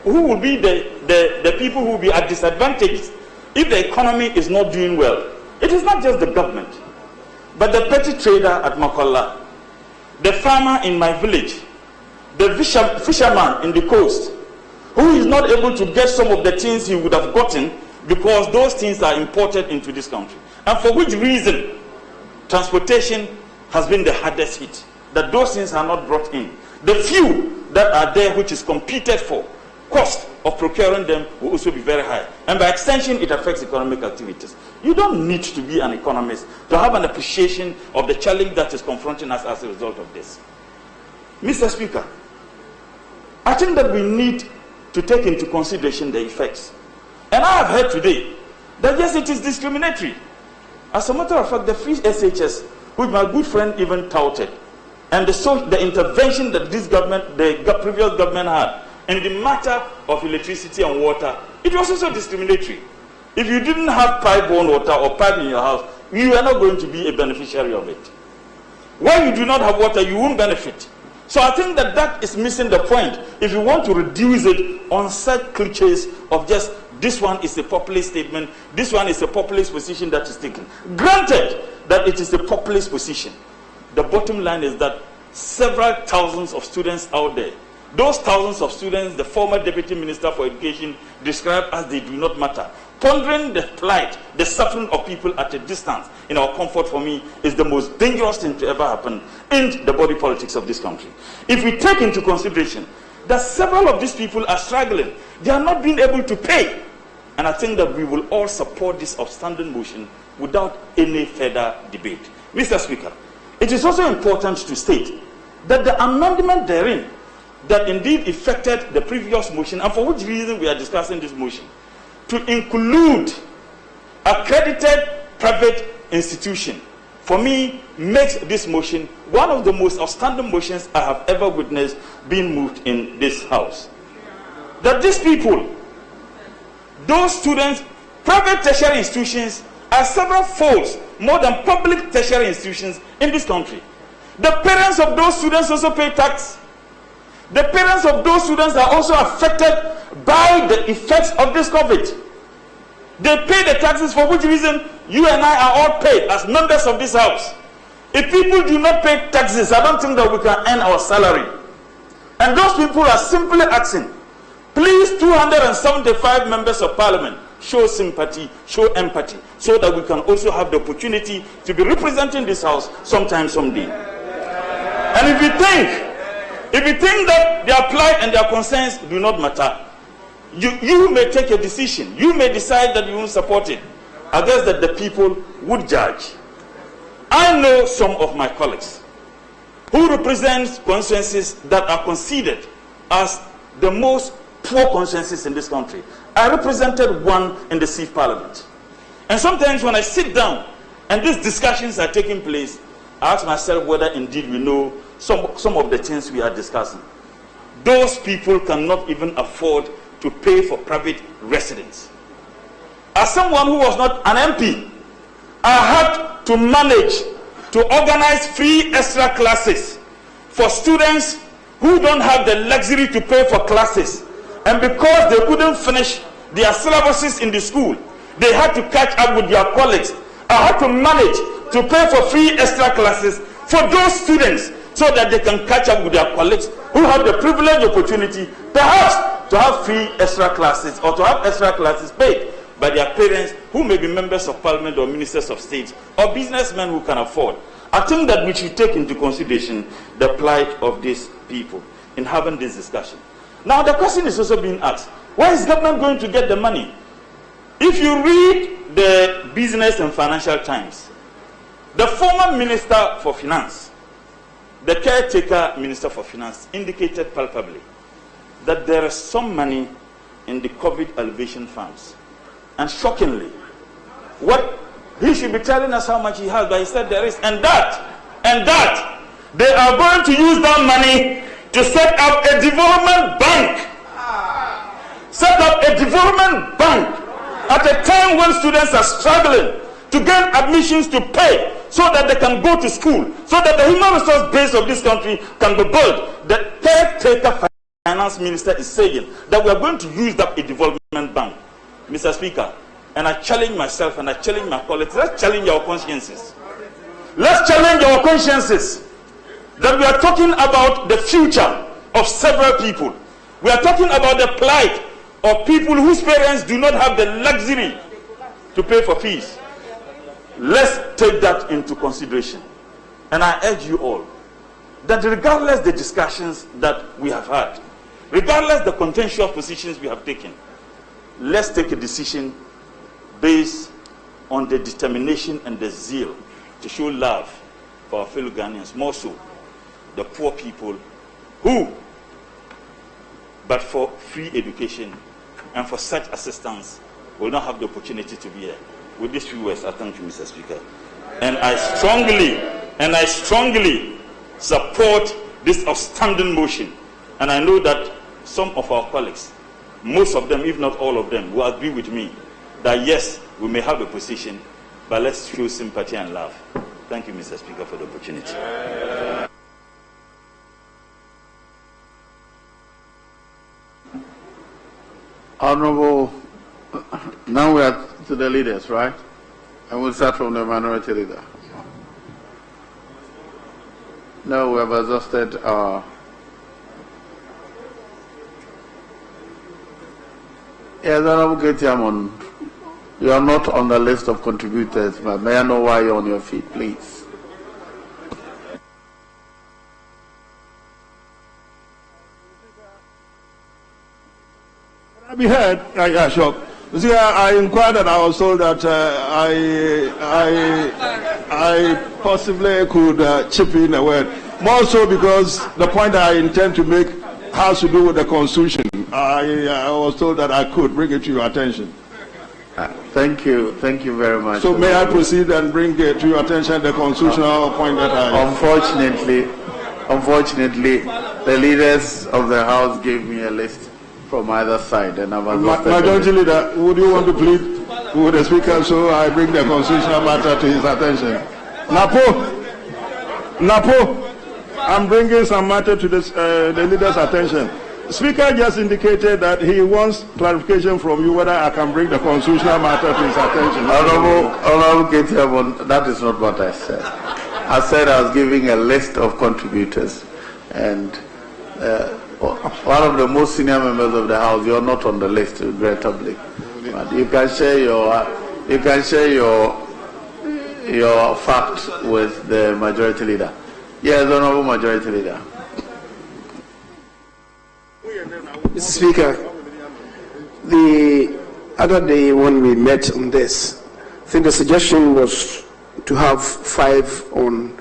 S13: who will be the people who will be at disadvantage if the economy is not doing well? It is not just the government.
S16: But the petty trader at Makola, the farmer in my village, the fisherman in the coast, who is not able to get some of the things he would have gotten because those things are imported into this country. And for which reason transportation has been the hardest hit, that those things are not brought in. The few that are there which is competed for, cost of procuring them will also be very high. And by extension, it affects economic activities. You don't need to be an economist to have an appreciation of the challenge that is confronting us as a result of this. Mr. Speaker, I think that we need to take into consideration the effects. And I have heard today that yes, it is discriminatory. As a matter of fact, the free SHS, which my good friend even touted, and the intervention that this government, the previous government had in the matter of electricity and water, it was also discriminatory. If you didn't have pipe-borne water or pipe in your house, you are not going to be a beneficiary of it. When you do not have water, you won't benefit. So I think that that is missing the point. If you want to reduce it on such cliches of just this one is a populist statement, this one is a populist position that is taken. Granted that it is a populist position, the bottom line is that several thousands of students out there, those thousands of students the former Deputy Minister for Education described as they do not matter, pondering the plight, the suffering of people at a distance in our comfort, for me, is the most dangerous thing to ever happen in the body politics of this country. If we take into consideration that several of these people are struggling, they are not being able to pay. And I think that we will all support this outstanding motion without any further debate. Mr. Speaker, it is also important to state that the amendment therein that indeed affected the previous motion, and for which reason we are discussing this motion, to include accredited private institution, for me, makes this motion one of the most outstanding motions I have ever witnessed being moved in this House. That these people, those students, private tertiary institutions are several folds more than public tertiary institutions in this country. The parents of those students also pay tax. The parents of those students are also affected by the effects of this COVID. They pay the taxes, for which reason you and I are all paid as members of this House. If people do not pay taxes, I don't think that we can earn our salary. And those people are simply asking, please, 275 members of Parliament, show sympathy, show empathy, so that we can also have the opportunity to be representing this House sometime, someday. And if you think that their plight and their concerns do not matter, you may take a decision. You may decide that you won't support it. I guess that the people would judge. I know some of my colleagues who represent constituencies that are considered as the most poor constituencies in this country. I represented one in the Chief Parliament. And sometimes when I sit down and these discussions are taking place, I ask myself whether indeed we know some of the things we are discussing. Those people cannot even afford to pay for private residence. As someone who was not an MP, I had to manage to organize free extra classes for students who don't have the luxury to pay for classes. And because they couldn't finish their syllabuses in the school, they had to catch up with their colleagues. I had to manage to pay for free extra classes for those students so that they can catch up with their colleagues who have the privileged opportunity, perhaps, to have free extra classes or to have extra classes paid by their parents who may be members of Parliament or ministers of state or businessmen who can afford. I think that we should take into consideration the plight of these people in having this discussion. Now the question is also being asked, where is government going to get the money? If you read the Business and Financial Times, the former Minister for Finance, the caretaker Minister for Finance, indicated palpably that there is some money in the COVID elevation funds. And shockingly, what he should be telling us how much he has, but he said there is, and that they are going to use that money to set up a development bank. Set up a development bank at a time when students are struggling to get admissions to pay so that they can go to school, so that the human resource base of this country can be built. The caretaker finance minister is saying that we are going to use up a development bank. Mr. Speaker, and I challenge myself and I challenge my colleagues, let's challenge our consciences. let's challenge our consciences that we are talking about the future of several people. We are talking about the plight of people whose parents do not have the luxury to pay for fees. Let's take that into consideration. And I urge you all that regardless the discussions that we have had, regardless the contentious positions we have taken, let's take a decision based on the determination and the zeal to show love for our fellow Ghanaians, more so the poor people who, but for free education and for such assistance, will not have the opportunity to be here. With these few words, I thank you, Mr. Speaker. And I strongly support this outstanding motion. And I know that some of our colleagues, most of them, if not all of them, will agree with me that yes, we may have a position, but let's show sympathy and love. Thank you, Mr. Speaker, for the opportunity.
S8: Honorable, now we are to the leaders, right? And we'll start from the minority leader. No, we have exhausted our... Yes, Honorable Getiamon, you are not on the list of contributors, but may I know why you're on your feet, please?
S17: Can I be heard? Yeah, sure. You see, I inquired and I was told that I possibly could chip in a word. More so because the point I intend to make has to do with the Constitution. I was told that I could bring it to your attention.
S8: Thank you very much.
S17: So may I proceed and bring it to your attention the constitutional point that I...
S8: Unfortunately, the leaders of the House gave me a list from either side, and I was...
S17: Majority Leader, would you want to plead with the Speaker so I bring the constitutional matter to his attention? Napo, I'm bringing some matter to this, the leader's attention. Speaker just indicated that he wants clarification from you whether I can bring the constitutional matter to his attention.
S8: Honorable Getiamon, that is not what I said. I said I was giving a list of contributors, and one of the most senior members of the House, you're not on the list, regrettably. But you can share your fact with the Majority Leader. Yes, Honorable Majority Leader.
S18: Mr. Speaker, the other day when we met on this, I think the suggestion was to have 5 on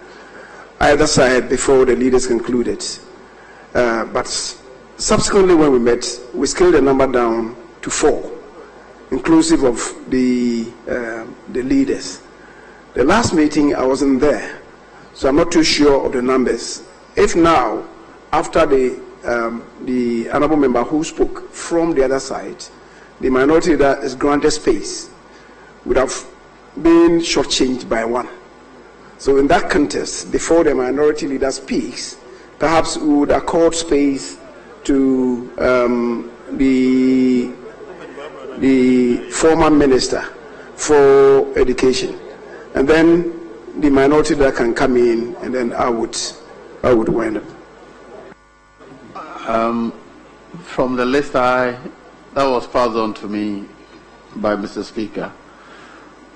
S18: either side before the leaders concluded. But subsequently when we met, we scaled the number down to 4, inclusive of the leaders. The last meeting I wasn't there, so I'm not too sure of the numbers. If now, after the honourable member who spoke from the other side, the minority that is granted space, would have been shortchanged by 1. So in that context, before the minority leader speaks, perhaps we would accord space to the former minister for education, and then the minority leader can come in, and then I would wind up.
S8: From the list that was passed on to me by Mr. Speaker,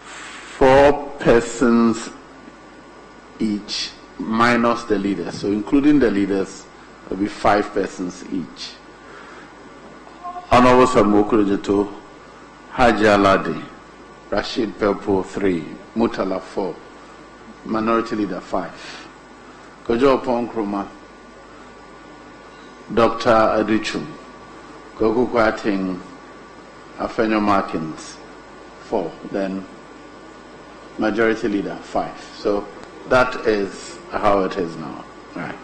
S8: 4 persons each, minus the leaders. So including the leaders, there will be 5 persons each. Honorable Samuel Jeto, Haji Aladi, Rashid Pelpo 3, Mutala 4, Minority Leader 5, Kojo Ponkroma, Dr. Adichum, Goku Kwating, Afenyo Markins 4, then Majority Leader 5. So that is how it is now. Right.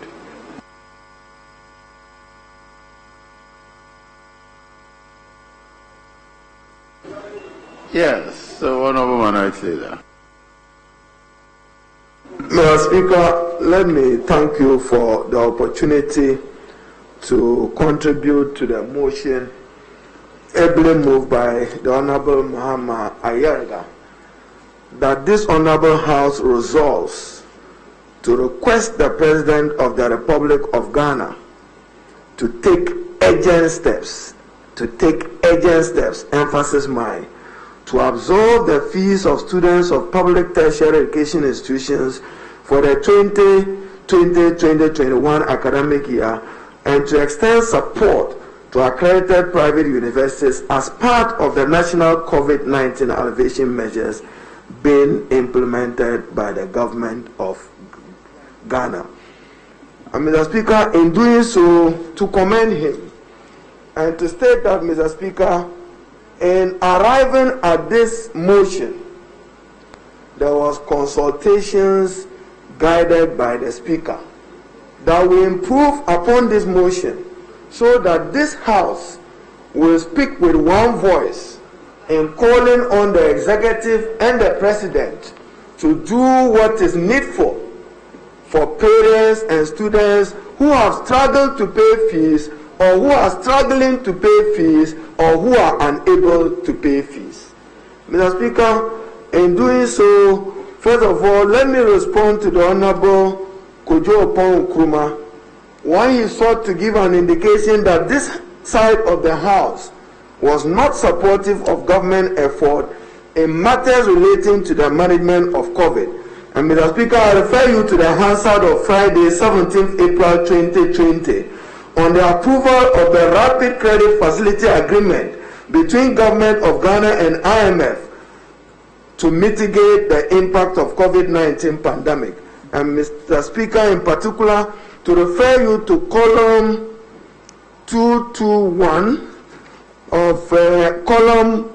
S8: Yes, so Honorable Minority Leader.
S19: Mr. Speaker, let me thank you for the opportunity to contribute to the motion ably moved by the Honorable Muhammad Ayerga, that this Honorable House resolves to request the President of the Republic of Ghana to take urgent steps, emphasis mine, to absorb the fees of students of public tertiary education institutions for the 2020-2021 academic year, and to extend support to accredited private universities as part of the national COVID-19 alleviation measures being implemented by the government of Ghana. And Mr. Speaker, in doing so, to commend him and to state that, Mr. Speaker, in arriving at this motion, there was consultations guided by the Speaker that we improve upon this motion so that this House will speak with one voice in calling on the executive and the President to do what is needful for parents and students who have struggled to pay fees, or who are struggling to pay fees, or who are unable to pay fees. Mr. Speaker, in doing so, first of all, let me respond to the Honorable Kojo Opon Nkrumah when he sought to give an indication that this side of the House was not supportive of government effort in matters relating to the management of COVID. And Mr. Speaker, I refer you to the Hansard of Friday, 17th April 2020, on the approval of the Rapid Credit Facility Agreement between Government of Ghana and IMF to mitigate the impact of COVID-19 pandemic. And Mr. Speaker, in particular, to refer you to column 221 of column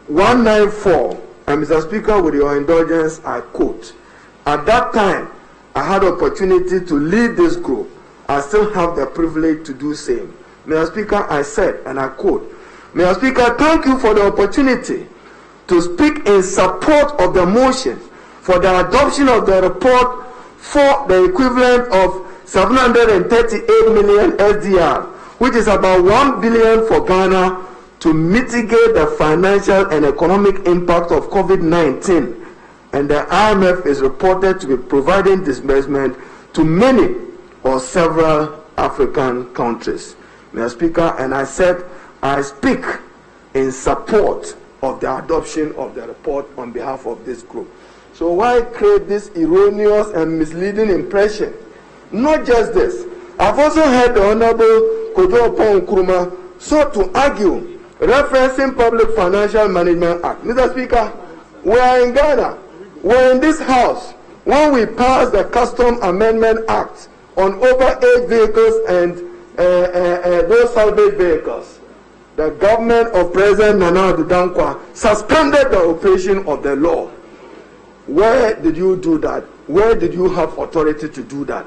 S19: 194. And Mr. Speaker, with your indulgence, I quote, "At that time, I had opportunity to lead this group. I still have the privilege to do same." Mr. Speaker, I said, and I quote, "Mr. Speaker, thank you for the opportunity to speak in support of the motion for the adoption of the report for the equivalent of 738 million SDR, which is about 1 billion for Ghana, to mitigate the financial and economic impact of COVID-19. And the IMF is reported to be providing disbursement to many or several African countries." Mr. Speaker, and I said, I speak in support of the adoption of the report on behalf of this group. So why create this erroneous and misleading impression? Not just this. I've also heard the Honorable Kojo Opon Nkrumah sought to argue, referencing Public Financial Management Act. Mr. Speaker, we are in Ghana. We're in this House when we passed the Custom Amendment Act on over-age vehicles and those salvage vehicles. The government of President Nana Addo Dankwa suspended the operation of the law. Where did you do that? Where did you have authority to do that?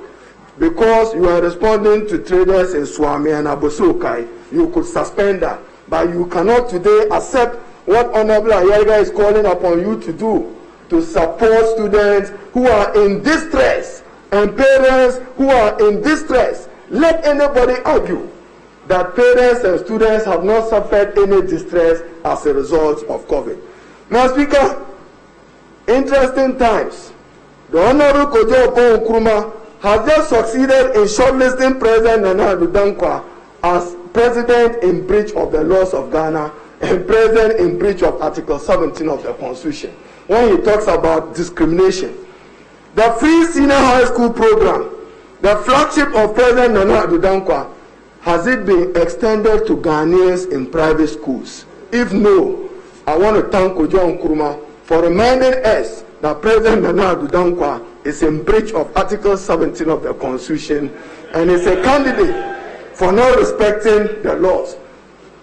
S19: Because you are responding to traders in Swami and Abosokai, you could suspend that. But you cannot today accept what Honorable Ayaga is calling upon you to do, to support students who are in distress and parents who are in distress. Let anybody argue that parents and students have not suffered any distress as a result of COVID. Now, Speaker, interesting times. The Honorable Kojo Opon Nkrumah has just succeeded in shortlisting President Nana Addo Dankwa as President in breach of the laws of Ghana and President in breach of Article 17 of the Constitution when he talks about discrimination. The free senior high school program, the flagship of President Nana Addo Dankwa, has it been extended to Ghanaians in private schools? If no, I want to thank Kojo Nkrumah for reminding us that President Nana Addo Dankwa is in breach of Article 17 of the Constitution and is a candidate for not respecting the laws.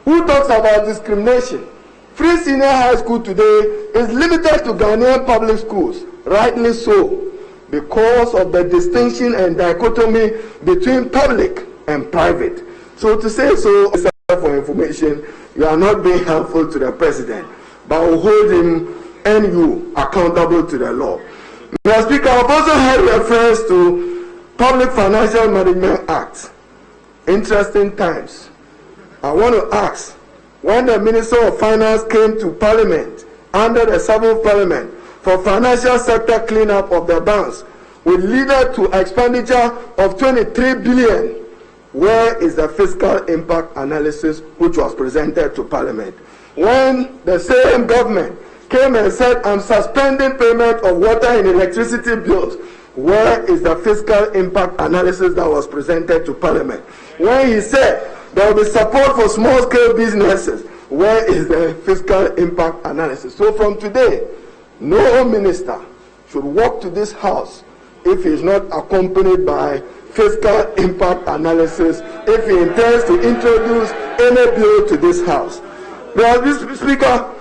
S19: Who talks about discrimination? Free senior high school today is limited to Ghanaian public schools, rightly so, because of the distinction and dichotomy between public and private. So to say so, for information, you are not being helpful to the President, but will hold him and you accountable to the law. Mr. Speaker, I've also heard reference to Public Financial Management Act. Interesting times. I want to ask, when the Minister of Finance came to Parliament under the 7th Parliament for financial sector cleanup of the banks, will lead to expenditure of 23 billion. Where is the fiscal impact analysis which was presented to Parliament? When the same government came and said, I'm suspending payment of water and electricity bills, where is the fiscal impact analysis that was presented to Parliament? When he said there will be support for small-scale businesses, where is the fiscal impact analysis? So from today, no minister should walk to this house if he is not accompanied by fiscal impact analysis if he intends to introduce any bill to this house. Mr. Speaker,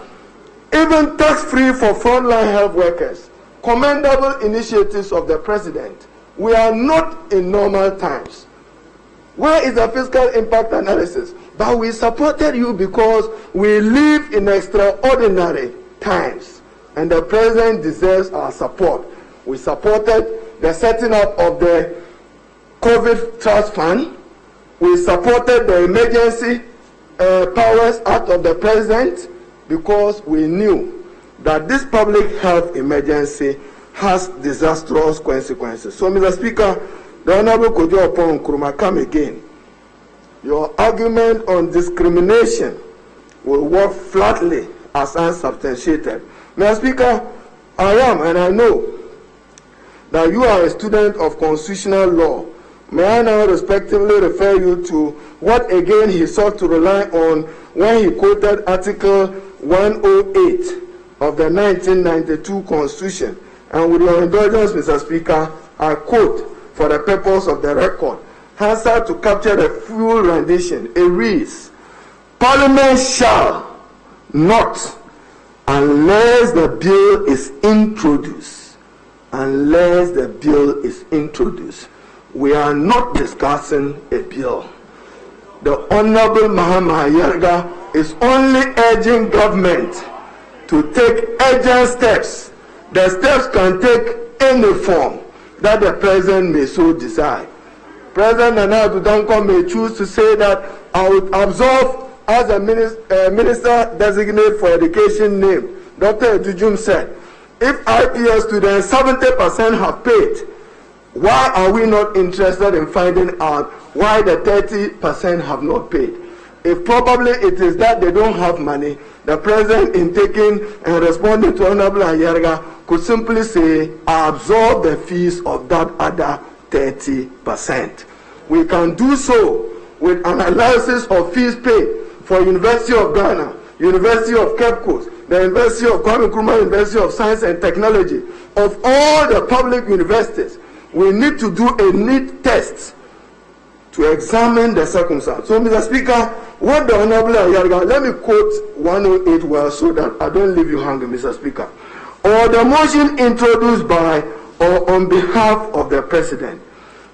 S19: even tax-free for frontline health workers, commendable initiatives of the President. We are not in normal times. Where is the fiscal impact analysis? But we supported you because we live in extraordinary times, and the President deserves our support. We supported the setting up of the COVID Trust Fund. We supported the Emergency Powers Act of the President because we knew that this public health emergency has disastrous consequences. So, Mr. Speaker, the Honorable Kojo Oppong Nkrumah, come again. Your argument on discrimination will work flatly as unsubstantiated. Mr. Speaker, I am and I know that you are a student of constitutional law. May I now respectively refer you to what again he sought to rely on when he quoted Article 108 of the 1992 Constitution. And with your indulgence, Mr. Speaker, I quote for the purpose of the record, answer to capture the full rendition. It reads, Parliament shall not, unless the bill is introduced, unless the bill is introduced. We are not discussing a bill. The Honorable Mahama Yarga is only urging government to take urgent steps. The steps can take any form that the President may so desire. President Nana Addo may choose to say that I would absolve as a minister designate for education name. Dr. Edujum said, if IPS students 70% have paid, why are we not interested in finding out why the 30% have not paid? If probably it is that they don't have money, the President in taking and responding to Honorable Ayerga could simply say, I absorb the fees of that other 30%. We can do so with an analysis of fees paid for University of Ghana, University of Cape Coast, the University of Kwame Nkrumah, University of Science and Technology, of all the public universities. We need to do a need test to examine the circumstance. So, Mr. Speaker, what the Honorable Ayarga, let me quote 108 well so that I don't leave you hanging, Mr. Speaker. Or the motion introduced by or on behalf of the President.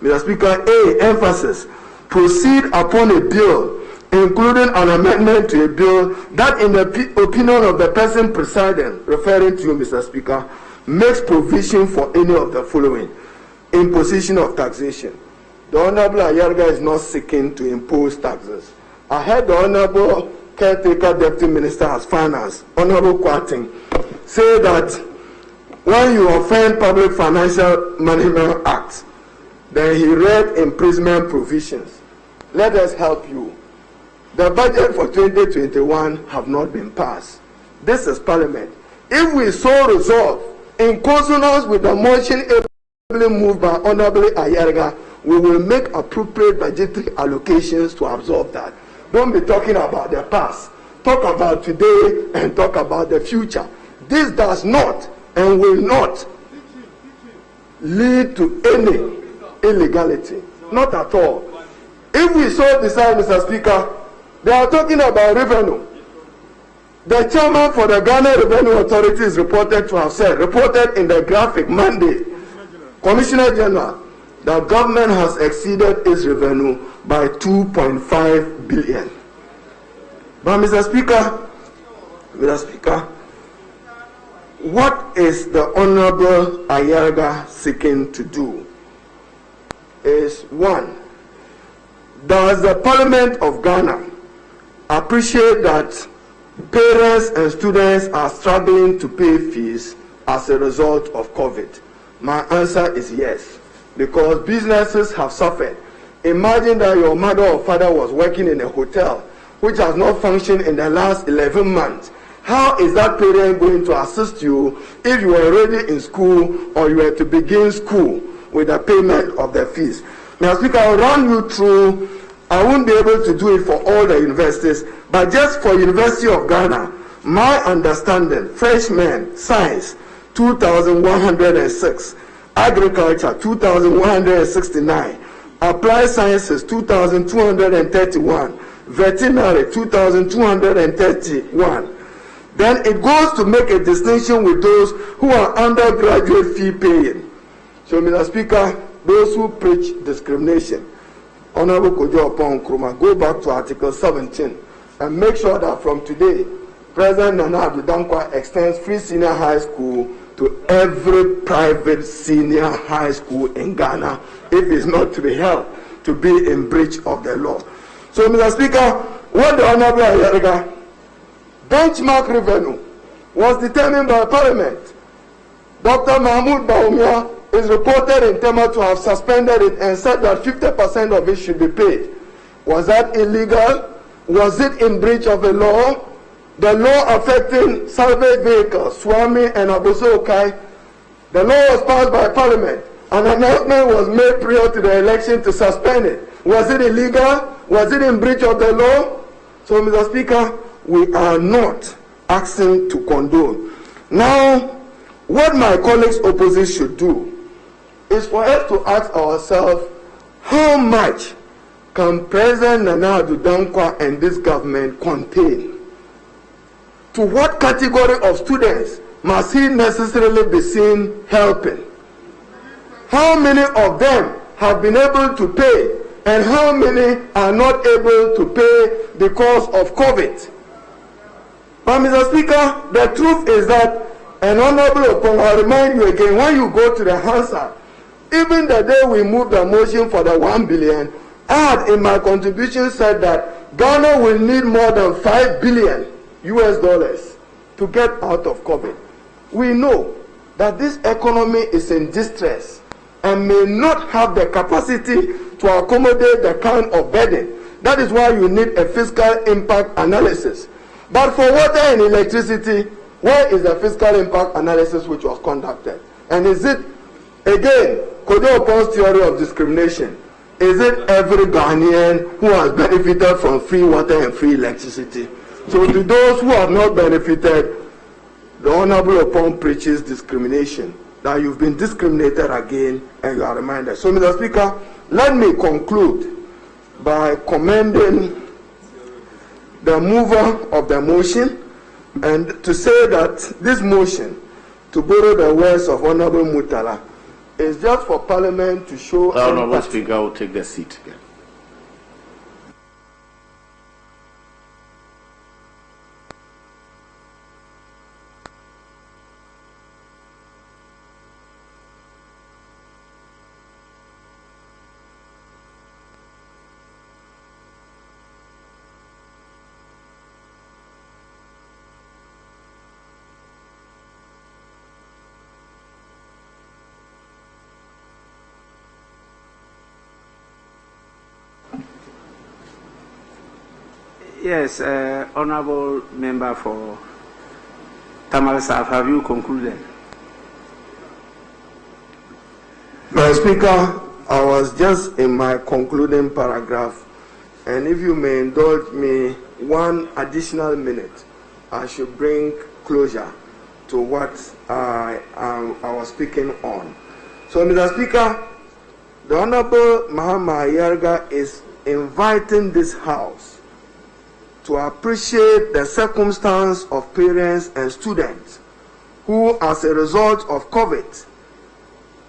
S19: Mr. Speaker, A, emphasis, proceed upon a bill, including an amendment to a bill that, in the opinion of the person presiding, referring to you, Mr. Speaker, makes provision for any of the following. Imposition of taxation. The Honorable Ayarga is not seeking to impose taxes. I heard the Honorable Caretaker Deputy Minister of Finance, Honorable Kwating, say that when you offend Public Financial Management Act, then he read imprisonment provisions. Let us help you. The budget for 2021 have not been passed. This is Parliament. If we so resolve, in consonance with the motion moved by Honorable Ayerga, we will make appropriate budgetary allocations to absorb that. Don't be talking about the past. Talk about today and talk about the future. This does not and will not lead to any illegality. Not at all. If we so decide, Mr. Speaker, they are talking about revenue. The chairman for the Ghana Revenue Authority is reported to have said, reported in the graphic Monday, Commissioner General, the government has exceeded its revenue by 2.5 billion. But Mr. Speaker, what is the Honorable Ayerga seeking to do? Is one, does the Parliament of Ghana appreciate that parents and students are struggling to pay fees as a result of COVID? My answer is yes, because businesses have suffered. Imagine that your mother or father was working in a hotel which has not functioned in the last 11 months. How is that parent going to assist you if you are already in school or you were to begin school with the payment of the fees? Mr. Speaker, I'll run you through. I won't be able to do it for all the universities, but just for University of Ghana, my understanding, freshman science, 2,106, agriculture, 2,169, applied sciences, 2,231, veterinary, 2,231. Then it goes to make a distinction with those who are undergraduate fee paying. So, Mr. Speaker, those who preach discrimination, Honorable Kojo Opon Nkrumah, go back to Article 17 and make sure that from today, President Nana Addo Dankwa extends free senior high school to every private senior high school in Ghana if it's not to be held to be in breach of the law. So, Mr. Speaker, what the Honorable Ayariga benchmark revenue was determined by Parliament. Dr. Mahmoud Baumia is reported in Tema to have suspended it and said that 50% of it should be paid. Was that illegal? Was it in breach of the law? The law affecting salvage vehicles, Swami and Aboso Okai, the law was passed by Parliament. An announcement was made prior to the election to suspend it. Was it illegal? Was it in breach of the law? So, Mr. Speaker, we are not asking to condone. Now, what my colleagues opposite should do is for us to ask ourselves, how much can President Nana Addo Dankwa and this government contain? To what category of students must he necessarily be seen helping? How many of them have been able to pay, and how many are not able to pay because of COVID? But, Mr. Speaker, the truth is that, and Honorable Opon, I'll remind you again, when you go to the Hansard, even the day we moved the motion for the 1 billion, I had in my contribution said that Ghana will need more than $5 billion to get out of COVID. We know that this economy is in distress and may not have the capacity to accommodate the kind of burden. That is why you need a fiscal impact analysis. But for water and electricity, where is the fiscal impact analysis which was conducted? And is it, again, Kojo Opon's theory of discrimination, is it every Ghanaian who has benefited from free water and free electricity? So to those who have not benefited, the Honorable Opon preaches discrimination, that you've been discriminated again and you are reminded. So, Mr. Speaker, let me conclude by commending the mover of the motion and to say that this motion, to borrow the words of Honorable Mutala, is just for Parliament to show...
S8: The Honorable Speaker will take the seat again.
S4: Yes, Honorable Member for Tamale South, have you concluded?
S19: Mr. Speaker, I was just in my concluding paragraph, and if you may indulge me 1 additional minute, I should bring closure to what I was speaking on. So, Mr. Speaker, the Honorable Mahama Ayarga is inviting this House to appreciate the circumstance of parents and students who, as a result of COVID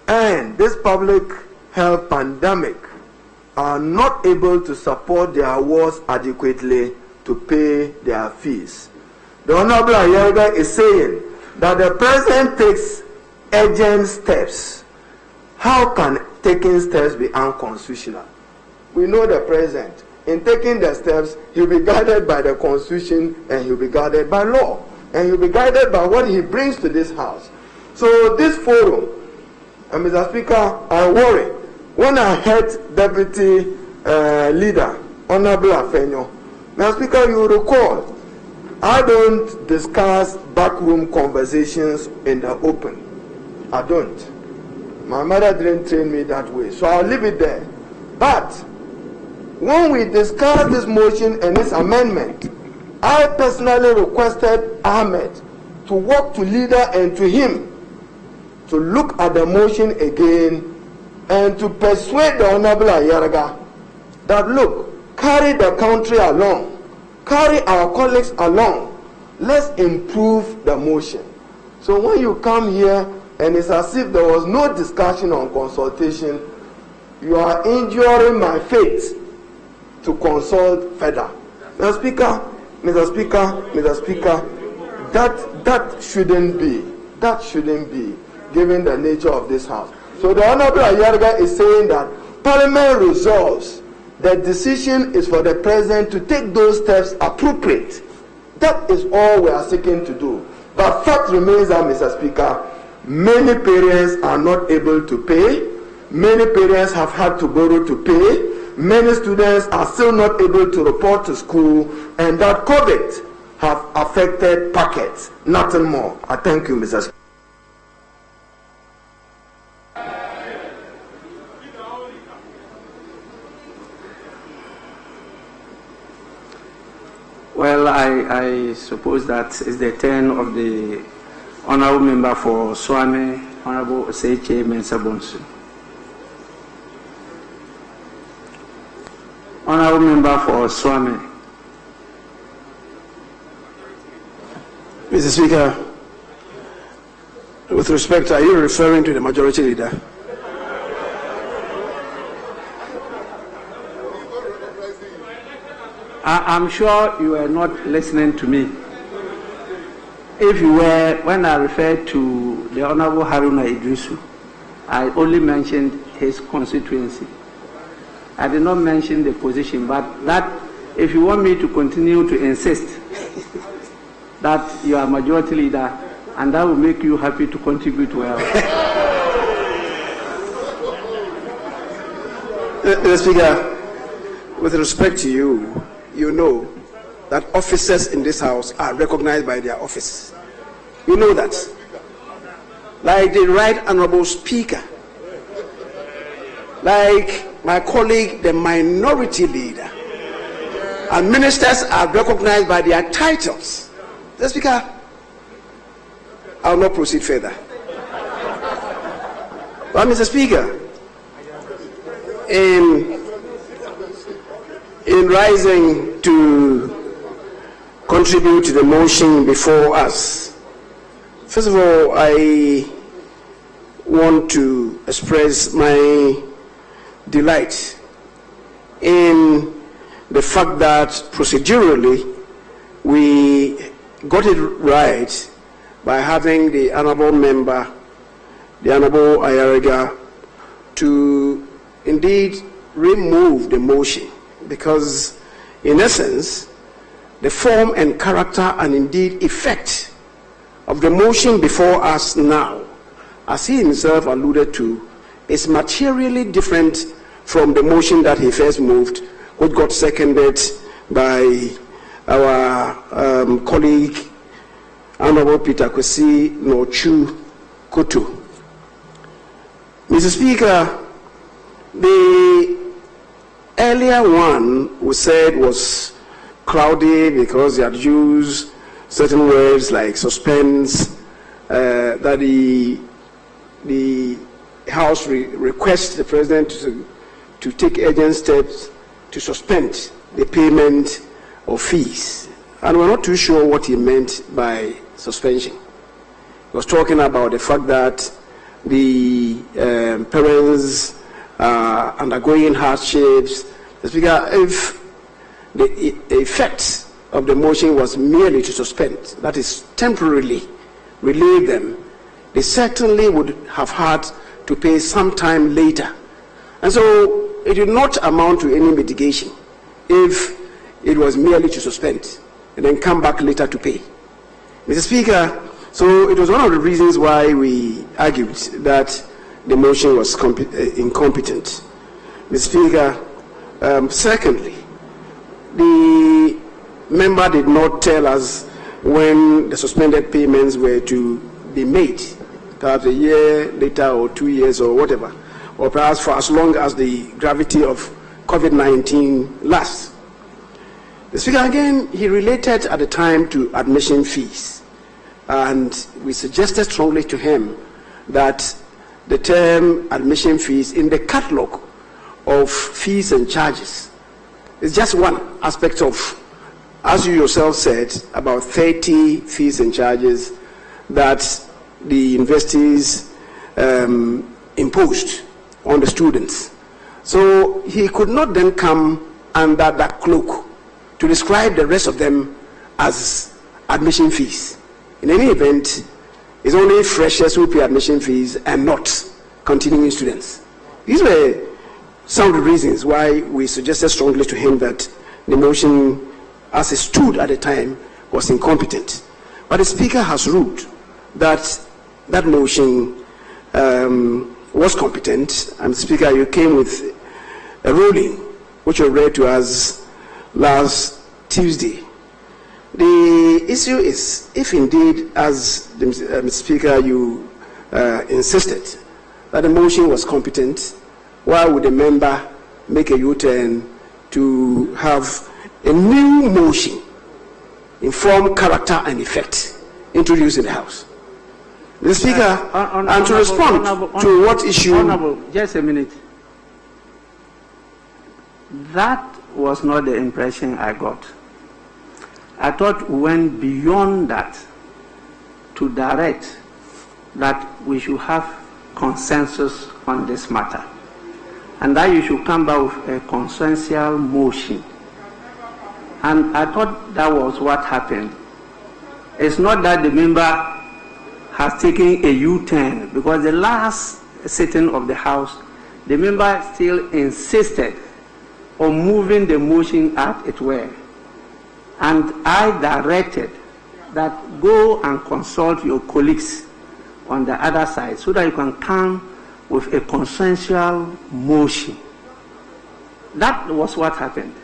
S19: and this public health pandemic, are not able to support their wards adequately to pay their fees. The Honorable Ayarga is saying that the President takes urgent steps. How can taking steps be unconstitutional? We know the President. In taking the steps, he'll be guided by the Constitution and he'll be guided by law. And he'll be guided by what he brings to this House. So this forum, And Mr. Speaker, I worry. When I heard Deputy Leader, Honorable Afenyo, Mr. Speaker, you recall, I don't discuss backroom conversations in the open. I don't. My mother didn't train me that way, so I'll leave it there. But when we discussed this motion and its amendment, I personally requested Ahmed to walk to leader and to him to look at the motion again and to persuade the Honorable Ayaraga that, look, carry the country along, carry our colleagues along, let's improve the motion. So when you come here and it's as if there was no discussion on consultation, you are injuring my faith to consult further. Mr. Speaker, that shouldn't be, given the nature of this House. So the Honorable Ayarga is saying that Parliament resolves that decision is for the President to take those steps appropriate. That is all we are seeking to do. But fact remains that, Mr. Speaker, many parents are not able to pay. Many parents have had to borrow to pay. Many students are still not able to report to school, and that COVID have affected packets, nothing more. I thank you, Mr. Speaker.
S4: Well, I suppose that is the turn of the Honourable Member for Swame, Honourable Oseche Mensah-Bonsu. Honourable Member for Swame.
S18: Mr. Speaker, with respect, are you referring to the Majority Leader?
S4: I'm sure you are not listening to me. If you were, when I referred to the Honourable Haruna Idrisu, I only mentioned his constituency. I did not mention the position, but that, if you want me to continue to insist that you are Majority Leader, and that will make you happy to contribute well.
S18: Mr. Speaker, with respect to you, you know that officers in this House are recognized by their office. You know that. Like the Right Honourable Speaker, like my colleague, the Minority Leader, and ministers are recognized by their titles. Mr. Speaker, I will not proceed further. But Mr. Speaker, in rising to contribute to the motion before us, first of all, I want to express my delight in the fact that procedurally we got it right by having the Honourable Member, the Honourable Ayarega, to indeed remove the motion, because in essence the form and character and indeed effect of the motion before us now, as he himself alluded to, is materially different from the motion that he first moved, which got seconded by our colleague Honourable Peter Kwesi Nochu Kutu. Mr. Speaker, the earlier one we said was cloudy because he had used certain words like suspense, that the House requests the President to take urgent steps to suspend the payment of fees. And we're not too sure what he meant by suspension. He was talking about the fact that the parents are undergoing hardships. The Speaker, if the effect of the motion was merely to suspend, that is temporarily relieve them, they certainly would have had to pay sometime later. And so it did not amount to any mitigation if it was merely to suspend and then come back later to pay. Mr. Speaker, so it was one of the reasons why we argued that the motion was incompetent. Mr. Speaker, secondly, the member did not tell us when the suspended payments were to be made, perhaps a year later or 2 years or whatever, or perhaps for as long as the gravity of COVID-19 lasts. The Speaker, again, he related at the time to admission fees, and we suggested strongly to him that the term admission fees in the catalogue of fees and charges is just one aspect of, as you yourself said, about 30 fees and charges that the universities imposed on the students. So he could not then come under that cloak to describe the rest of them as admission fees. In any event, it's only freshers who pay admission fees and not continuing students. These were some of the reasons why we suggested strongly to him that the motion, as it stood at the time, was incompetent. But the Speaker has ruled that that motion was competent, and Speaker, you came with a ruling which you read to us last Tuesday. The issue is, if indeed, as the Speaker, you insisted that the motion was competent, why would a member make a U-turn to have a new motion in form, character, and effect introduced in the House? The Speaker, and to respond to what issue...
S4: Honorable, just a minute. That was not the impression I got. I thought we went beyond that to direct that we should have consensus on this matter, and that you should come back with a consensual motion. And I thought that was what happened. It's not that the member has taken a U-turn, because the last sitting of the House, the member still insisted on moving the motion as it were. And I directed that go and consult your colleagues on the other side so that you can come with a consensual motion. That was what happened.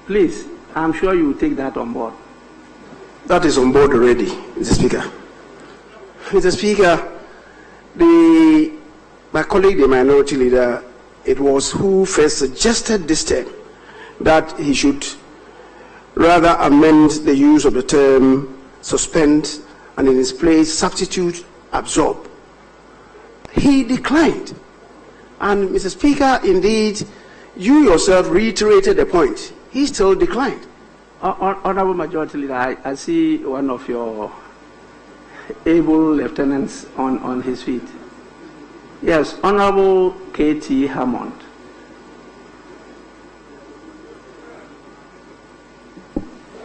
S4: Please, I'm sure you will take that on board.
S18: That is on board already, Mr. Speaker. Mr. Speaker, my colleague, the minority leader, it was who first suggested this term, that he should rather amend the use of the term suspend and in its place substitute absorb. He declined. And Mr. Speaker, indeed, you yourself reiterated the point. He still declined.
S4: Honorable Majority Leader, I see one of your able lieutenants on his feet. Yes, Honorable K.T. Hammond.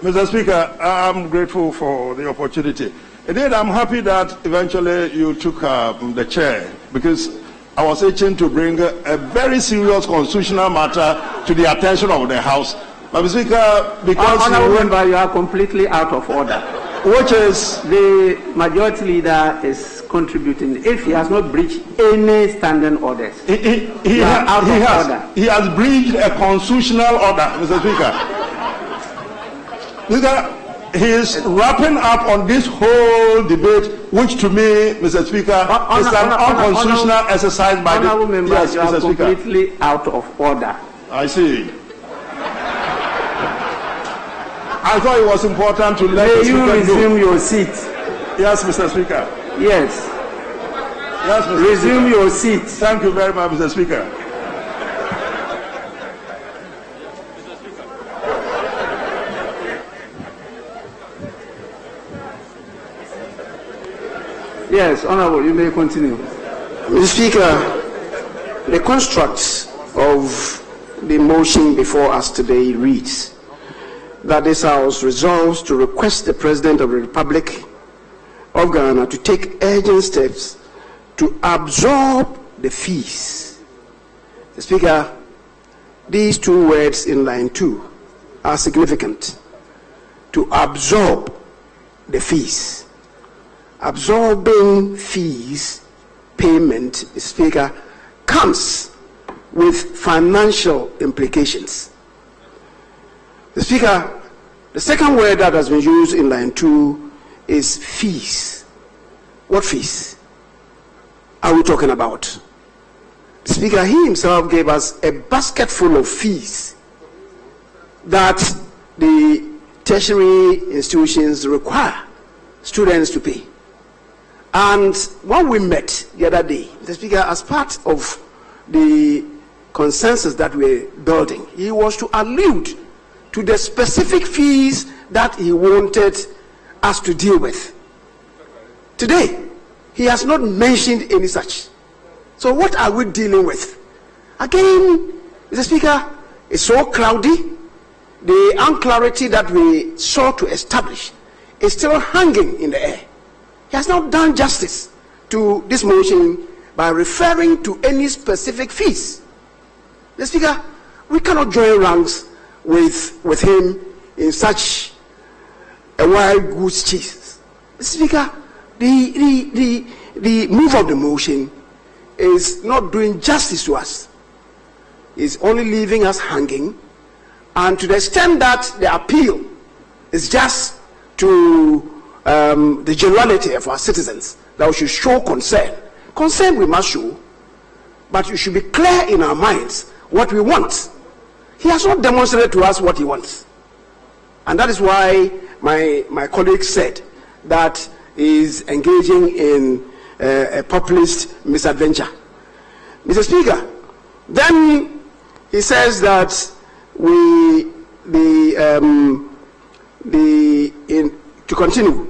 S17: Mr. Speaker, I'm grateful for the opportunity. Indeed, I'm happy that eventually you took the chair, because I was itching to bring a very serious constitutional matter to the attention of the House. Mr. Speaker, because
S4: Honorable Member, you are completely out of order.
S17: Which is?
S4: The Majority Leader is contributing. If he has not breached any standing orders,
S17: he has breached a constitutional order, Mr. Speaker. He is wrapping up on this whole debate, which to me, Mr. Speaker, is an unconstitutional exercise by
S4: Honorable
S17: the...
S4: Member,
S17: Yes,
S4: you are
S17: Mr. Speaker.
S4: completely out of order.
S17: I see. I thought it was important to let the Speaker know.
S4: May you resume your seat?
S17: Yes, Mr. Speaker.
S4: Yes.
S17: Yes, Mr.
S4: Resume
S17: Speaker.
S4: your seat.
S17: Thank you very much, Mr. Speaker.
S4: Yes, Honorable, you may continue.
S18: Mr. Speaker, the construct of the motion before us today reads that this House resolves to request the President of the Republic of Ghana to take urgent steps to absorb the fees. Mr. Speaker, these two words in line 2 are significant. To absorb the fees. Absorbing fees payment, Speaker, comes with financial implications. The Speaker, the second word that has been used in line 2 is fees. What fees are we talking about? The Speaker, he himself gave us a basket full of fees that the tertiary institutions require students to pay. And when we met the other day, the Speaker, as part of the consensus that we're building, he was to allude to the specific fees that he wanted us to deal with. Today, he has not mentioned any such. So what are we dealing with? Again, Mr. Speaker, it's so cloudy. The unclarity that we sought to establish is still hanging in the air. He has not done justice to this motion by referring to any specific fees. Mr. Speaker, we cannot join ranks with him in such a wild goose chase. Mr. Speaker, the move of the motion is not doing justice to us. It's only leaving us hanging, and to the extent that the appeal is just to the generality of our citizens, that we should show concern. Concern we must show, but it should be clear in our minds what we want. He has not demonstrated to us what he wants. And that is why my colleague said that he is engaging in a populist misadventure. Mr. Speaker, then he says that to continue,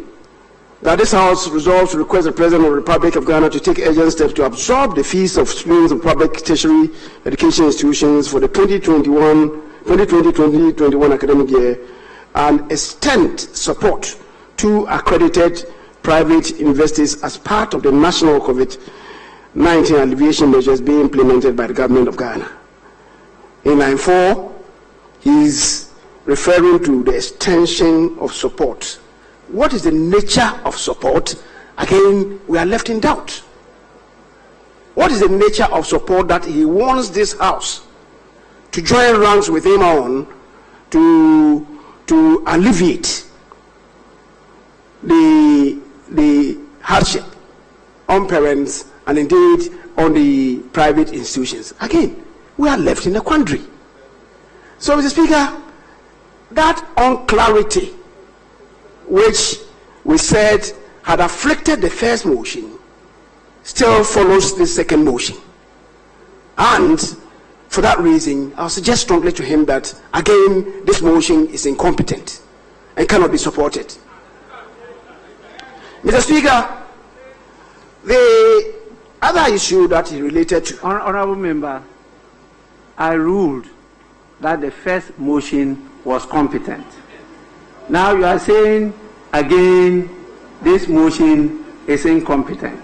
S18: that this House resolves to request the President of the Republic of Ghana to take urgent steps to absorb the fees of students of public tertiary education institutions for the 2020-2021 academic year and extend support to accredited private universities as part of the national COVID-19 alleviation measures being implemented by the government of Ghana. In line 4, he is referring to the extension of support. What is the nature of support? Again, we are left in doubt. What is the nature of support that he wants this House to join ranks with him on to alleviate the hardship on parents and indeed on the private institutions? Again, we are left in a quandary. So, Mr. Speaker, that unclarity which we said had afflicted the first motion still follows the second motion. And for that reason, I'll suggest strongly to him that, again, this motion is incompetent and cannot be supported. Mr. Speaker, the other issue that is related to...
S4: Honorable Member, I ruled that the first motion was competent. Now you are saying again this motion is incompetent.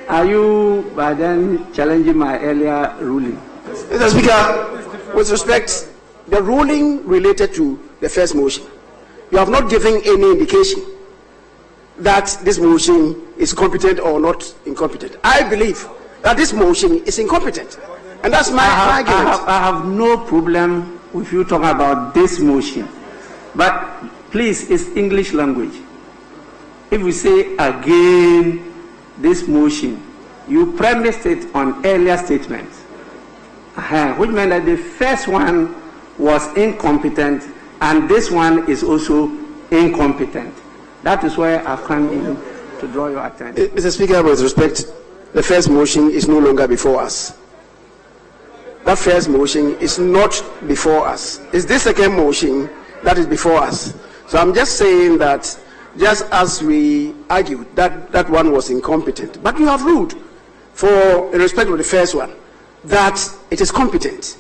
S4: Are you by then challenging my earlier ruling?
S18: Mr. Speaker, with respect, the ruling related to the first motion, you have not given any indication that this motion is competent or not incompetent. I believe that this motion is incompetent, and that's my argument.
S4: I have no problem with you talking about this motion, but please, it's English language. If we say again this motion, you premised it on earlier statements, which meant that the first one was incompetent and this one is also incompetent. That is why I've come in to draw your attention.
S18: Mr. Speaker, with respect, the first motion is no longer before us. That first motion is not before us. It's this second motion that is before us. So I'm just saying that, just as we argued that that one was incompetent, but you have ruled, in respect of the first one, that it is competent.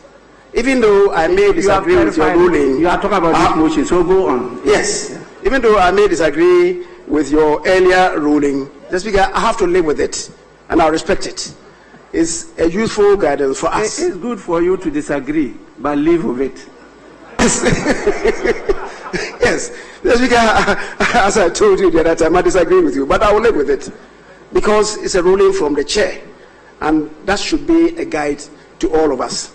S18: Even though I may disagree with your ruling.
S4: You are talking about this motion, so go on.
S18: Yes. Even though I may disagree with your earlier ruling, Mr. Speaker, I have to live with it, and I'll respect it. It's a useful guidance for us.
S4: It's good for you to disagree, but live with it.
S18: Yes. Mr. Speaker, as I told you the other time, I disagree with you, but I will live with it. because it's a ruling from the chair, and that should be a guide to all of us.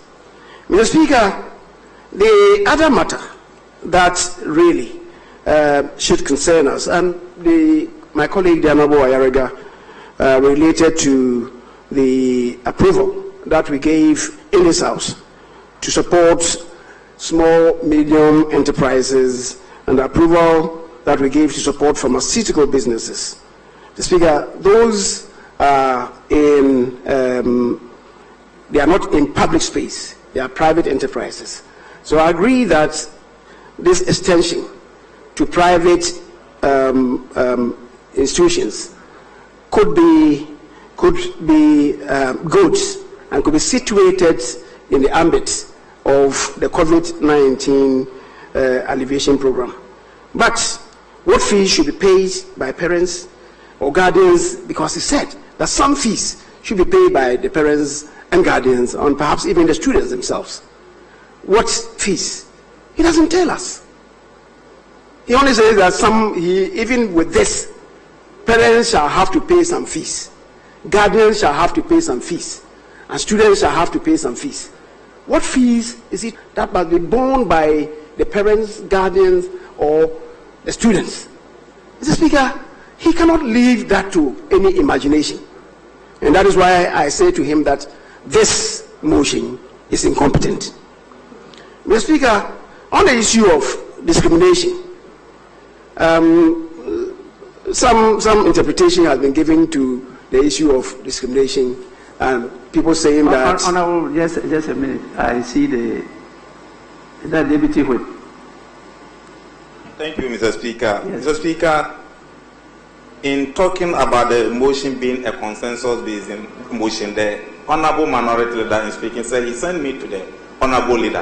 S18: Mr. Speaker, the other matter that really should concern us, and my colleague, the Honorable Ayariga, related to the approval that we gave in this House to support small, medium enterprises, and the approval that we gave to support pharmaceutical businesses. Mr. Speaker, those are they are not in public space, they are private enterprises. So I agree that this extension to private institutions could be good and could be situated in the ambit of the COVID-19 alleviation program. But what fees should be paid by parents or guardians, because he said that some fees should be paid by the parents and guardians, and perhaps even the students themselves. What fees? He doesn't tell us. He only says that even with this, parents shall have to pay some fees, guardians shall have to pay some fees, and students shall have to pay some fees. What fees is it that must be borne by the parents, guardians, or the students? Mr. Speaker, he cannot leave that to any imagination. And that is why I say to him that this motion is incompetent. Mr. Speaker, on the issue of discrimination, some interpretation has been given to the issue of discrimination, and people saying that...
S4: Honorable, just a minute. I see the Deputy Whip.
S13: Thank you, Mr. Speaker.
S4: Yes.
S13: Mr. Speaker, in talking about the motion being a consensus-based motion, the Honorable Minority Leader in speaking said he sent me to the Honorable Leader.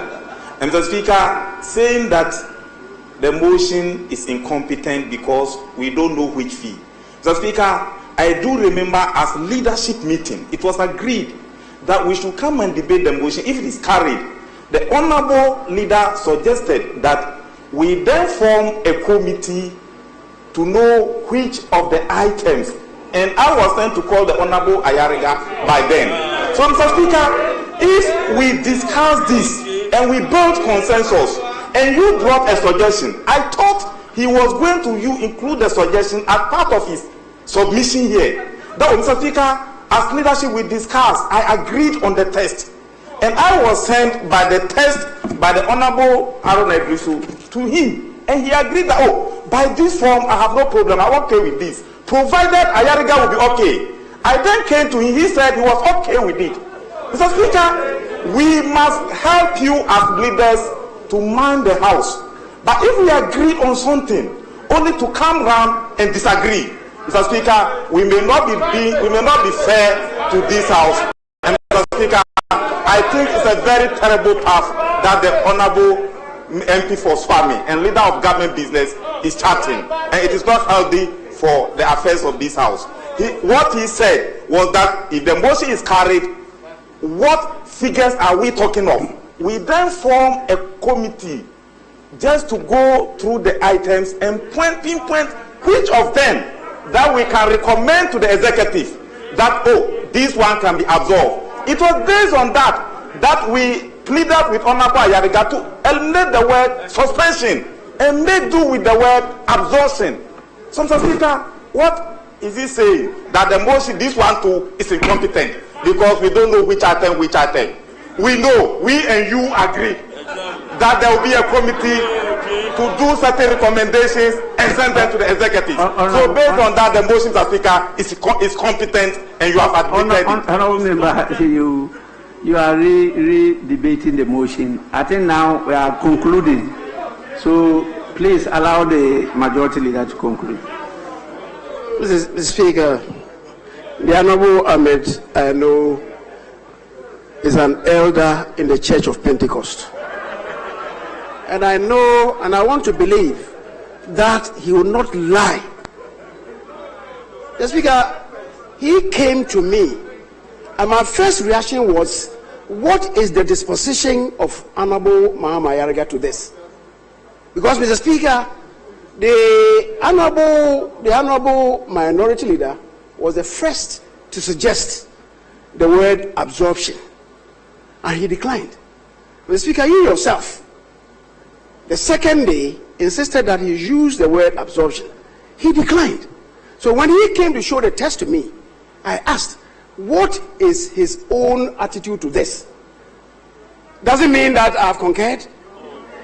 S13: And Mr. Speaker, saying that the motion is incompetent because we don't know which fee. Mr. Speaker, I do remember as leadership meeting, it was agreed that we should come and debate the motion if it is carried. The Honorable Leader suggested that we then form a committee to know which of the items, and I was sent to call the Honorable Ayariga by then. So, Mr. Speaker, if we discuss this and we build consensus, and you brought a suggestion, I thought he was going to include the suggestion as part of his submission here. That was, Mr. Speaker, as leadership we discussed, I agreed on the text, and I was sent by the text by the Honorable Aaron Edrisu to him, and he agreed that, oh, by this form I have no problem, I'm okay with this, provided Ayariga will be okay. I then came to him, he said he was okay with it. Mr. Speaker, we must help you as leaders to man the house. But if we agree on something, only to come round and disagree, Mr. Speaker, we may not be fair to this house. And Mr. Speaker, I think it's a very terrible path that the Honorable MP for Swami and leader of government business is charting, and it is not healthy for the affairs of this house. What he said was that if the motion is carried, what figures are we talking of? We then form a committee just to go through the items and pinpoint which of them that we can recommend to the executive that, oh, this one can be absorbed. It was based on that we pleaded with Honorable Ayariga to eliminate the word suspension and make do with the word absorption. So, Mr. Speaker, what is he saying? That the motion, this one too, is incompetent because we don't know which item. We know, we and you agree that there will be a committee to do certain recommendations and send them to the executive. So based on that, the motion, Mr. Speaker, is competent, and you have admitted it.
S4: Honorable Member, you are re-debating the motion. I think now we are concluding. So please allow the majority leader to conclude.
S18: Mr. Speaker, the Honorable Ahmed, I know, is an elder in the Church of Pentecost. And I know, and I want to believe that he will not lie. The Speaker, he came to me, and my first reaction was, what is the disposition of Honorable Mahama Ayariga to this? Because, Mr. Speaker, the honorable minority leader was the first to suggest the word absorption, and he declined. Mr. Speaker, you yourself, the second day, insisted that he use the word absorption. He declined. So when he came to show the test to me, I asked, what is his own attitude to this? Does it mean that I've concurred?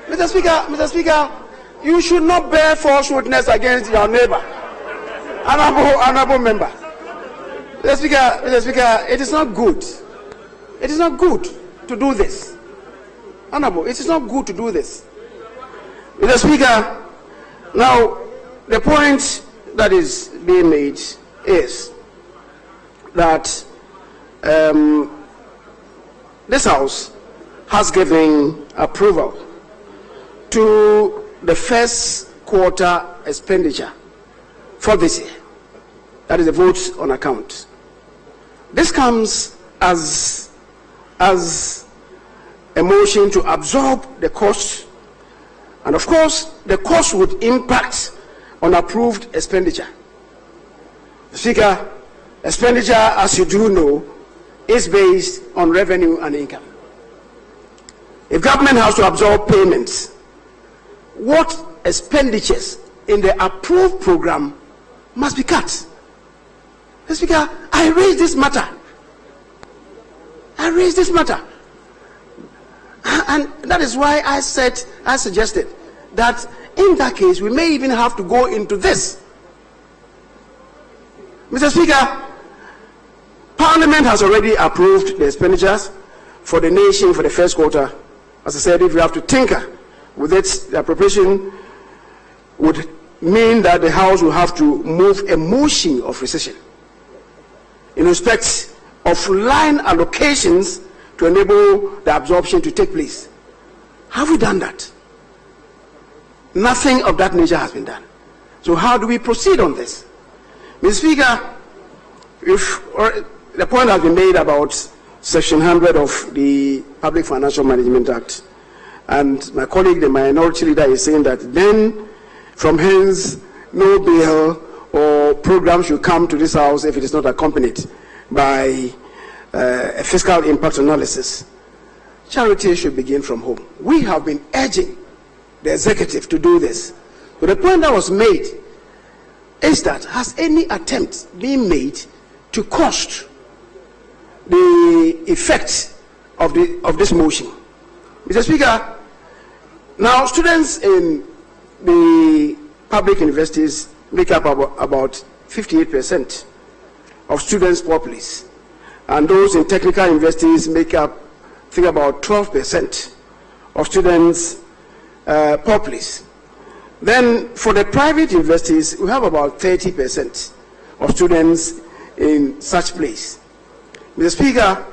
S18: Mr. Speaker, you should not bear false witness against your neighbor. Honorable member. Mr. Speaker, it is not good. It is not good to do this. Honorable, it is not good to do this. Mr. Speaker, now the point that is being made is that this House has given approval to the first quarter expenditure for this year. That is a vote on account. This comes as a motion to absorb the cost, and of course the cost would impact on approved expenditure. Speaker, expenditure, as you do know, is based on revenue and income. If government has to absorb payments, what expenditures in the approved program must be cut? Mr. Speaker, I raised this matter. And that is why I suggested that in that case, we may even have to go into this. Mr. Speaker, Parliament has already approved the expenditures for the nation for the first quarter. As I said, if we have to tinker with it, the appropriation would mean that the House will have to move a motion of rescission in respect of line allocations to enable the absorption to take place. Have we done that? Nothing of that nature has been done. So how do we proceed on this? Mr. Speaker, the point has been made about Section 100 of the Public Financial Management Act, and my colleague, the minority leader, is saying that then from hence no bill or program should come to this House if it is not accompanied by a fiscal impact analysis. Charity should begin from home. We have been urging the executive to do this. But the point that was made is that has any attempt been made to cost the effect of this motion? Mr. Speaker, now students in the public universities make up about 58% of students' populace, and those in technical universities make up, I think, about 12% of students' populace. Then for the private universities, we have about 30% of students in such place. Mr. Speaker,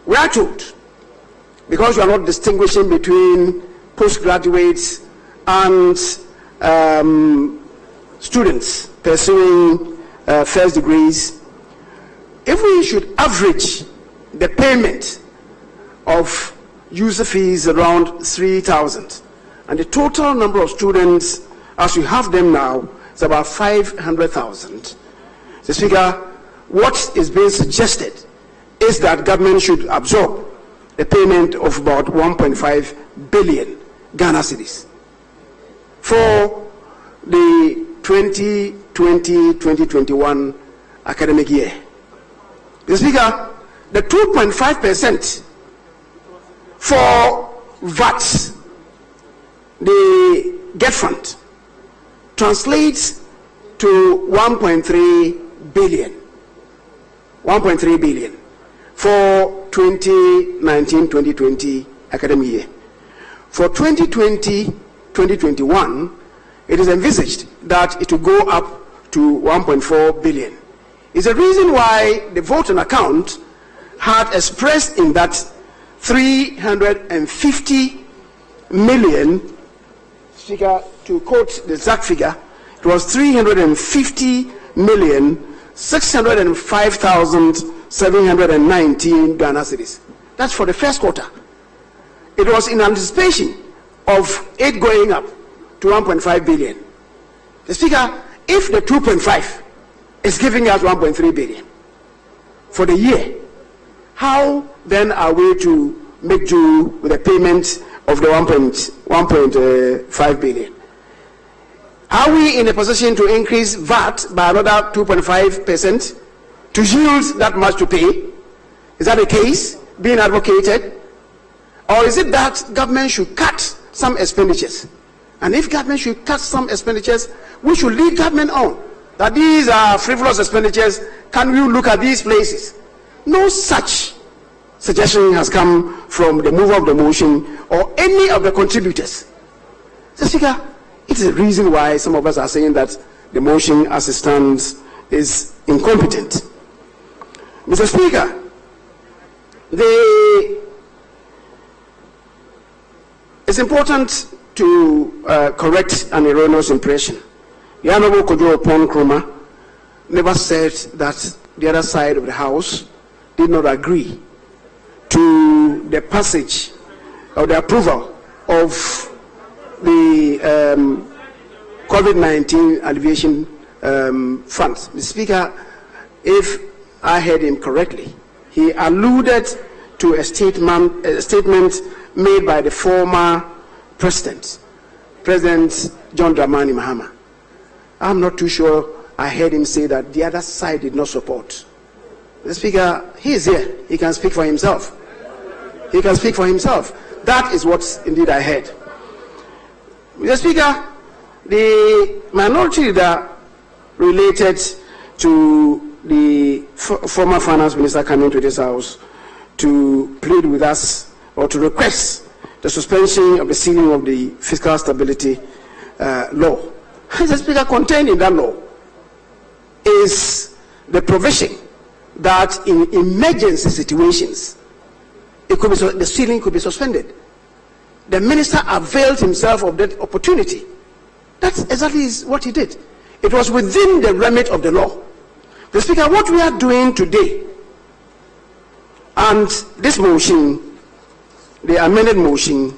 S18: we are told, because you are not distinguishing between postgraduates and students pursuing first degrees, if we should average the payment of user fees around 3,000, and the total number of students as we have them now is about 500,000. Mr. Speaker, what is being suggested is that government should absorb the payment of about 1.5 billion Ghana cedis for the 2020-2021 academic year. Mr. Speaker, the 2.5% for VAT, the GET fund, translates to 1.3 billion. 1.3 billion for 2019-2020 academic year. For 2020-2021, it is envisaged that it will go up to 1.4 billion. It's a reason why the vote on account had expressed in that 350 million, Speaker, to quote the exact figure, it was 350,605,719 Ghana cedis. That's for the first quarter. It was in anticipation of it going up to 1.5 billion. The Speaker, if the 2.5 is giving us 1.3 billion for the year. How then are we to make do with the payment of the 1.5 billion? Are we in a position to increase VAT by another 2.5% to yield that much to pay? Is that the case being advocated? Or is it that government should cut some expenditures? And if government should cut some expenditures, we should lead government on that these are frivolous expenditures. Can you look at these places? No such suggestion has come from the mover of the motion or any of the contributors. Mr. Speaker, it is a reason why some of us are saying that the motion as it stands is incompetent. Mr. Speaker, it's important to correct an erroneous impression. The Honorable Kojo Opon Nkrumah never said that the other side of the House did not agree to the passage or the approval of the COVID-19 alleviation funds. Mr. Speaker, if I heard him correctly, he alluded to a statement made by the former President John Dramani Mahama. I'm not too sure I heard him say that the other side did not support. The Speaker, he is here. He can speak for himself. He can speak for himself. That is what indeed I heard. Mr. Speaker, the minority leader related to the former finance minister coming to this house to plead with us or to request the suspension of the ceiling of the fiscal stability law. Mr. Speaker, contained in that law is the provision that in emergency situations, the ceiling could be suspended. The minister availed himself of that opportunity. That's exactly what he did. It was within the remit of the law. The Speaker, what we are doing today, and this motion, the amended motion,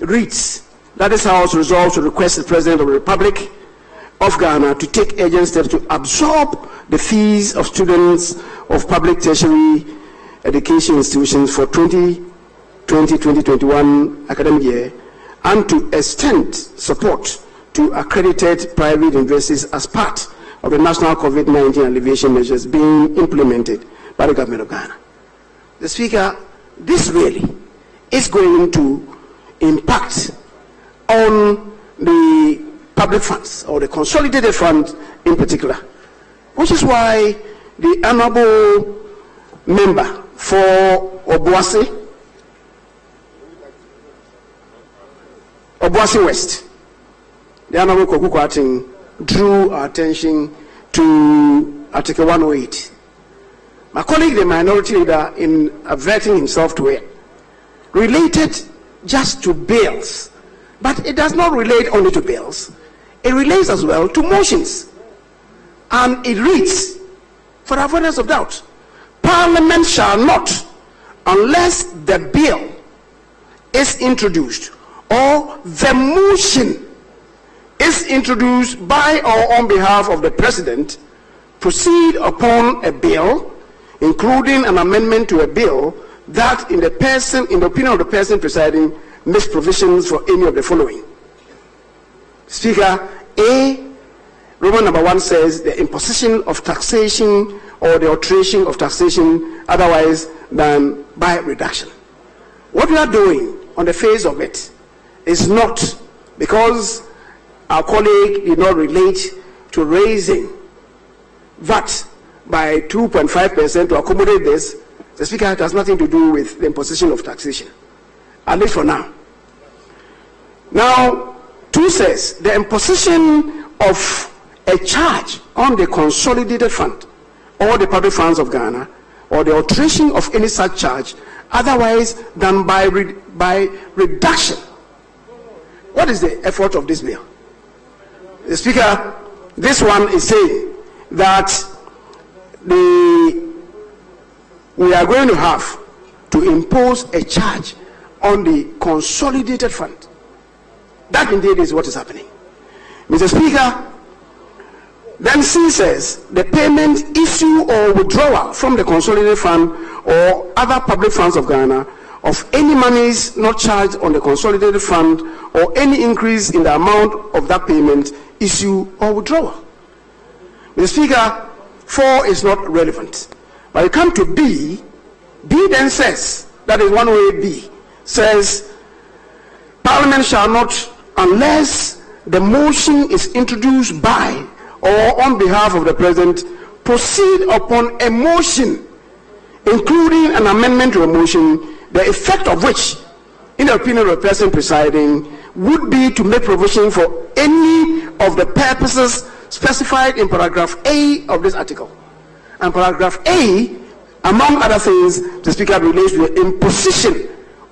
S18: reads that this House resolves to request the President of the Republic of Ghana to take urgent steps to absorb the fees of students of public tertiary education institutions for 2020-2021 academic year, and to extend support to accredited private universities as part of the national COVID-19 alleviation measures being implemented by the government of Ghana. The Speaker, this really is going to impact on the public funds, or the consolidated fund in particular, which is why the honorable member for Obuasi West, the honorable Koku Kwating, drew our attention to Article 108. My colleague, the minority leader, in averting himself to it, related just to bills. But it does not relate only to bills. It relates as well to motions. And it reads, for the avoidance of doubt, Parliament shall not, unless the bill is introduced or the motion is introduced by or on behalf of the President, proceed upon a bill, including an amendment to a bill that, in the opinion of the person presiding, makes provisions for any of the following. Speaker, A, Roman number 1 says the imposition of taxation or the alteration of taxation otherwise than by reduction. What we are doing on the face of it is not, because our colleague did not relate to raising VAT by 2.5% to accommodate this. The Speaker, it has nothing to do with the imposition of taxation, at least for now. Now, 2 says the imposition of a charge on the consolidated fund or the public funds of Ghana, or the alteration of any such charge otherwise than by reduction. What is the effort of this bill? The Speaker, this one is saying that we are going to have to impose a charge on the consolidated fund. That indeed is what is happening. Mr. Speaker, Then C says the payment, issue or withdrawal from the consolidated fund or other public funds of Ghana of any monies not charged on the consolidated fund or any increase in the amount of that payment, issue or withdrawal. Mr. Speaker, 4 is not relevant. But you come to B, B then says, that is one way B, says Parliament shall not, unless the motion is introduced by or on behalf of the President, proceed upon a motion, including an amendment to a motion, the effect of which, in the opinion of the person presiding, would be to make provision for any of the purposes specified in paragraph A of this article. And paragraph A, among other things, the Speaker relates to the imposition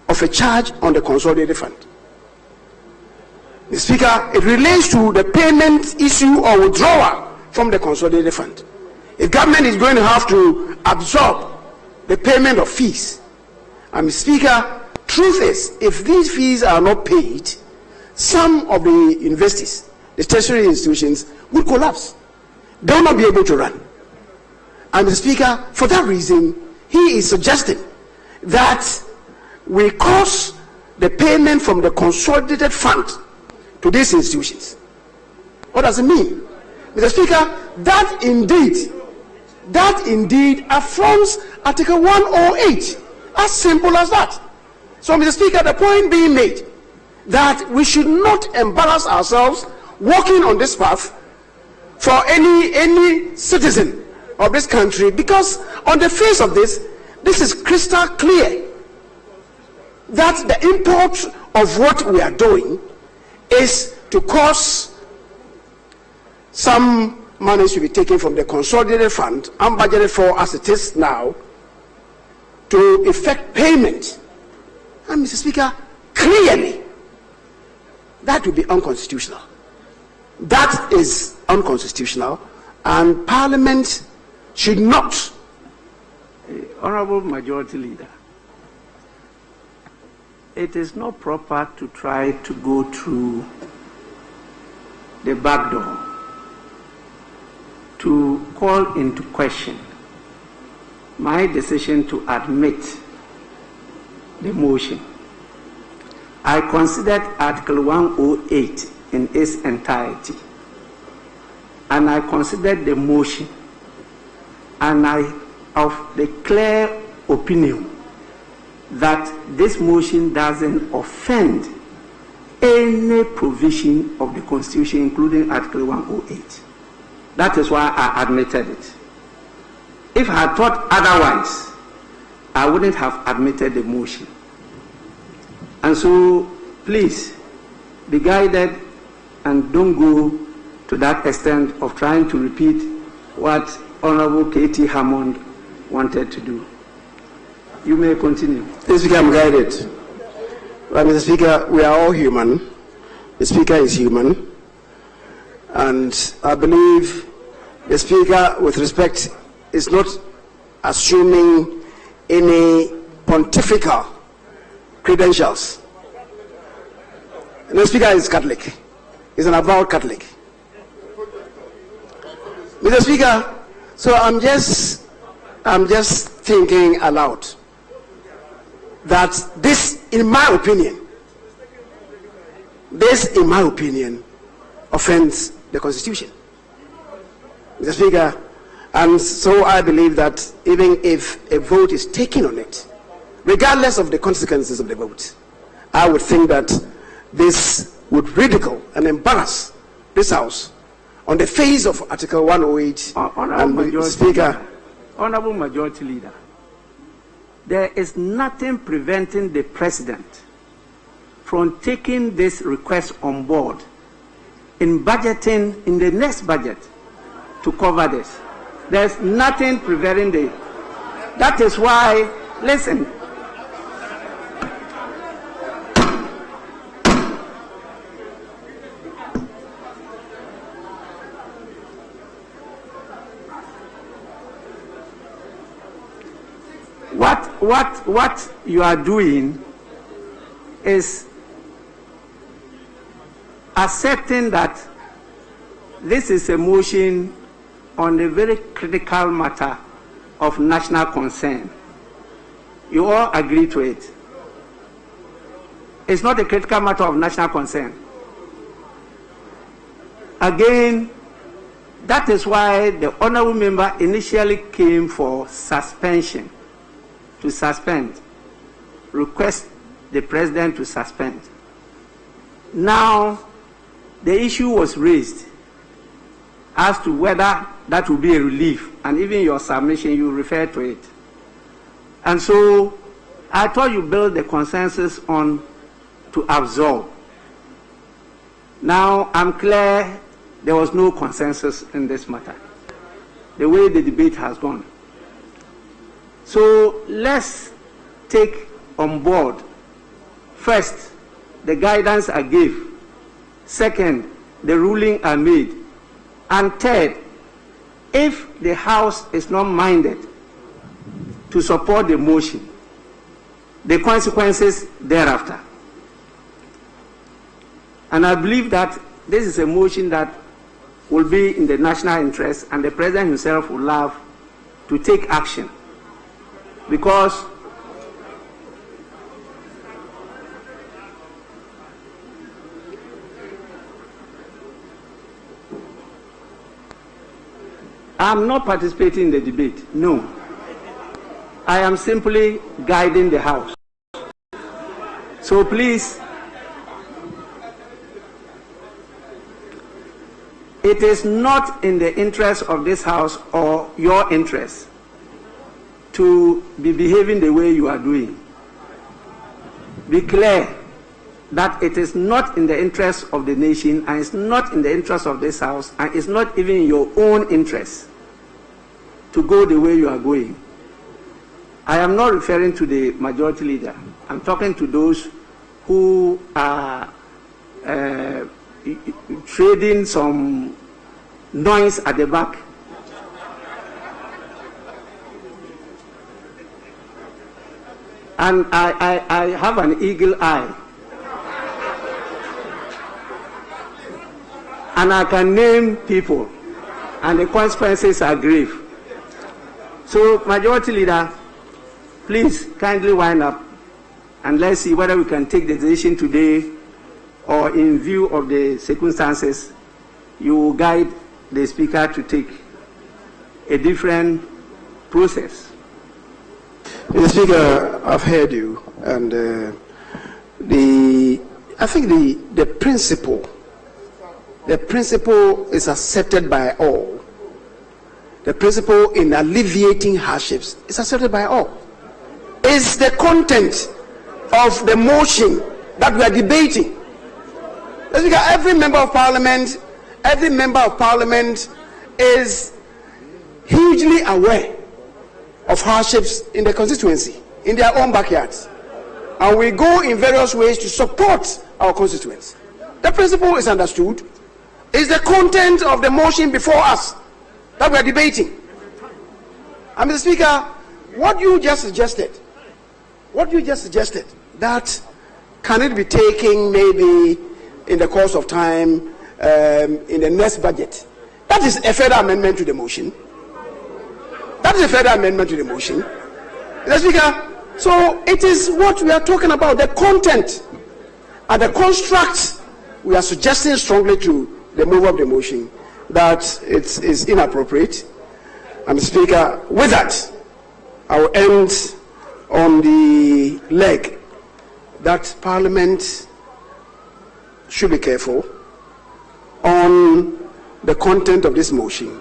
S18: of a charge on the consolidated fund. The Speaker, it relates to the payment, issue or withdrawal from the consolidated fund. If government is going to have to absorb the payment of fees, and Mr. Speaker, truth is, if these fees are not paid, some of the universities, the tertiary institutions, will collapse. They will not be able to run. And Mr. Speaker, for that reason, he is suggesting that we cause the payment from the consolidated fund to these institutions. What does it mean? Mr. Speaker, that indeed affronts Article 108. As simple as that. So, Mr. Speaker, the point being made that we should not embarrass ourselves walking on this path for any citizen of this country, because on the face of this is crystal clear that the import of what we are doing is to cause some money to be taken from the consolidated fund, unbudgeted for as it is now, to effect payment. And Mr. Speaker, clearly that would be unconstitutional. That is unconstitutional, and Parliament should not.
S4: Honorable Majority Leader, it is not proper to try to go through the back door to call into question my decision to admit the motion. I considered Article 108 in its entirety, and I considered the motion, and I of the clear opinion that this motion doesn't offend any provision of the Constitution, including Article 108. That is why I admitted it. If I had thought otherwise, I wouldn't have admitted the motion. And so, please, be guided and don't go to that extent of trying to repeat what Honorable K.T. Hammond wanted to do. You may continue.
S18: Mr. Speaker, I'm guided. Well, Mr. Speaker, we are all human. The Speaker is human. And I believe the Speaker, with respect, is not assuming any pontifical credentials. And the Speaker is Catholic. He's an avowed Catholic. Mr. Speaker, so I'm just thinking aloud that this, in my opinion, offends the Constitution. Mr. Speaker, and so I believe that even if a vote is taken on it, regardless of the consequences of the vote, I would think that this would ridicule and embarrass this House on the face of Article 108.
S4: Honorable Majority Leader, there is nothing preventing the President from taking this request on board in budgeting in the next budget to cover this. There's nothing preventing the. That is why, listen. What you are doing is accepting that this is a motion on a very critical matter of national concern. You all agree to it. It's not a critical matter of national concern. Again, that is why the honorable member initially came for suspension, to suspend, request the president to suspend. Now, the issue was raised as to whether that would be a relief, and even your submission, you refer to it. And so, I thought you build the consensus on to absolve. Now, I'm clear there was no consensus in this matter, the way the debate has gone. So, let's take on board, first, the guidance I gave, second, the ruling I made, and third, if the House is not minded to support the motion, the consequences thereafter. And I believe that this is a motion that will be in the national interest, and the President himself will have to take action, because I'm not participating in the debate, no. I am simply guiding the House. So please, it is not in the interest of this House or your interest to be behaving the way you are doing. Be clear that it is not in the interest of the nation, and it's not in the interest of this House, and it's not even in your own interest to go the way you are going. I am not referring to the majority leader. I'm talking to those who are trading some noise at the back. And I have an eagle eye. And I can name people, and the consequences are grave. So, Majority Leader, please kindly wind up, and let's see whether we can take the decision today, or in view of the circumstances, you will guide the Speaker to take a different process.
S18: Mr. Speaker, I've heard you, and I think the principle is accepted by all. The principle in alleviating hardships is accepted by all. It's the content of the motion that we are debating. Mr. Speaker, every member of parliament is hugely aware of hardships in the constituency, in their own backyards. And we go in various ways to support our constituents. The principle is understood. It's the content of the motion before us that we are debating. And Mr. Speaker, what you just suggested, that can it be taken maybe in the course of time, in the next budget? That is a further amendment to the motion. Mr. Speaker, so it is what we are talking about, the content and the construct. We are suggesting strongly to the mover of the motion that it is inappropriate. And Mr. Speaker, with that, I will end on the leg that Parliament should be careful on the content of this motion.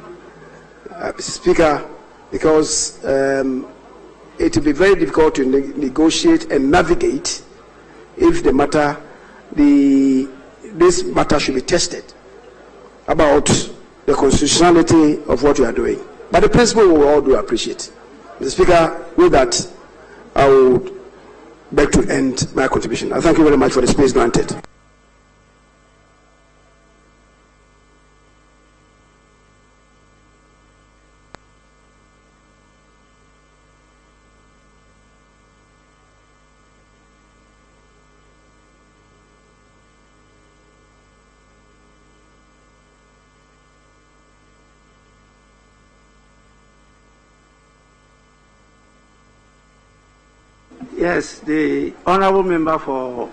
S18: Mr. Speaker, because it will be very difficult to negotiate and navigate if this matter should be tested about the constitutionality of what you are doing. But the principle we all do appreciate. Mr. Speaker, with that, I would beg to end my contribution. I thank you very much for the space granted.
S4: Yes, the honorable member for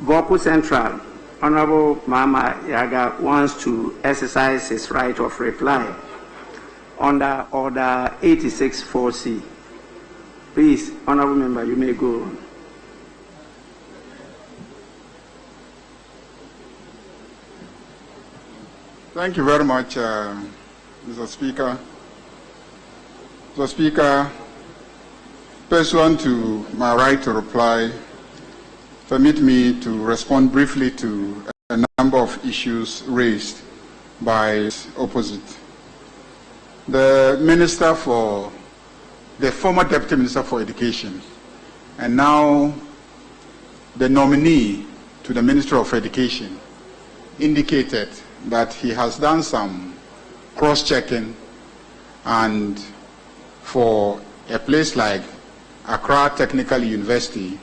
S4: Boku Central, Honorable Mama Yaga, wants to exercise his right of reply under Order 86-4C. Please, honorable member, you may go on.
S5: Thank you very much, Mr. Speaker. Mr. Speaker, pursuant to my right to reply, permit me to respond briefly to a number of issues raised by opposite. The former Deputy Minister for Education, and now the nominee to the Ministry of Education, indicated that he has done some cross-checking, and for a place like Accra Technical University,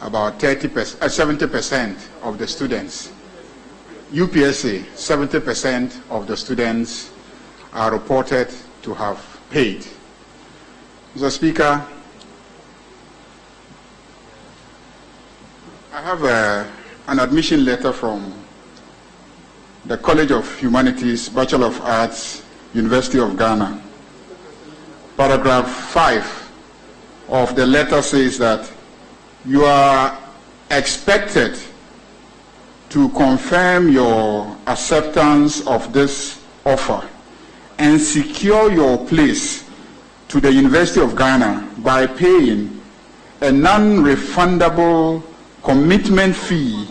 S5: about 70% of the students, UPSA, 70% of the students are reported to have paid. Mr. Speaker, I have an admission letter from the College of Humanities, Bachelor of Arts, University of Ghana. Paragraph 5 of the letter says that you are expected to confirm your acceptance of this offer and secure your place to the University of Ghana by paying a non-refundable commitment fee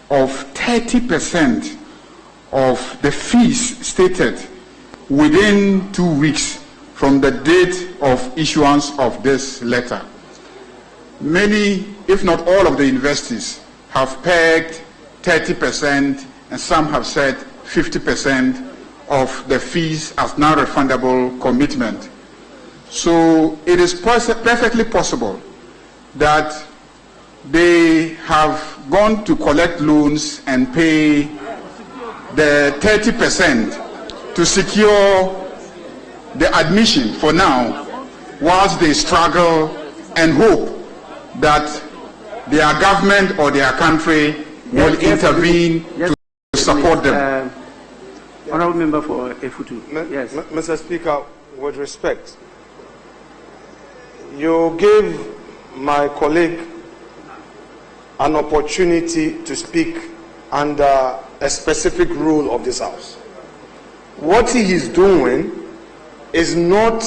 S5: of 30% of the fees stated within 2 weeks from the date of issuance of this letter. Many, if not all of the universities, have pegged 30%, and some have said 50% of the fees as non-refundable commitment. So it is perfectly possible that they have gone to collect loans and pay the 30% to secure the admission for now, whilst they struggle and hope that their government or their country will intervene to support them.
S4: Honourable Member for Efutu. Yes.
S3: Mr. Speaker, with respect, you gave my colleague an opportunity to speak under a specific rule of this House. What he is doing is not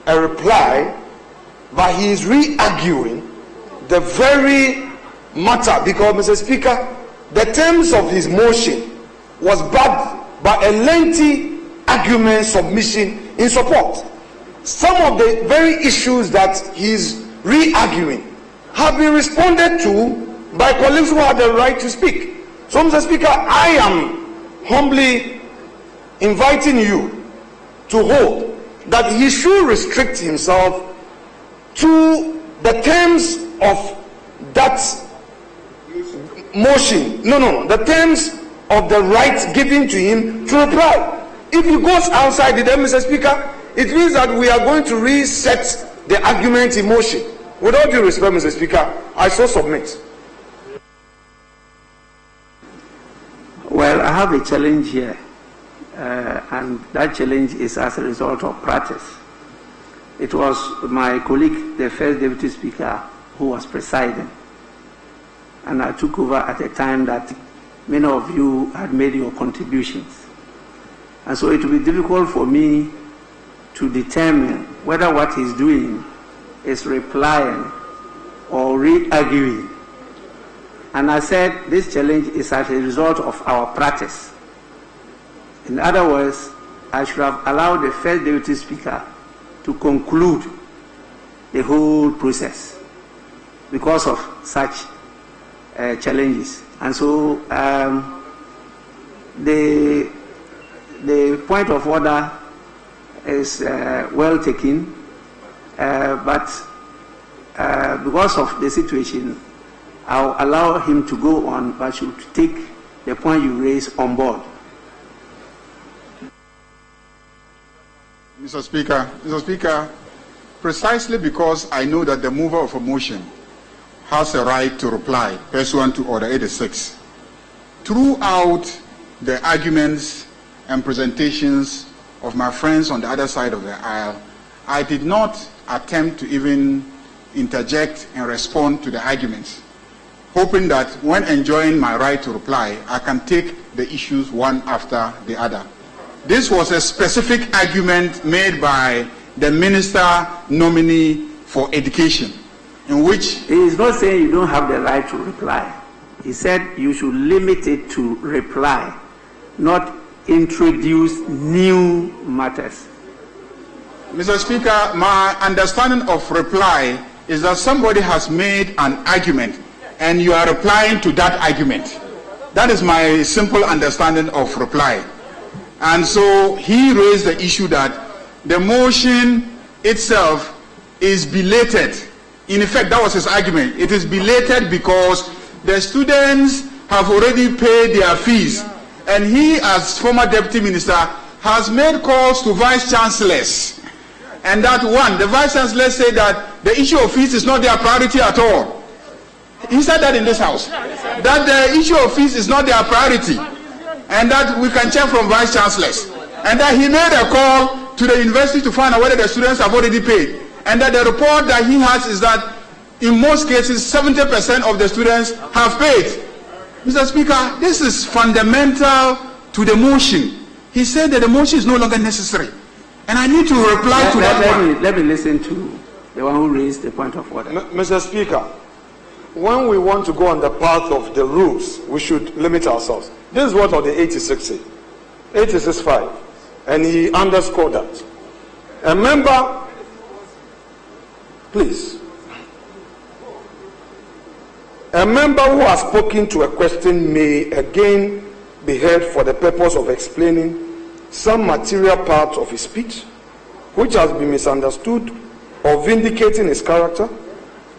S3: a reply, but he is re-arguing the very matter, because, Mr. Speaker, the terms of his motion was backed by a lengthy argument submission in support. Some of the very issues that he is re-arguing have been responded to by colleagues who have the right to speak. So, Mr. Speaker, I am humbly inviting you to hold that he should restrict himself to the terms of that motion. The terms of the right given to him to reply. If he goes outside it, then, Mr. Speaker, it means that we are going to reset the argument in motion. With all due respect, Mr. Speaker, I so submit.
S4: Well, I have a challenge here, and that challenge is as a result of practice. It was my colleague, the first Deputy Speaker, who was presiding, and I took over at a time that many of you had made your contributions. And so it will be difficult for me to determine whether what he's doing is replying or re-arguing. And I said this challenge is as a result of our practice. In other words, I should have allowed the first Deputy Speaker to conclude the whole process because of such challenges. And so the point of order is well taken, but because of the situation, I'll allow him to go on, but should take the point you raised on board.
S5: Mr. Speaker, precisely because I know that the mover of a motion has a right to reply pursuant to Order 86. Throughout the arguments and presentations of my friends on the other side of the aisle, I did not attempt to even interject and respond to the arguments, hoping that when enjoying my right to reply, I can take the issues one after the other. This was a specific argument made by the minister nominee for education, in which
S4: he is not saying you don't have the right to reply. He said you should limit it to reply, not introduce new matters.
S5: Mr. Speaker, my understanding of reply is that somebody has made an argument and you are replying to that argument. That is my simple understanding of reply. And so he raised the issue that the motion itself is belated. In effect, that was his argument. It is belated because the students have already paid their fees, and he, as former deputy minister, has made calls to vice chancellors. And that one, the vice chancellor said that the issue of fees is not their priority at all. He said that in this house, that the issue of fees is not their priority, and that we can check from vice chancellors. And that he made a call to the university to find out whether the students have already paid. And that the report that he has is that in most cases 70% of the students have paid. Mr. Speaker, this is fundamental to the motion. He said that the motion is no longer necessary. And I need to reply to that.
S4: Let me listen to the one who raised the point of order.
S3: Mr. Speaker, when we want to go on the path of the rules, we should limit ourselves. This is what on the 86 86.5, and he underscored that. A member, please. A member who has spoken to a question may again be heard for the purpose of explaining some material part of his speech which has been misunderstood, or vindicating his character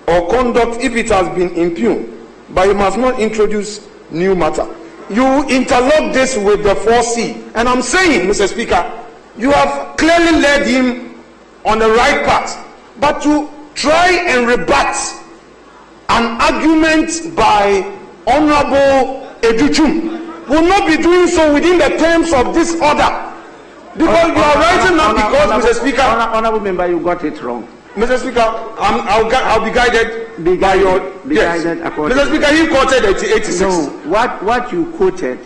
S3: or conduct if it has been impugned, but he must not introduce new matter. You interlock this with the 4C, and I'm saying, Mr. Speaker, you have clearly led him on the right path, but to try and rebut an argument by Honorable Educhum will not be doing so within the terms of this order. Because you are writing up because, Mr. Speaker...
S4: Honorable member, you got it wrong.
S3: Mr. Speaker, I'll be guided by your...
S4: Guided according.
S3: Mr. Speaker, he quoted 86.
S4: No, what you quoted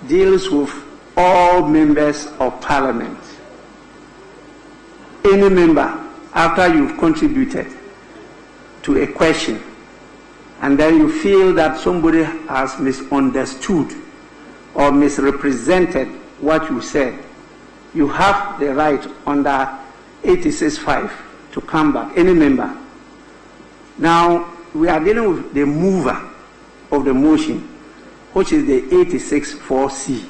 S4: deals with all members of parliament. Any member, after you've contributed to a question, and then you feel that somebody has misunderstood or misrepresented what you said, you have the right under 86.5 to come back, any member. Now, we are dealing with the mover of the motion, which is the 86.4C.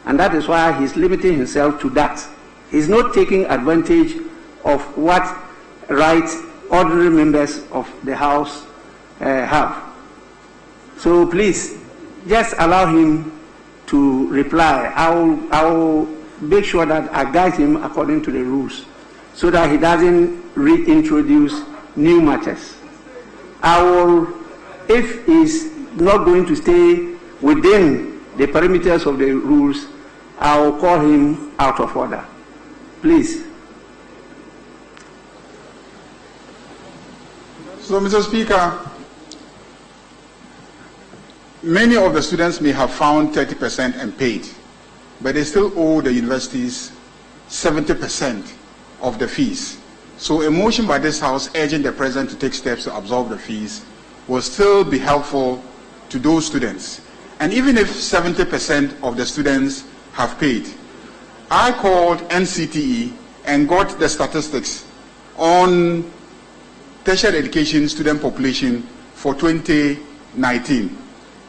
S4: And that is why he's limiting himself to that. He's not taking advantage of what rights ordinary members of the House have. So please, just allow him to reply. I will make sure that I guide him according to the rules, so that he doesn't reintroduce new matters. If he's not going to stay within the perimeters of the rules, I will call him out of order. Please.
S5: So, Mr. Speaker, many of the students may have found 30% and paid, but they still owe the universities 70% of the fees. So a motion by this House urging the President to take steps to absorb the fees will still be helpful to those students. And even if 70% of the students have paid, I called NCTE and got the statistics on tertiary education student population for 2019.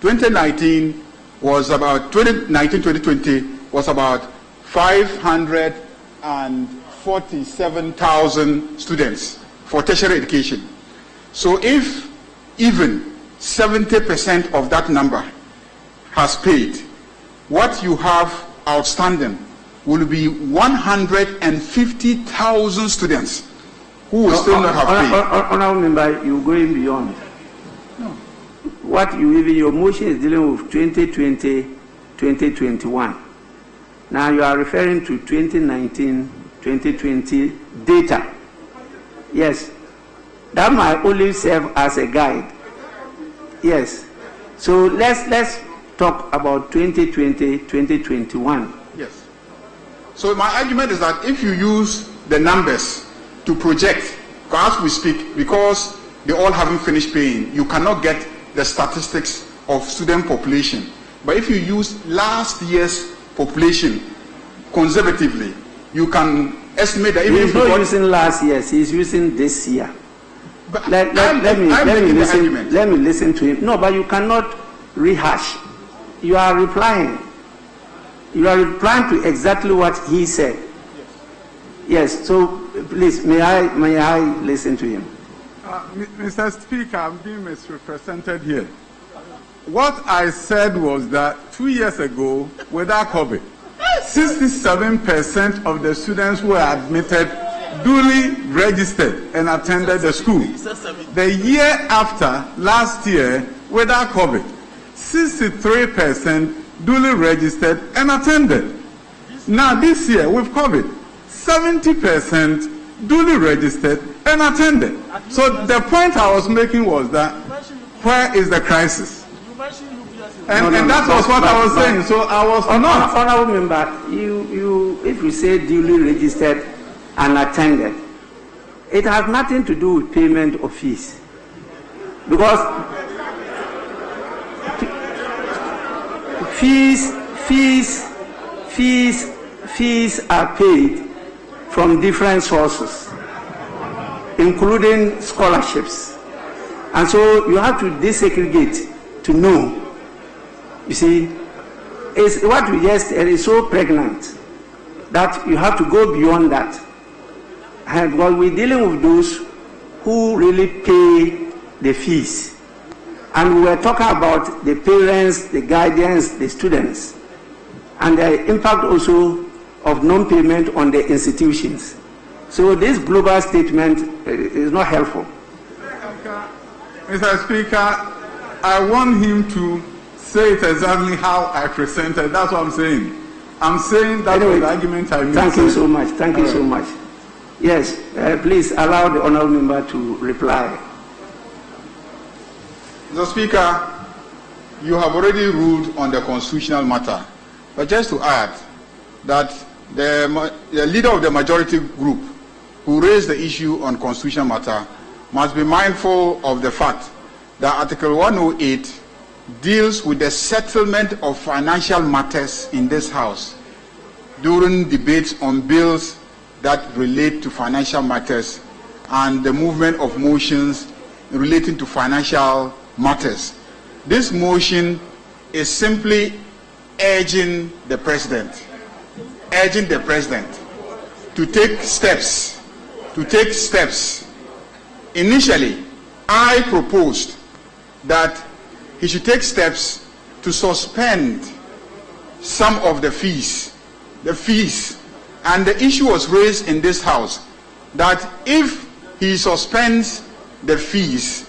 S5: 2019 was about 2019-2020 was about 547,000 students for tertiary education. So if even 70% of that number has paid, what you have outstanding will be 150,000 students who will still not have paid.
S4: Honorable member, you're going beyond. No. What you even, your motion is dealing with 2020, 2021. Now you are referring to 2019, 2020 data. Yes. That might only serve as a guide. Yes. So let's talk about 2020, 2021.
S5: Yes. So my argument is that if you use the numbers to project, as we speak, because they all haven't finished paying, you cannot get the statistics of student population. But if you use last year's population conservatively, you can estimate that even
S4: if not using last year's, he's using this year.
S5: But
S4: let me listen to him. No, but you cannot rehash. You are replying. You are replying to exactly what he said. Yes. So please, may I listen to him?
S9: Mr. Speaker, I'm being misrepresented here. What I said was that 2 years ago, without COVID, 67% of the students who were admitted duly registered and attended the school. The year after, last year, without COVID, 63% duly registered and attended. Now this year, with COVID, 70% duly registered and attended. So the point I was making was that where is the crisis? And that was what I was saying. So I was not.
S4: Honorable member, if you say duly registered and attended, it has nothing to do with payment of fees, because fees are paid from different sources, including scholarships, and so you have to desegregate to know. You see, what we just said is so pregnant that you have to go beyond that. And while we're dealing with those who really pay the fees, and we were talking about the parents, the guardians, the students, and the impact also of non-payment on the institutions. So this global statement is not helpful.
S9: Mr. Speaker, I want him to say it exactly how I presented. That's what I'm saying. I'm saying that was the argument I made.
S4: Thank you so much. Thank you so much. Yes, please allow the honourable member to reply.
S5: Mr. Speaker, you have already ruled on the constitutional matter. But just to add that the leader of the majority group who raised the issue on constitutional matter must be mindful of the fact that Article 108 deals with the settlement of financial matters in this House during debates on bills that relate to financial matters and the movement of motions relating to financial matters. This motion is simply urging the President to take steps. Initially, I proposed that he should take steps to suspend some of the fees. And the issue was raised in this House that if he suspends the fees,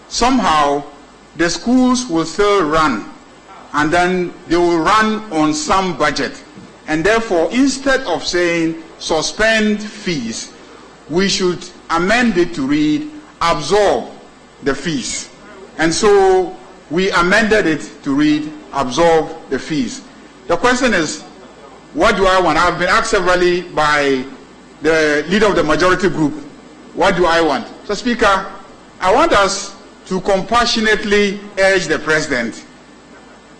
S5: somehow the schools will still run, and then they will run on some budget. And therefore, instead of saying suspend fees, we should amend it to read absorb the fees. And so we amended it to read absorb the fees. The question is, what do I want? I've been asked severally by the leader of the majority group, what do I want? So, Speaker, I want us to compassionately urge the President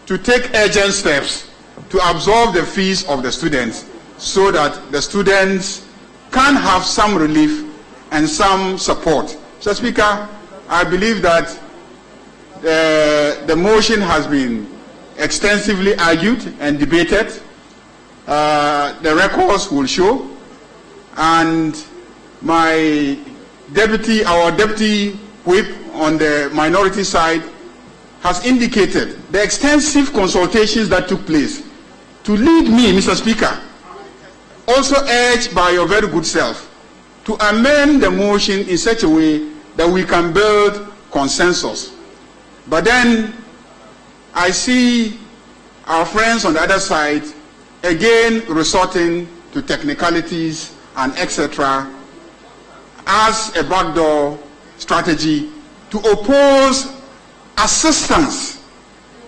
S5: to take urgent steps to absorb the fees of the students so that the students can have some relief and some support. So, Speaker, I believe that the motion has been extensively argued and debated. The records will show, and our deputy whip on the minority side has indicated the extensive consultations that took place to lead me, Mr. Speaker, also urged by your very good self, to amend the motion in such a way that we can build consensus. But then I see our friends on the other side again resorting to technicalities and etc. as a backdoor strategy to oppose assistance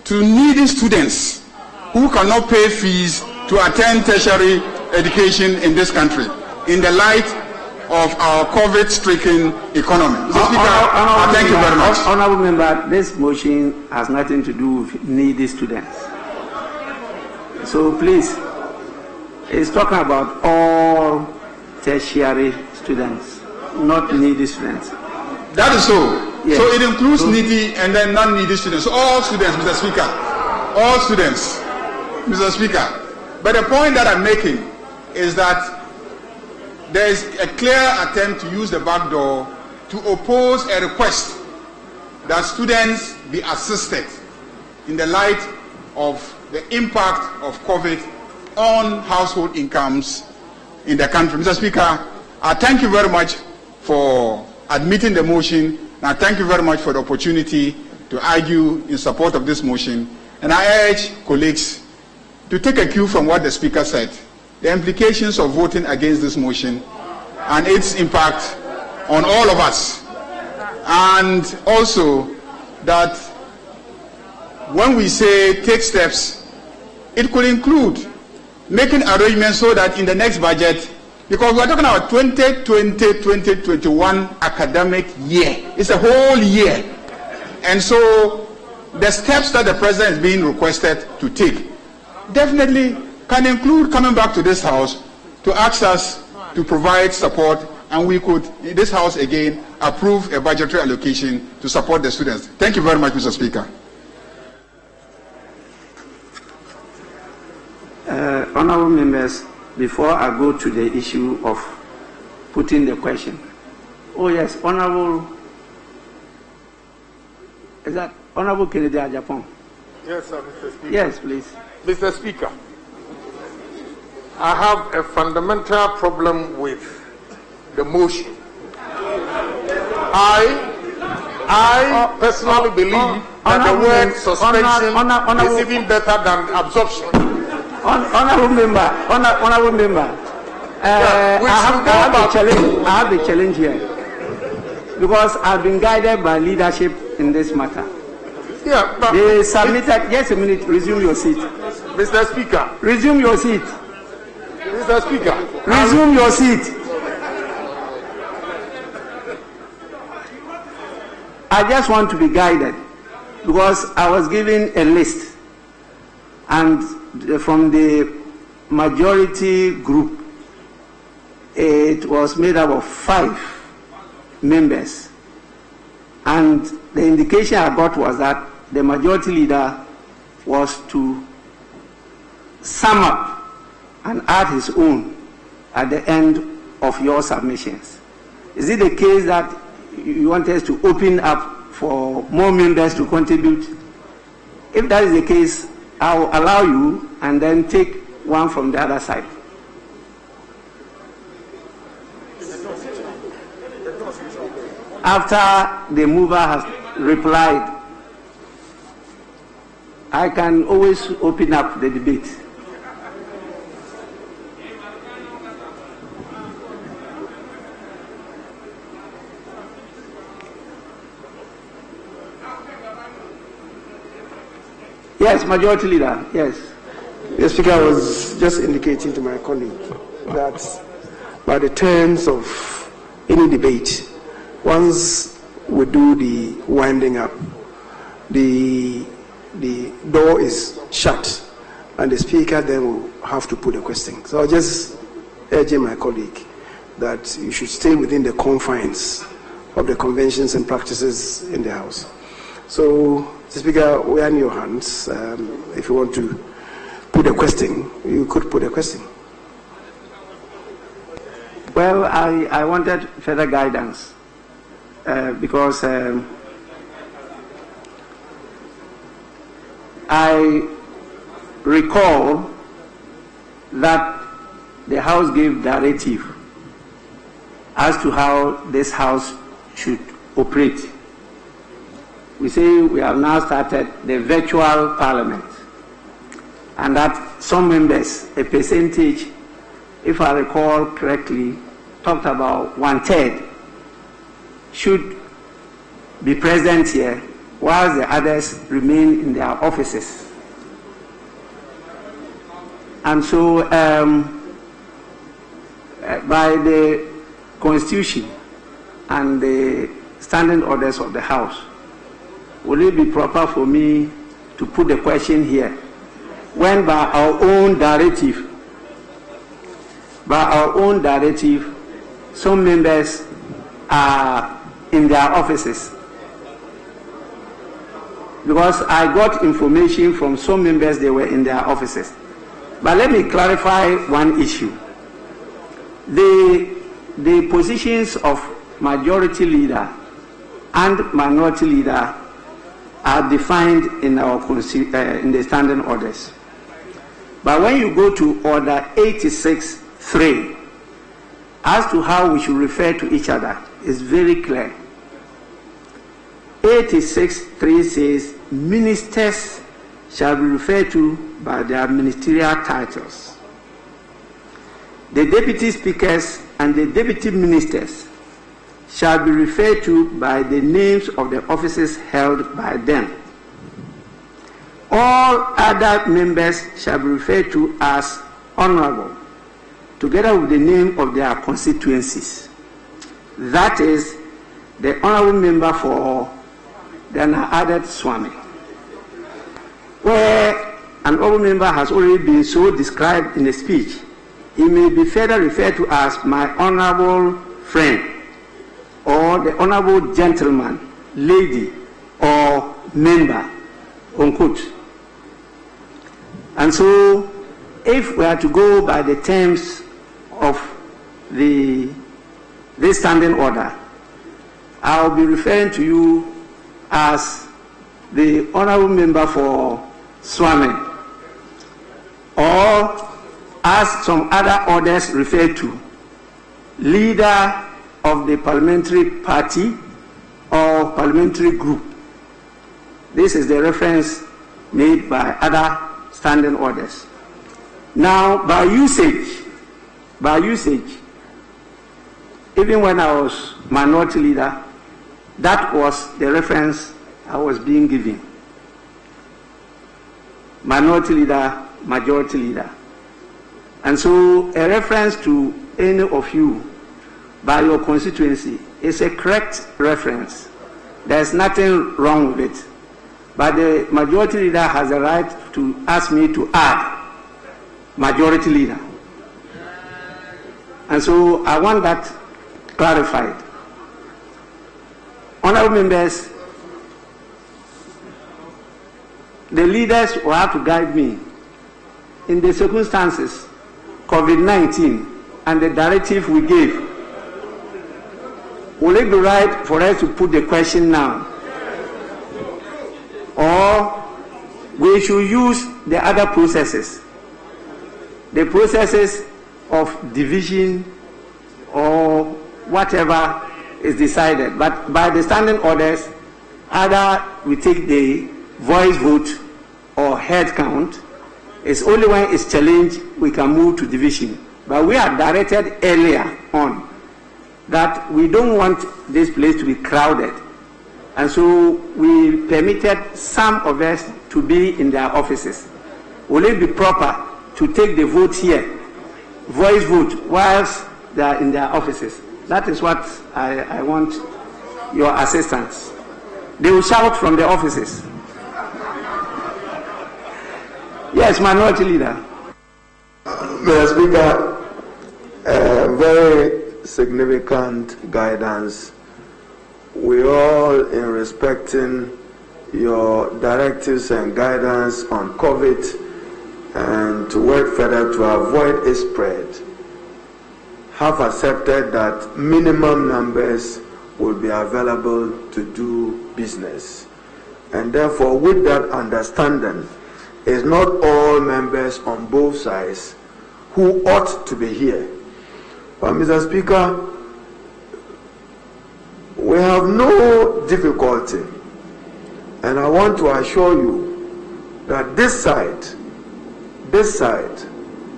S5: to needy students who cannot pay fees to attend tertiary education in this country in the light of our COVID-stricken economy. Mr. Speaker, thank you very much.
S4: Honourable Member, this motion has nothing to do with needy students. So please, it's talking about all tertiary students, not needy students.
S5: That is so.
S4: Yes.
S5: So it includes needy and then non-needy students. So all students, Mr. Speaker. All students, Mr. Speaker. But the point that I'm making is that there is a clear attempt to use the back door to oppose a request that students be assisted in the light of the impact of COVID on household incomes in the country. Mr. Speaker, I thank you very much for admitting the motion, and I thank you very much for the opportunity to argue in support of this motion. And I urge colleagues to take a cue from what the Speaker said, the implications of voting against this motion and its impact on all of us. And also that when we say take steps, it could include making arrangements so that in the next budget, because we're talking about 2020-2021 academic year. It's a whole year. And so the steps that the President is being requested to take definitely can include coming back to this House to ask us to provide support, and we could, in this House again, approve a budgetary allocation to support the students. Thank you very much, Mr. Speaker.
S4: Honourable members, before I go to the issue of putting the question. Oh yes, Honourable, is that Honourable Kennedy Ajapong?
S20: Yes, sir, Mr. Speaker.
S4: Yes, please.
S20: Mr. Speaker, I have a fundamental problem with the motion. I personally believe that the word suspension is even better than absorption.
S4: Honourable member, I have a challenge here because I've been guided by leadership in this matter.
S20: Yeah, but
S4: they submitted. Just a minute. Resume your seat,
S20: Mr. Speaker.
S4: Resume your seat,
S20: Mr. Speaker.
S4: Resume your seat. I just want to be guided because I was given a list, and from the majority group, it was made up of 5 members, and the indication I got was that the majority leader was to sum up and add his own at the end of your submissions. Is it the case that you want us to open up for more members to contribute? If that is the case, I will allow you and then take one from the other side. After the mover has replied, I can always open up the debate. Yes, Majority Leader, yes.
S18: The Speaker, I was just indicating to my colleague that by the terms of any debate, once we do the winding up, the door is shut, and the Speaker then will have to put a question. So I'll just urging my colleague that you should stay within the confines of the conventions and practices in the House. So, Mr. Speaker, we are in your hands. If you want to put a question, you could put a question.
S4: Well, I wanted further guidance because I recall that the House gave directive as to how this House should operate. We say we have now started the virtual parliament, and that some members, a percentage, if I recall correctly, talked about 1/3 should be present here, while the others remain in their offices. And so, by the Constitution and the standing orders of the House, will it be proper for me to put the question here, when by our own directive, some members are in their offices? Because I got information from some members they were in their offices. But let me clarify one issue. The positions of majority leader and minority leader are defined in our in the standing orders. But when you go to Order 86.3, as to how we should refer to each other, is very clear. 86.3 says ministers shall be referred to by their ministerial titles. The deputy speakers and the deputy ministers shall be referred to by the names of the offices held by them. All other members shall be referred to as honorable, together with the name of their constituencies. That is, the honorable member for the added Swami, where an honorable member has already been so described in a speech. He may be further referred to as my honorable friend, or the honorable gentleman, lady, or member, unquote. And so, if we are to go by the terms of this standing order, I'll be referring to you as the honorable member for Swami, or as some other orders refer to, leader of the parliamentary party or parliamentary group. This is the reference made by other standing orders. Now, by usage, even when I was minority leader, that was the reference I was being given. Minority leader, majority leader. And so a reference to any of you by your constituency is a correct reference. There's nothing wrong with it. But the majority leader has a right to ask me to add majority leader. And so I want that clarified. Honorable members, the leaders will have to guide me in the circumstances, COVID-19, and the directive we gave. Will it be right for us to put the question now? Or we should use the other processes, the processes of division or whatever is decided. But by the standing orders, either we take the voice vote or head count. It's only when it's challenged we can move to division. But we are directed earlier on that we don't want this place to be crowded. And so we permitted some of us to be in their offices. Will it be proper to take the vote here, voice vote, whilst they are in their offices? That is what I want your assistance. They will shout from the offices. Yes, minority leader.
S19: Mr. Speaker, very significant guidance. We all, in respecting your directives and guidance on COVID and to work further to avoid its spread, have accepted that minimum numbers will be available to do business. And therefore, with that understanding, it's not all members on both sides who ought to be here. But Mr. Speaker, we have no difficulty, and I want to assure you that this side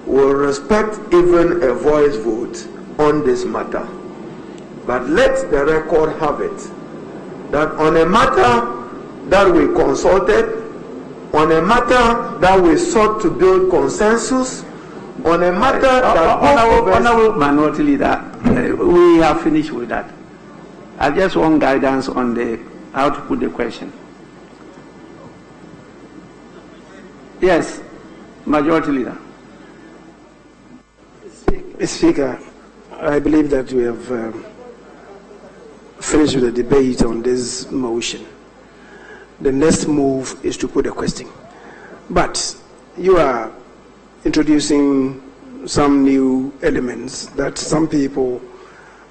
S19: will respect even a voice vote on this matter. But let the record have it that on a matter that we consulted, on a matter that we sought to build consensus, on a matter that
S4: Honorable Minority Leader, we have finished with that. I just want guidance on how to put the question. Yes, Majority Leader.
S18: Mr. Speaker, I believe that we have finished with the debate on this motion. The next move is to put a question. But you are introducing some new elements that some people,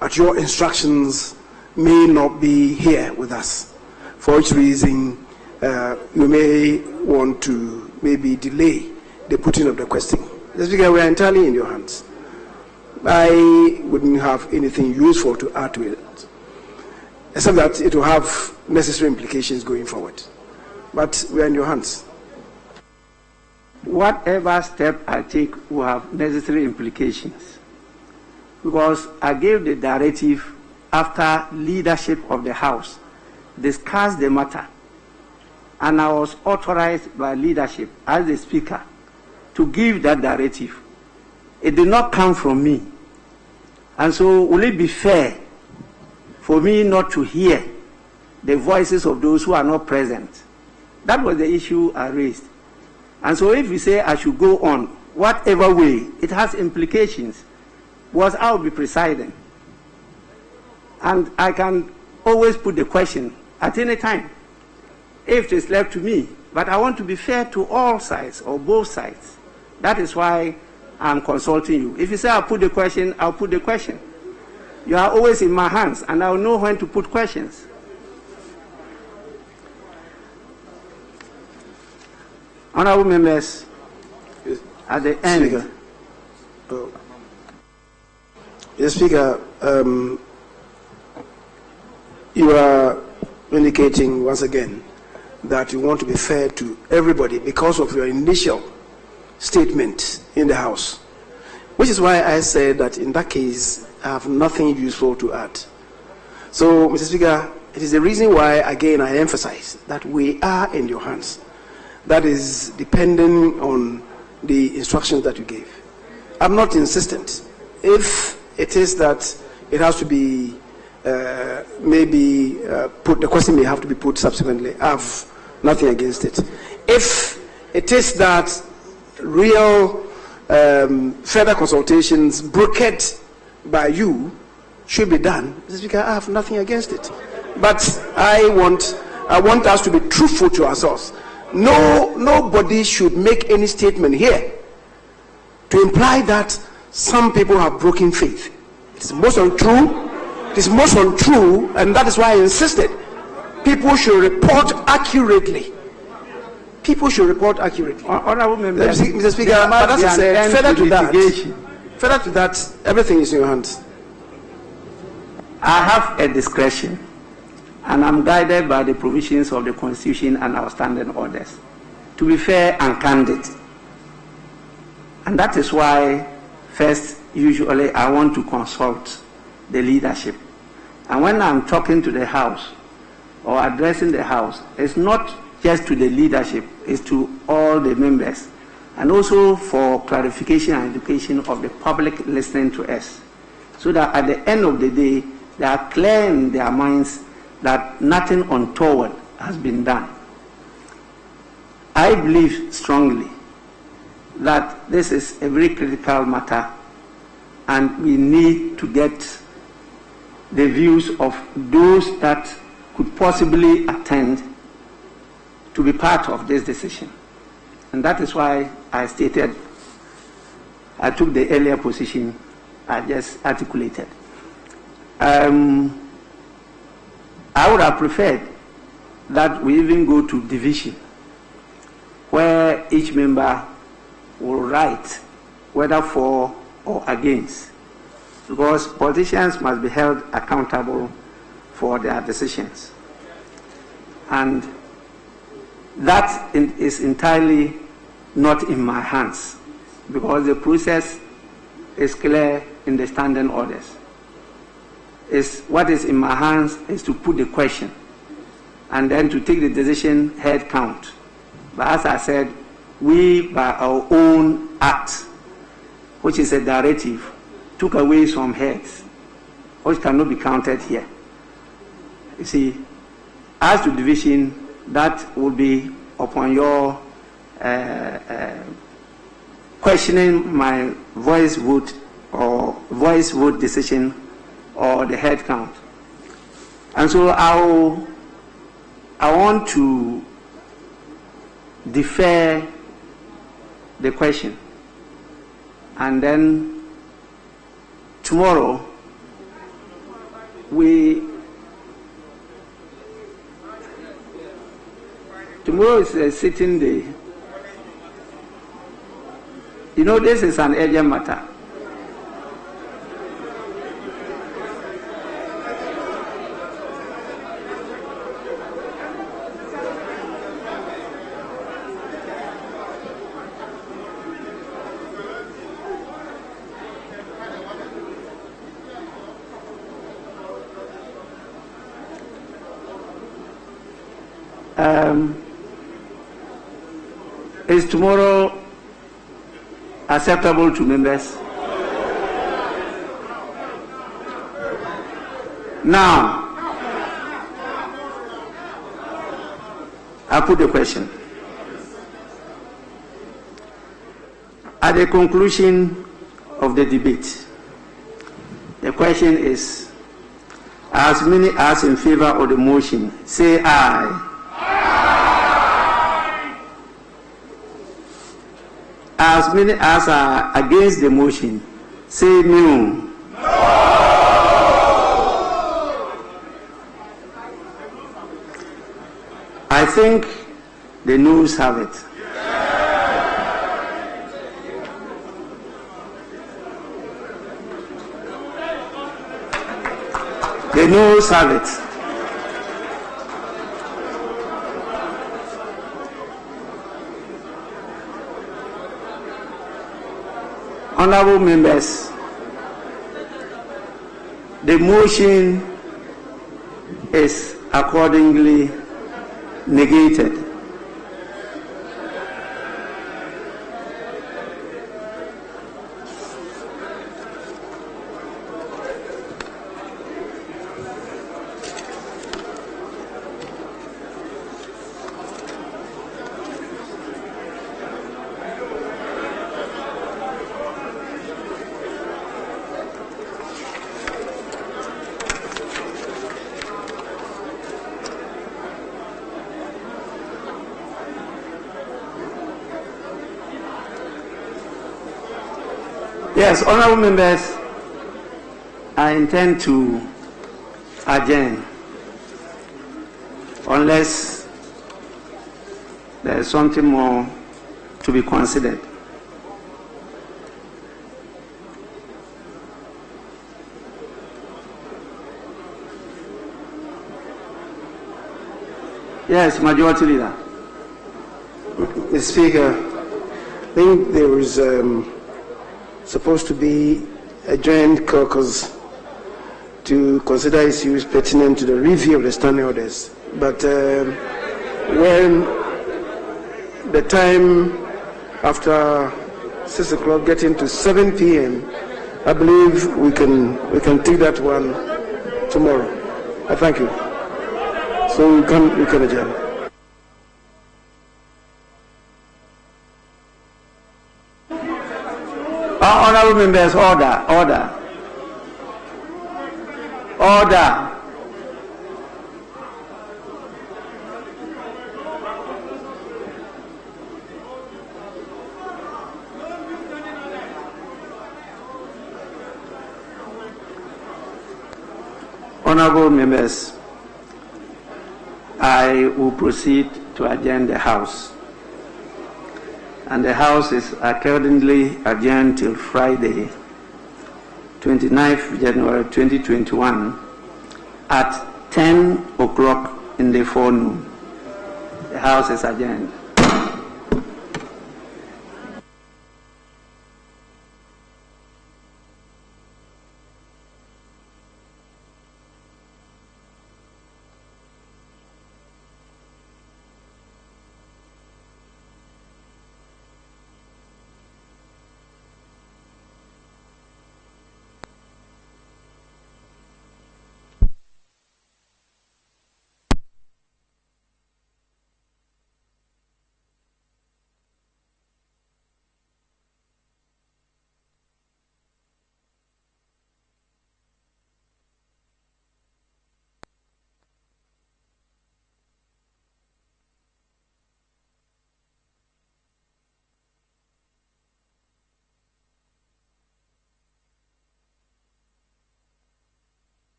S18: at your instructions, may not be here with us. For which reason, you may want to maybe delay the putting of the question. Mr. Speaker, we are entirely in your hands. I wouldn't have anything useful to add to it, except that it will have necessary implications going forward. But we are in your hands.
S4: Whatever step I take will have necessary implications, because I gave the directive after leadership of the House discussed the matter, and I was authorized by leadership as the Speaker to give that directive. It did not come from me. And so will it be fair for me not to hear the voices of those who are not present? That was the issue I raised. And so if you say I should go on, whatever way, it has implications, because I will be presiding. And I can always put the question at any time, if it is left to me. But I want to be fair to all sides, or both sides. That is why I'm consulting you. If you say I'll put the question, I'll put the question. You are always in my hands, and I'll know when to put questions. Honorable members, at the end.
S18: Speaker. Yes, Speaker, you are indicating once again that you want to be fair to everybody because of your initial statement in the House, which is why I said that in that case I have nothing useful to add. So, Mr. Speaker, it is the reason why again I emphasize that we are in your hands. That is depending on the instructions that you gave. I'm not insistent. If it is that it has to be the question may have to be put subsequently, I have nothing against it. If it is that real further consultations brokered by you should be done, Mr. Speaker, I have nothing against it. But I want us to be truthful to ourselves. Nobody should make any statement here to imply that some people have broken faith. It's most untrue. It is most untrue, and that is why I insisted. People should report accurately. People should report accurately.
S4: Honorable members,
S18: Mr. Speaker, but as I said, further to that, everything is in your hands.
S4: I have a discretion, and I'm guided by the provisions of the Constitution and our standing orders to be fair and candid. And that is why, first, usually I want to consult the leadership. And when I'm talking to the House or addressing the House, it's not just to the leadership, it's to all the members, and also for clarification and education of the public listening to us, so that at the end of the day, they are clear in their minds that nothing untoward has been done. I believe strongly that this is a very critical matter, and we need to get the views of those that could possibly attend to be part of this decision. And that is why I stated, I took the earlier position I just articulated. I would have preferred that we even go to division, where each member will write whether for or against, because politicians must be held accountable for their decisions. And that is entirely not in my hands, because the process is clear in the standing orders. What is in my hands is to put the question and then to take the decision head count. But as I said, we, by our own act, which is a directive, took away some heads, which cannot be counted here. You see, as to division, that will be upon your questioning my voice vote decision or the head count. And so I want to defer the question, and then tomorrow tomorrow is a sitting day. You know, this is an urgent matter. Is tomorrow acceptable to members? Now, I put the question. At the conclusion of the debate, the question is, as many as in favor of the motion, say aye. As many as are against the motion, say no. I think the noes have it. The noes have it. Honorable members, the motion is accordingly negated. Yes, honorable members, I intend to adjourn unless there is something more to be considered. Yes, Majority Leader.
S18: Mr. Speaker, I think there was supposed to be a joint caucus to consider issues pertinent to the review of the standing orders. But when the time after 6 o'clock getting to 7 p.m., I believe we can take that one tomorrow. I thank you. So we can adjourn.
S4: Honorable members, order. Honorable members, I will proceed to adjourn the House. And the House is accordingly adjourned till Friday, 29th January 2021 at 10 o'clock in the forenoon. The House is adjourned.